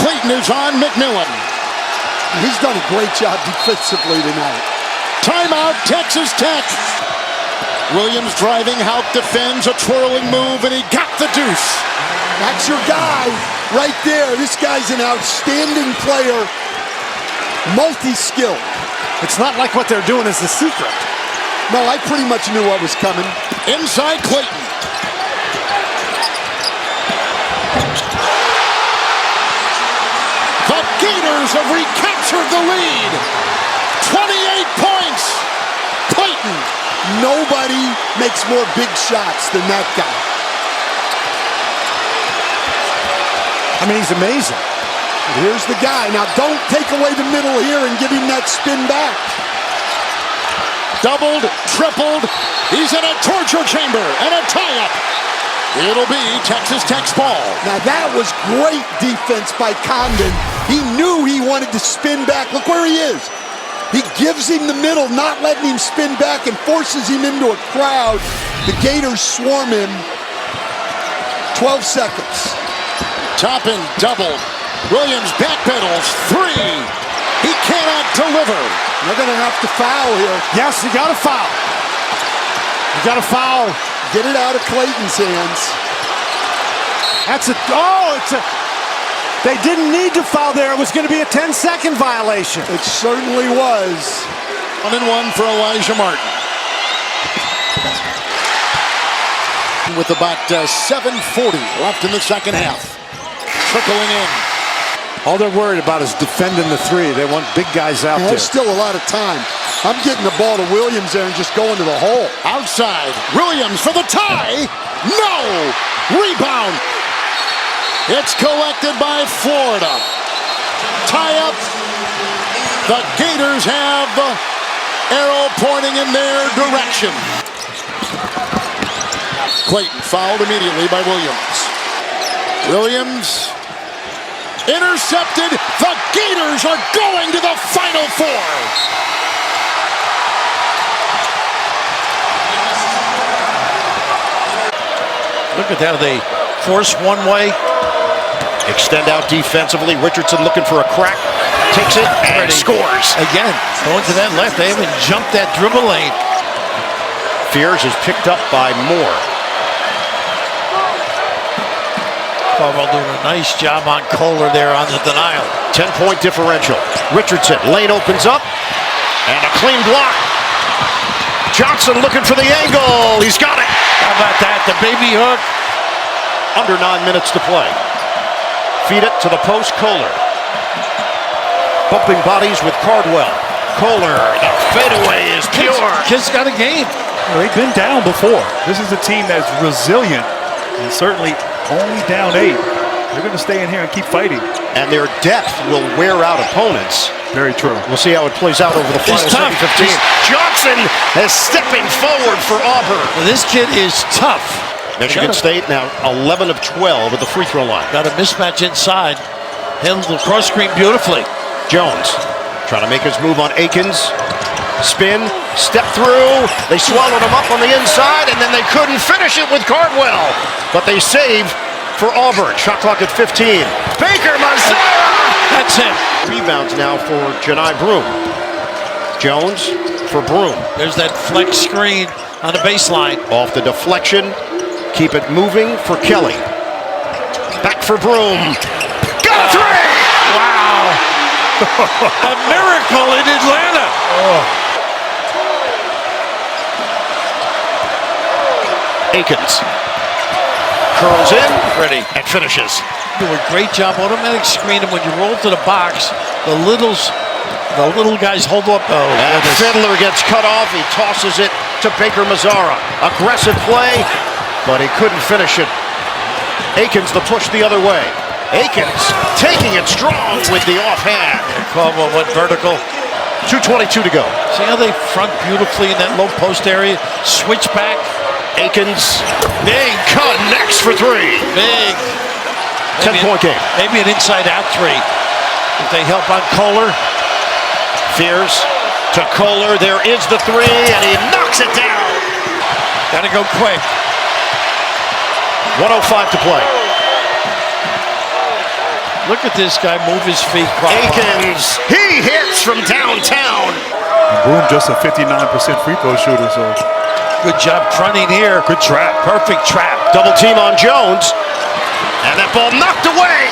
Clayton is on McMillan. He's done a great job defensively tonight. Timeout, Texas Tech. Williams driving, Houck defends, a twirling move, and he got the deuce. That's your guy right there. This guy's an outstanding player, multi-skilled. It's not like what they're doing is the secret. No, I pretty much knew what was coming. Inside Clayton. The Gators have recaptured the lead. 28 points. Clayton. Nobody makes more big shots than that guy. I mean, he's amazing. Here's the guy. Now, don't take away the middle here and give him that spin back. Doubled, tripled. He's in a torture chamber and a tie-up. It'll be Texas Tech's ball. Now, that was great defense by Condon. He knew he wanted to spin back. Look where he is. He gives him the middle, not letting him spin back, and forces him into a crowd. The Gators swarm him. 12 seconds. Toppin doubled. Williams backpedals. Three. He cannot deliver. They're going to have to foul here. Yes, you got to foul. You got to foul. Get it out of Clayton's hands. That's a, oh, it's a, they didn't need to foul there. It was going to be a 10-second violation. It certainly was. 1-1 for Elijah Martin. With about 7:40 left in the second half. Trickling in. All they're worried about is defending the three. They want big guys out there. There's still a lot of time. I'm getting the ball to Williams there and just going to the hole. Outside. Williams for the tie. No! Rebound. It's collected by Florida. Tie up. The Gators have the arrow pointing in their direction. Clayton fouled immediately by Williams. Williams intercepted. The Gators are going to the Final Four. Look at how they force one way. Extend out defensively. Richardson looking for a crack. Takes it and scores. Again, going to that left. They haven't jumped that dribble lane. Fears is picked up by Moore. Caldwell doing a nice job on Kohler there on the denial. 10-point differential. Richardson, lane opens up, and a clean block. Johnson looking for the angle. He's got it. How about that? The baby hook. Under 9 minutes to play. Feed it to the post, Kohler. Bumping bodies with Cardwell. Kohler, the fadeaway is pure. Kid's got a game. They've been down before. This is a team that's resilient and certainly only down 8. They're going to stay in here and keep fighting. And their depth will wear out opponents. Very true. We'll see how it plays out over the final 15. Johnson is stepping forward for Auburn. Well, this kid is tough. Michigan State now 11 of 12 at the free throw line. Got a mismatch inside. Handled the cross screen beautifully. Jones trying to make his move on Akins. Spin, step through. They swallowed him up on the inside, and then they couldn't finish it with Cardwell. But they save for Auburn. Shot clock at 15. Baker Mazzara! That's it. Rebounds now for Janai Broom. Jones for Broom. There's that flex screen on the baseline. Off the deflection. Keep it moving for Kelly. Back for Broom. got a three! Wow. A miracle in Atlanta. Akins curls in, ready, and finishes. Do a great job. Automatic screen, and when you roll to the box, the little guys hold up. And Fiddler gets cut off. He tosses it to Baker Mazzara. Aggressive play, but he couldn't finish it. Akins the push the other way. Akins taking it strong with the offhand. Caldwell went vertical. 2:22 to go. See how they front beautifully in that low post area? Switch back. Akins, big cut next for three. Big. 10-point game. Maybe an inside-out three. If they help on Kohler. Fears to Kohler. There is the three, and he knocks it down. Gotta go quick. 1:05 to play. Look at this guy move his feet. Akins, he hits from downtown. Broom just a 59% free throw shooter, so. Good job fronting here. Good trap. Perfect trap. Double team on Jones. And that ball knocked away.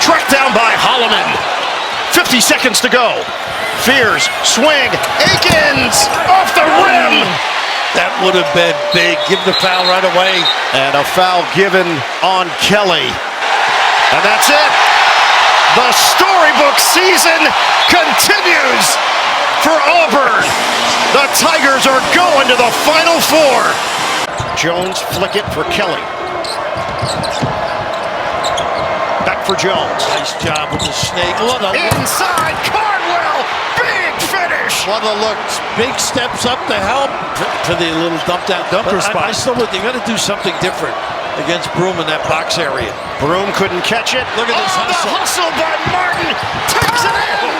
Tracked down by Holloman. 50 seconds to go. Fears, swing. Akins off the rim. That would have been big. Give the foul right away. And a foul given on Kelly. And that's it. The storybook season continues for Auburn. The Tigers are going to the Final Four. Jones flick it for Kelly. Back for Jones. Nice job with the snake. Inside Cardwell. Big finish. What a look. Big steps up to help. To the little dumper spot. I still would. You got to do something different against Broom in that box area. Broom couldn't catch it. Look at this hustle. The hustle by Martin. Takes it in.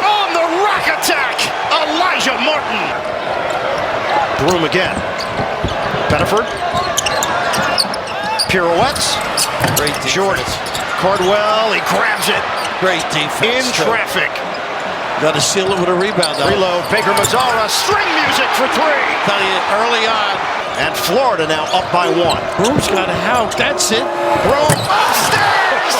On the rack attack. Elijah Martin. Broom again. Pettiford. Pirouettes. Great defense. Short. Cardwell, he grabs it. Great defense. In traffic. Got to seal it with a rebound. Reload. Baker Mazzara. String music for three. Tell you early on. And Florida now up by one. Broom's got a house. That's it. Broom upstairs.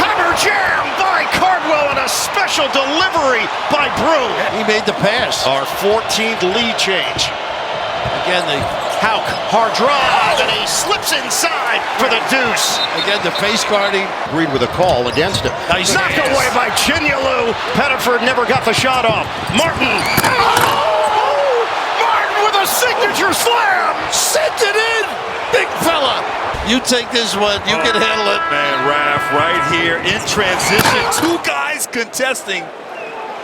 Hammer jam by Cardwell and a special delivery by Broom. He made the pass. Our 14th lead change. Again, the Houck, hard drive, and he slips inside for the deuce. Again, the face guarding. Agreed with a call against him. Nice knocked hands. away by Chinyelu. Pettiford never got the shot off. Martin. Oh! Martin with a signature slam. Sent it in. Big fella. You take this one. You can handle it. Man, Raph, right here in transition. Two guys contesting.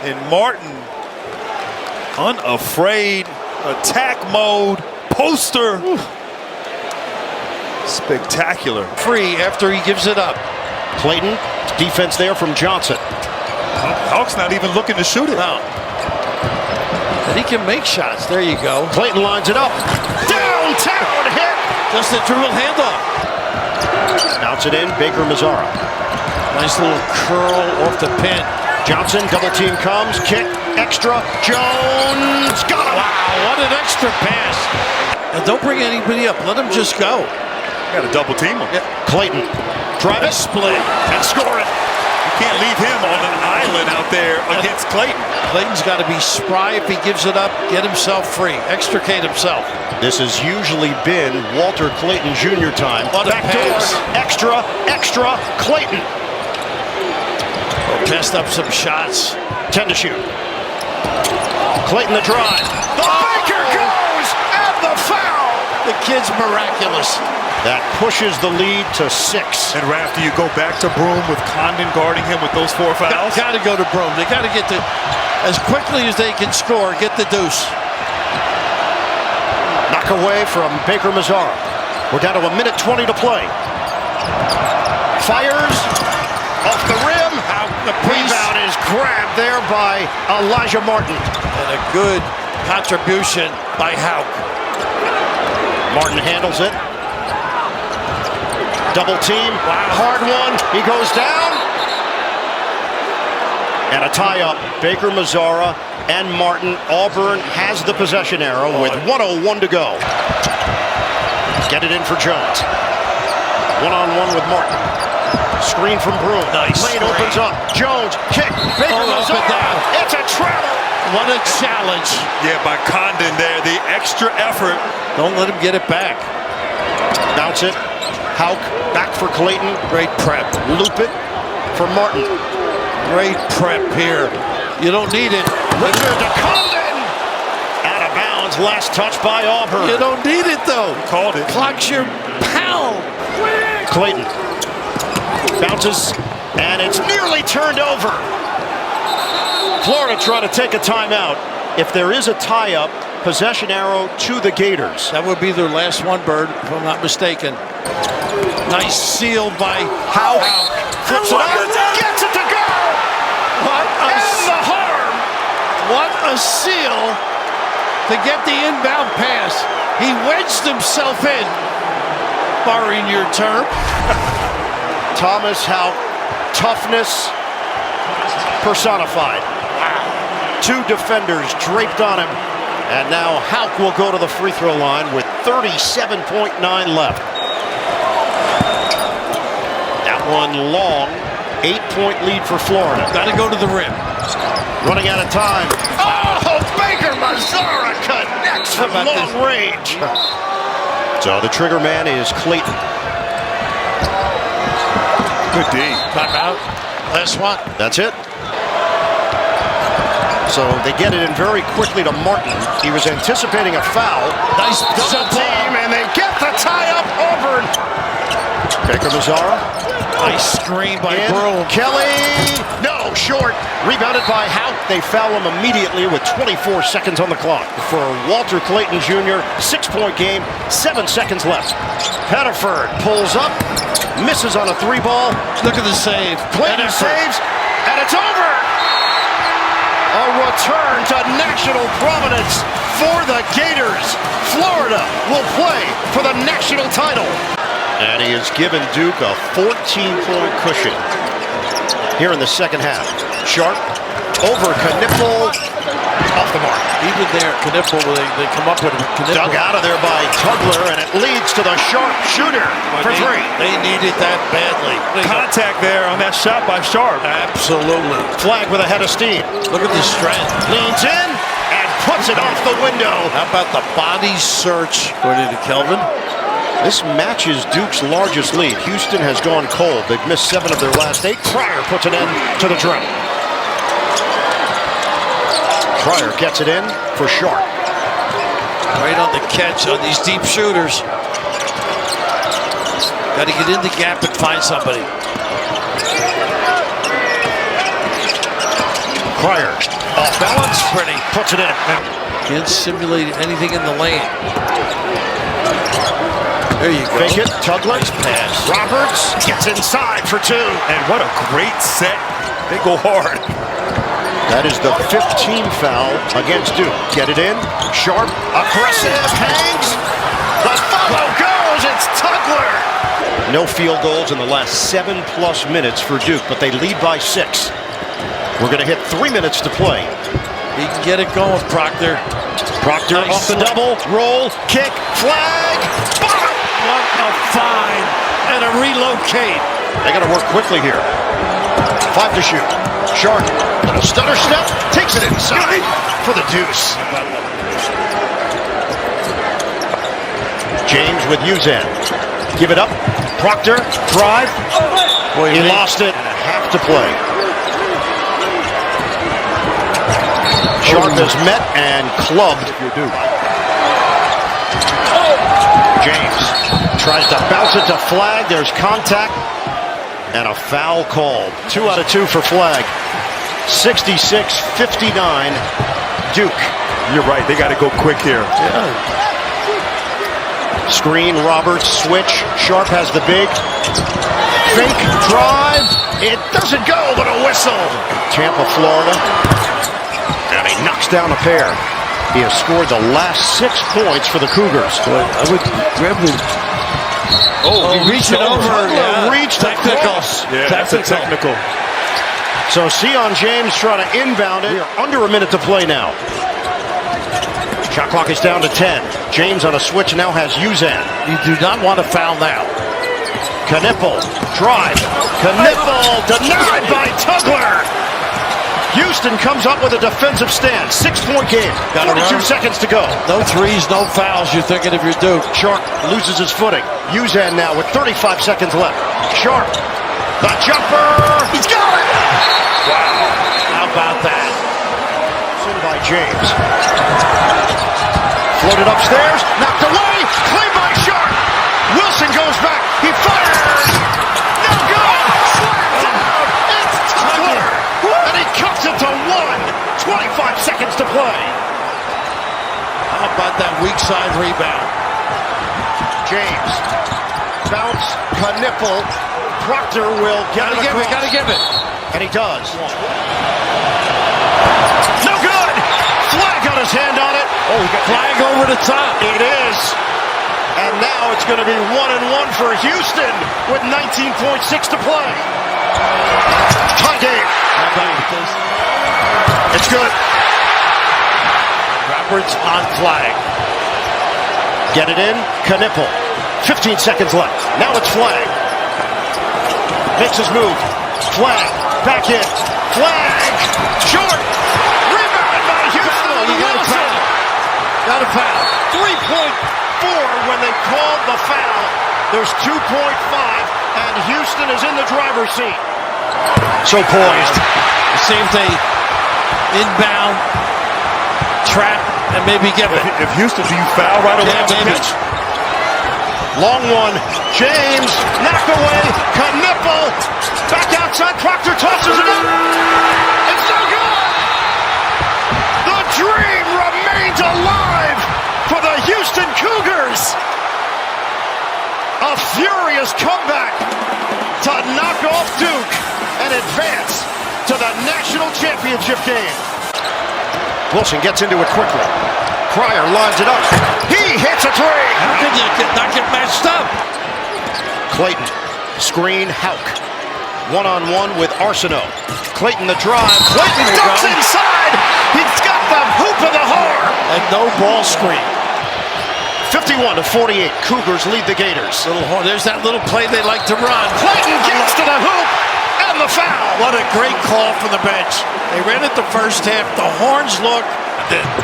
And Martin, unafraid, attack mode, poster. Spectacular. Free after he gives it up. Clayton, defense there from Johnson. Hawk's not even looking to shoot it. No. And he can make shots. There you go. Clayton lines it up. Downtown hit. Just a dribble handoff. Bounce it in. Baker Mazzara. Nice little curl off the pin. Johnson, double team comes. Kick. Extra. Jones. Got him. Wow, what an extra pass. And don't bring anybody up. Let him just go. Got a double team him. Yeah. Clayton. Drive it. Split. And score it. You can't leave him on an island out there against Clayton. Clayton's got to be spry if he gives it up. Get himself free. Extricate himself. This has usually been Walter Clayton Jr. time. What a pass. Extra. Clayton. Test up some shots. 10 to shoot. Clayton the drive. The Baker goes and the foul. The kid's miraculous. That pushes the lead to 6. And Raph, do you go back to Broom with Condon guarding him with those 4 fouls? Got to go to Broom. They got to get to, as quickly as they can score, get the deuce. Knock away from Baker Mazzara. We're down to 1:20 to play. Fires off the rim. The rebound is grabbed there by Elijah Martin. And a good contribution by Houck. Martin handles it. Double team. Wow. Hard one. He goes down. And a tie-up. Baker Mazzara and Martin. Auburn has the possession arrow with 1:01 to go. Get it in for Jones. One-on-one with Martin. Screen from Broom. Nice Lane screen. opens up. Jones, kick. Baker Up and down. It's a travel. What a challenge. Yeah, by Condon there, the extra effort. Don't let him get it back. Bounce it. Hauk back for Clayton. Great prep. Loop it for Martin. Great prep here. You don't need it. Richard to Condon. Out of bounds. Last touch by Auburn. You don't need it, though. Called it. Clocks your pal. Clayton bounces, and it's nearly turned over. Florida trying to take a timeout. If there is a tie-up, possession arrow to the Gators. That would be their last one, Bird, if I'm not mistaken. Nice seal by Hauk. Flips it up. Gets it to go. What a And the harm. What a seal to get the inbound pass. He wedged himself in, borrowing your term. Thomas Hauk, toughness personified. Two defenders draped on him. And now Hauk will go to the free throw line with 37.9 left. That one long. 8-point lead for Florida. Got to go to the rim. Running out of time. Oh, Baker Mazzara connects from long range. So the trigger man is Clayton. Good D. Timeout. Last one. That's it. So they get it in very quickly to Martin. He was anticipating a foul. Nice double team, and they get the tie-up. Auburn. Baker Mazzara. Nice screen by In. Broom. Kelly. No, short. Rebounded by Hauk. They foul him immediately with 24 seconds on the clock. For Walter Clayton Jr., 6-point game, 7 seconds left. Pettiford pulls up, misses on a 3-ball. Look at the save. Clayton saves, and it's over. A return to national prominence for the Gators. Florida will play for the national title. And he has given Duke a 14-point cushion here in the second half. Sharp over Knippel, off the mark. Even there, Knippel, they come up with him. Dug out of there by Tugler, and it leads to the Sharp shooter for three. They needed that badly. Contact there on that shot by Sharp. Absolutely. Flag with a head of steam. Look at the strength. Leans in and puts it off the window. How about the body search, according to Kelvin? This matches Duke's largest lead. Houston has gone cold. They've missed 7 of their last 8. Cryer puts an end to the drought. Cryer gets it in for Sharp. Right on the catch on these deep shooters. Got to get in the gap and find somebody. Cryer off balance. Pretty. Puts it in. Can't simulate anything in the lane. There you go. Fake it. Tugler. Nice pass. Roberts gets inside for 2. And what a great set. They go hard. That is the 15th foul against Duke. Get it in. Sharp. Aggressive. Hangs. The follow goes. It's Tugler. No field goals in the last 7+ minutes for Duke, but they lead by 6. We're going to hit 3 minutes to play. He can get it going, Proctor. Proctor Nice off the double. Roll. Kick. Flag. Bottom. What a find and a relocate. They got to work quickly here. 5 to shoot. Sharp. Little stutter step. Takes it inside for the deuce. James with Uzan. Give it up. Proctor. Drive. Boy, he lost it. Half to play. Sharp is met and clubbed. James tries to bounce it to Flag. There's contact and a foul called. 2 out of 2 for Flag. 66-59 Duke. You're right. They got to go quick here. Yeah. Screen, Roberts, switch. Sharp has the big. Fake drive. It doesn't go, but a whistle. Tampa, Florida. And he knocks down a pair. He has scored the last 6 points for the Cougars. Boy, I would grab the... Oh, he reached it over. Yeah. Reached across. Yeah, that's a technical. So Sion James trying to inbound it. We are under a minute to play now. Shot clock is down to 10. James on a switch now has Uzan. You do not want to foul now. Knippel Drive. Kniffel denied by Tugler. Houston comes up with a defensive stand. 6-point game. 42 seconds to go. No threes, no fouls. You're thinking if you're Duke. Sharp loses his footing. Uzan now with 35 seconds left. Sharp. The jumper. He's got it. Wow. How about that? In by James. Floated upstairs. Knocked away. Claimed by Sharp. Wilson goes back. He fires. No good. Slammed down. It's Tugler. And he cuts it to 1. 25 seconds to play. How about that weak side rebound? James. Bounce. Kniffel. Proctor will get it across. Gotta give it. And he does. No good. Flag on his hand on it. Oh, he got flag over the top. It is. And now it's going to be 1-1 for Houston with 19.6 to play. Tie game. It's good. Roberts on flag. Get it in. Kniffel. 15 seconds left. Now it's flag. Makes his move. Flag. Back in. Flag. Short. Rebounded by Houston. You got a foul. Got a foul. 3.4 when they called the foul. There's 2.5, and Houston is in the driver's seat. So poised. See if they inbound, trap, and maybe give it. If Houston, do you foul right away on the pitch? Long one. James. Knocked away. Kniffel. Back outside. Proctor tosses it up. It's so good. The dream remains alive for the Houston Cougars. A furious comeback to knock off Duke and advance to the national championship game. Wilson gets into it quickly. Cryer lines it up. He hits a three. How can you not get matched up? Clayton. Screen. Hauk. One-on-one with Arsenault. Clayton the drive. Clayton ducks inside. He's got the hoop of the heart. And no ball screen. 51-48. Cougars lead the Gators. There's that little play they like to run. Clayton gets to the hoop and the foul. What a great call from the bench. They ran it the first half. The horns look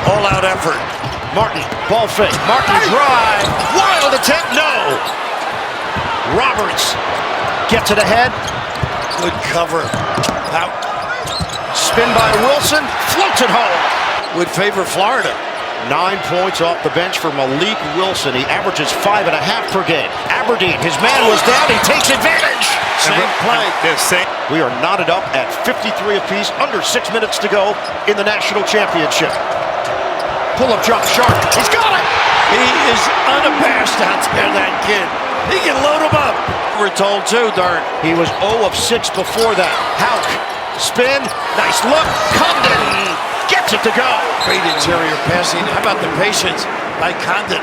all-out effort. Martin, ball fake. Martin drive. Wild attempt. No. Roberts gets it ahead. Good cover. Out. Spin by Wilson. Floats it home. Would favor Florida. 9 points off the bench for Malik Wilson. He averages 5.5 per game. Aberdeen, his man was down. He takes advantage. Same play. We are knotted up at 53 apiece. Under 6 minutes to go in the national championship. Pull-up jump, Sharp. He's got it. He is unabashed out there, that kid. He can load him up. We're told too, Dart. He was 0 of 6 before that. Hauk, spin, nice look. Condon gets it to go. Great interior passing. How about the patience by Condon?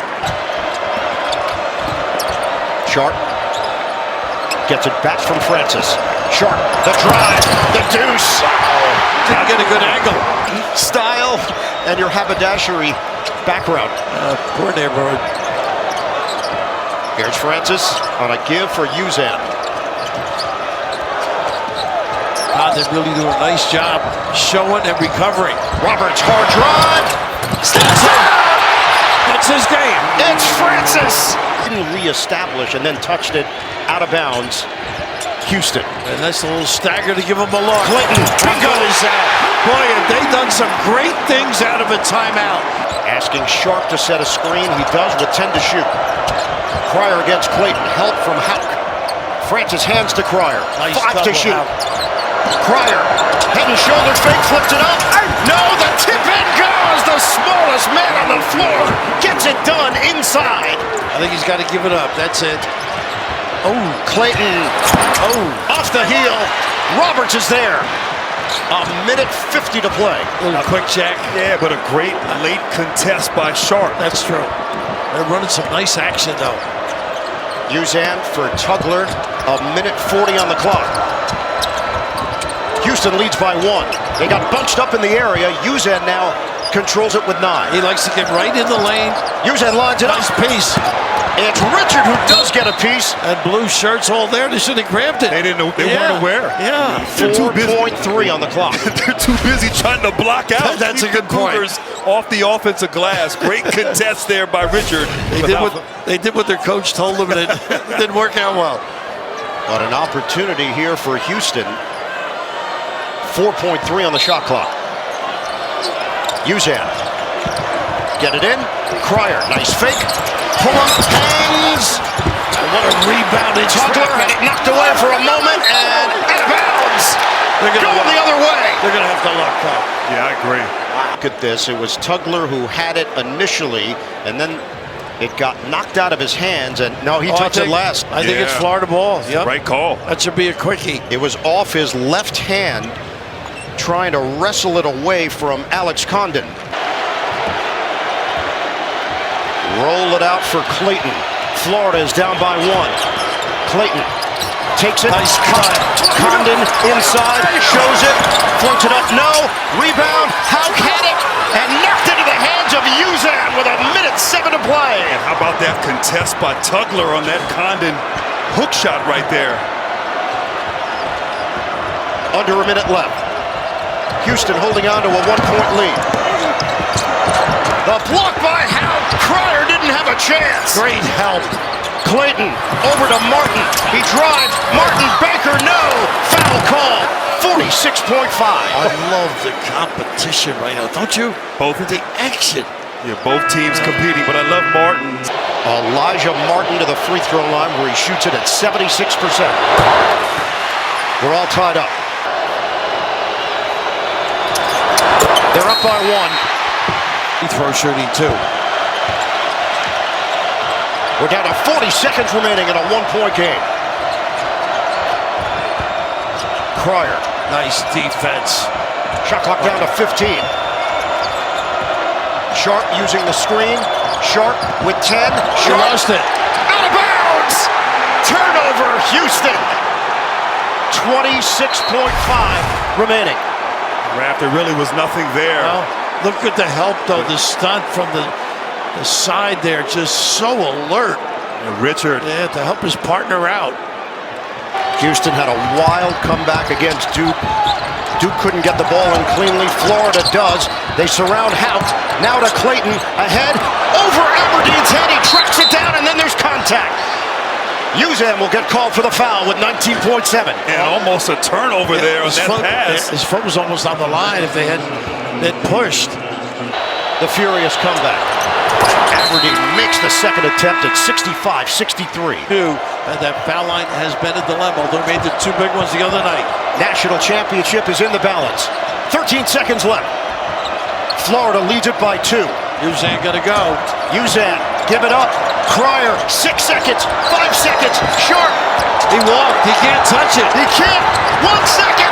Sharp gets it back from Francis. Sharp, the drive, the deuce. Didn't get a good angle. Style and your haberdashery background. Poor neighborhood. Here's Francis on a give for Uzan. Condon really doing a nice job showing and recovering. Roberts, hard drive. Steps out. That's his game. It's Francis. Didn't reestablish and then touched it out of bounds. Houston. And that's a little stagger to give him a look. Clayton. Goes out. Boy, have they done some great things out of a timeout. Asking Sharp to set a screen. He does with 10 to shoot. Cryer against Clayton. Help from Hauk. Francis hands to Cryer. Nice 5 to shoot. Out. Cryer. Head and shoulder fake. Flips it up. No, the tip in goes. The smallest man on the floor gets it done inside. I think he's got to give it up. That's it. Oh, Clayton. Oh, off the heel. Roberts is there. A minute 50 to play. A little quick check. Yeah, but a great late contest by Sharp. That's true. They're running some nice action, though. Uzan for Tugler. A minute 40 on the clock. Houston leads by 1. They got bunched up in the area. Uzan now controls it with 9. He likes to get right in the lane. Uzan lines it up. Nice piece. It's Richard who does get a piece. And blue shirts all there. They should have grabbed it. They didn't know. They weren't aware. Yeah. 4.3 on the clock. They're too busy trying to block out. That's a good point. Cougars off the offensive glass. Great contest there by Richard. They did what their coach told them, and it didn't work out well. But an opportunity here for Houston. 4.3 on the shot clock. Uzan. Get it in. Cryer. Nice fake. Pull up. Hangs. And what a rebound. Tugler had it knocked away for a moment and out of bounds. They're going the other way. They're going to have to lock up. Yeah, I agree. Look at this. It was Tugler who had it initially, and then it got knocked out of his hands, and no, he touched it last. I think it's Florida ball. Yep. Right call. That should be a quickie. It was off his left hand, trying to wrestle it away from Alex Condon. Roll it out for Clayton. Florida is down by 1. Clayton takes it. Nice cut. Condon inside, shows it, floats it up. No, rebound. Hauk had it and knocked into the hands of Uzan with 1:07 to play. And how about that contest by Tugler on that Condon hook shot right there? Under a minute left. Houston holding on to a 1-point lead. The block by Hauk. Cryer didn't have a chance. Great help. Clayton over to Martin. He drives. Martin Baker, no. Foul call. 46.5. I love the competition right now, don't you? Both the action. Yeah, both teams competing, but I love Martin. Elijah Martin to the free throw line where he shoots it at 76%. We're all tied up. They're up by 1. Free throw shooting 2. We're down to 40 seconds remaining in a 1-point game. Cryer. Nice defense. Shot clock down to 15. Sharp using the screen. Sharp with 10. Sharp lost it. Out of bounds. Turnover, Houston. 26.5 remaining. There really was nothing there. Well, look at the help, though. The stunt from the side there, just so alert. Richard. Yeah, to help his partner out. Houston had a wild comeback against Duke. Duke couldn't get the ball in cleanly. Florida does. They surround Hauk. Now to Clayton. Ahead. Over Aberdeen's head. He tracks it down, and then there's contact. Uzan will get called for the foul with 19.7. And almost a turnover there on that pass. His foot was almost on the line if they hadn't pushed. The furious comeback. Aberdeen makes the second attempt at 65-63. And that foul line has been a dilemma. They made the 2 big ones the other night. National championship is in the balance. 13 seconds left. Florida leads it by 2. Uzan got to go. Uzan, give it up. Cryer, 6 seconds, 5 seconds. Sharp. He walked. He can't touch it. He can't. 1 second.